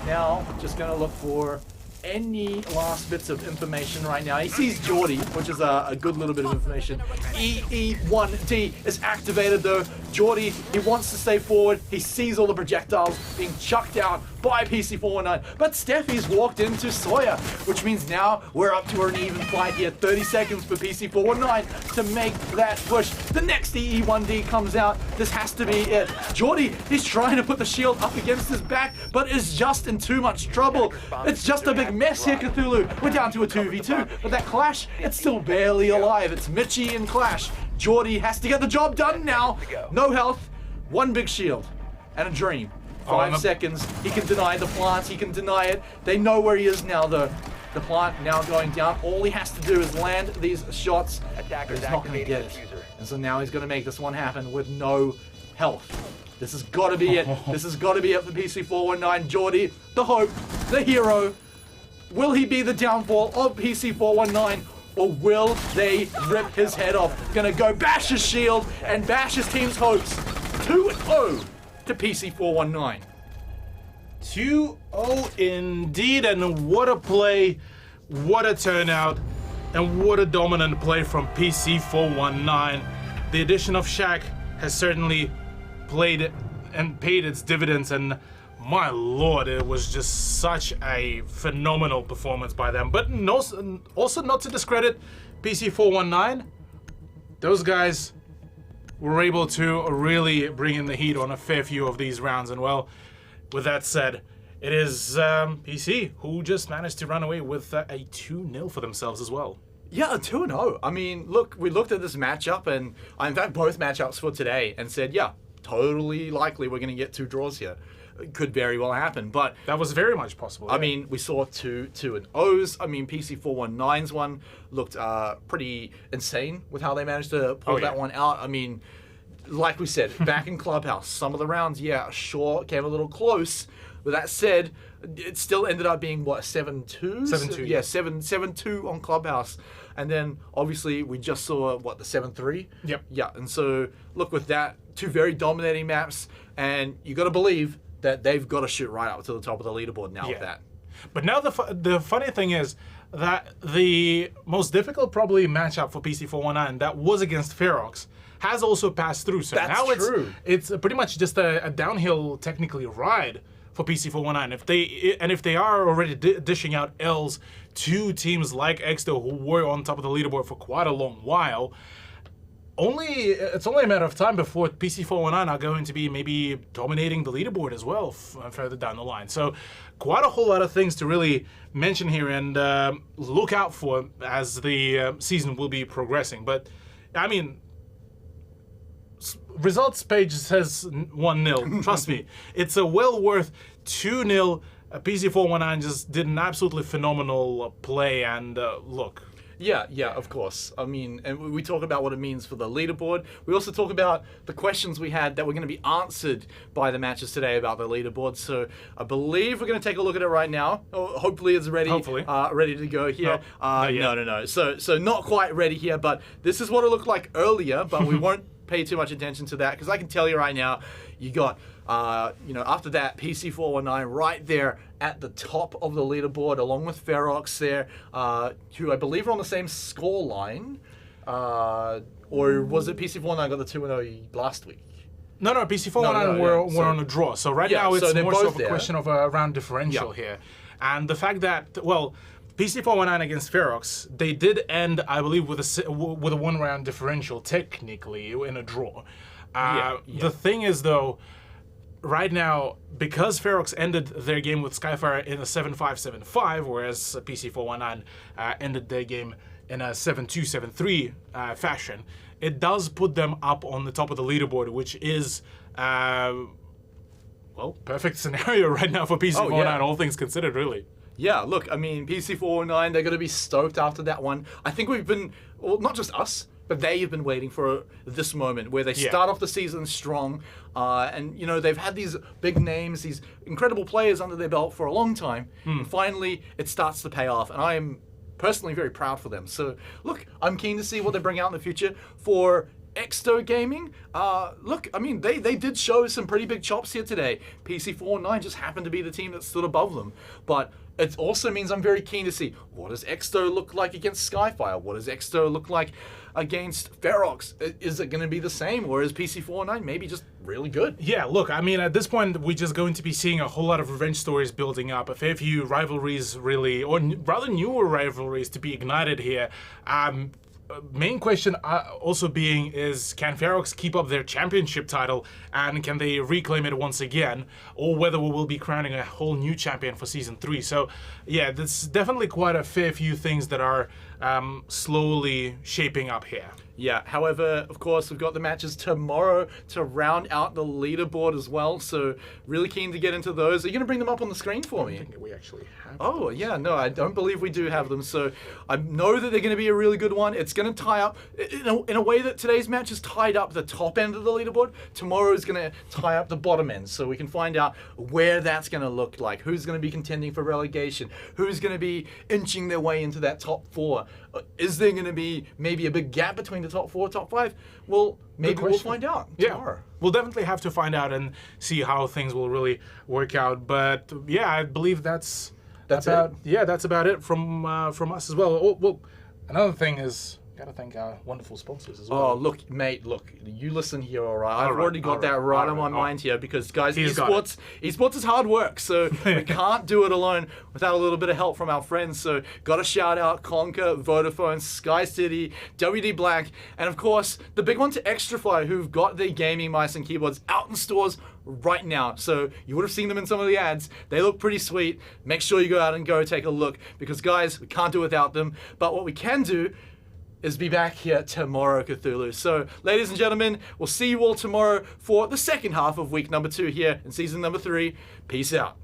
now just going to look for any last bits of information right now. He sees Geordie, which is a good little bit of information. EE1D is activated though. Geordie, he wants to stay forward. He sees all the projectiles being chucked out by PC419. But Steffi's walked into Sawyer, which means now we're up to an even fight here. 30 seconds for PC419 to make that push. The next EE1D comes out. This has to be it. Geordie, he's trying to put the shield up against his back, but is just in too much trouble. It's just a big mess here, Cthulhu. We're down to a 2v2, but that Clash, it's still barely alive. It's Mitchie and Clash. Geordie has to get the job done now. No health, one big shield, and a dream. 5 seconds. He can deny the plant. He can deny it. They know where he is now, though. The plant now going down. All he has to do is land these shots. But he's not going to get it. And so now he's going to make this one happen with no health. This has got to be it. This has got to be it for PC419. Geordie, the hope, the hero. Will he be the downfall of PC419? Or will they rip his head off? Gonna go bash his shield and bash his team's hopes. 2-0 to PC419. 2-0 indeed, and what a play, what a turnout, and what a dominant play from PC419. The addition of Shaq has certainly played and paid its dividends, and my lord, it was just such a phenomenal performance by them. But also not to discredit PC419, those guys were able to really bring in the heat on a fair few of these rounds. And well, with that said, it is PC who just managed to run away with a 2-0 for themselves as well. Yeah, a 2-0. I mean, look, we looked at this matchup, and in fact both matchups for today, and said, yeah, totally likely we're going to get 2 draws here. It could very well happen, but that was very much possible. I mean, we saw 2-0s. I mean, PC419's one looked pretty insane with how they managed to pull that one out. I mean, like we said, back in Clubhouse, some of the rounds, yeah, sure, came a little close. With that said, it still ended up being, what, 7-2? 7-2. Yeah, 7-2 on Clubhouse. And then, obviously, we just saw, what, the 7-3? Yep. Yeah, and so, look, with that, 2 very dominating maps, and you got to believe that they've got to shoot right up to the top of the leaderboard now with that. But now the funny thing is that the most difficult probably matchup for PC419 that was against Ferox has also passed through. So That's now true. It's pretty much just a downhill technically ride for PC419. If they are already dishing out L's to teams like Exto who were on top of the leaderboard for quite a long while, it's only a matter of time before PC419 are going to be maybe dominating the leaderboard as well further down the line. So quite a whole lot of things to really mention here and look out for as the season will be progressing. But I mean, results page says 1-0. Trust me, it's a well worth 2-0. PC419 just did an absolutely phenomenal play, and look. Yeah, of course. I mean, and we talk about what it means for the leaderboard. We also talk about the questions we had that were going to be answered by the matches today about the leaderboard. So I believe we're going to take a look at it right now. Hopefully it's ready. Ready to go here. No. No. So not quite ready here, but this is what it looked like earlier, but we won't pay too much attention to that because I can tell you right now, you got, after that, PC419 right there at the top of the leaderboard, along with Ferox there, who I believe are on the same score line. Or was it PC419 got the 2-0 last week? No, PC419 were on a draw. So now it's so more so of a question of a round differential here. And the fact that, well, PC419 against Ferox, they did end, I believe, with a 1-round differential, technically, in a draw. The thing is, though, right now, because Ferox ended their game with Skyfire in a 7-5-7-5, whereas PC419 ended their game in a 7-2-7-3 fashion, it does put them up on the top of the leaderboard, which is, perfect scenario right now for PC419, all things considered, really. Yeah, look, I mean, PC409, they're going to be stoked after that one. I think we've been, well, not just us, but they've been waiting for this moment where they start off the season strong. And, they've had these big names, these incredible players under their belt for a long time. And finally, it starts to pay off. And I am personally very proud for them. So, look, I'm keen to see what they bring out in the future for Exto Gaming. Look, I mean, they did show some pretty big chops here today. PC409 just happened to be the team that stood above them. But it also means I'm very keen to see what does Exto look like against Skyfire? What does Exto look like against Ferox? Is it going to be the same, or is PC409 maybe just really good? Yeah, look, I mean, at this point, we're just going to be seeing a whole lot of revenge stories building up. A fair few rivalries, really, or rather newer rivalries to be ignited here. Main question also being is, can Ferox keep up their championship title and can they reclaim it once again, or whether we will be crowning a whole new champion for Season 3. So yeah, there's definitely quite a fair few things that are slowly shaping up here. Yeah, however, of course, we've got the matches tomorrow to round out the leaderboard as well, so really keen to get into those. Are you going to bring them up on the screen for me? I think we actually have Oh, yeah, no, I don't believe we do have them, so I know that they're going to be a really good one. It's going to tie up, in a way that today's match has tied up the top end of the leaderboard, tomorrow is going to tie up the bottom end, so we can find out where that's going to look like, who's going to be contending for relegation, who's going to be inching their way into that top 4. Is there going to be maybe a big gap between the top 4, top 5? Well, maybe we'll find out tomorrow. We'll definitely have to find out and see how things will really work out. But yeah, I believe that's about it. Yeah, that's about it from us as well. Oh, well, another thing is, gotta thank our wonderful sponsors as well. Oh, look, mate, look, you listen here, all right? I've already got that right on my mind here because, guys, esports is hard work, so we can't do it alone without a little bit of help from our friends. So, got to shout out Conquer, Vodafone, Sky City, WD Black, and of course, the big one to Extrafly, who've got their gaming mice and keyboards out in stores right now. So you would have seen them in some of the ads. They look pretty sweet. Make sure you go out and go take a look because, guys, we can't do without them. But what we can do is be back here tomorrow, Cthulhu. So, ladies and gentlemen, we'll see you all tomorrow for the second half of week number 2 here in season number 3. Peace out.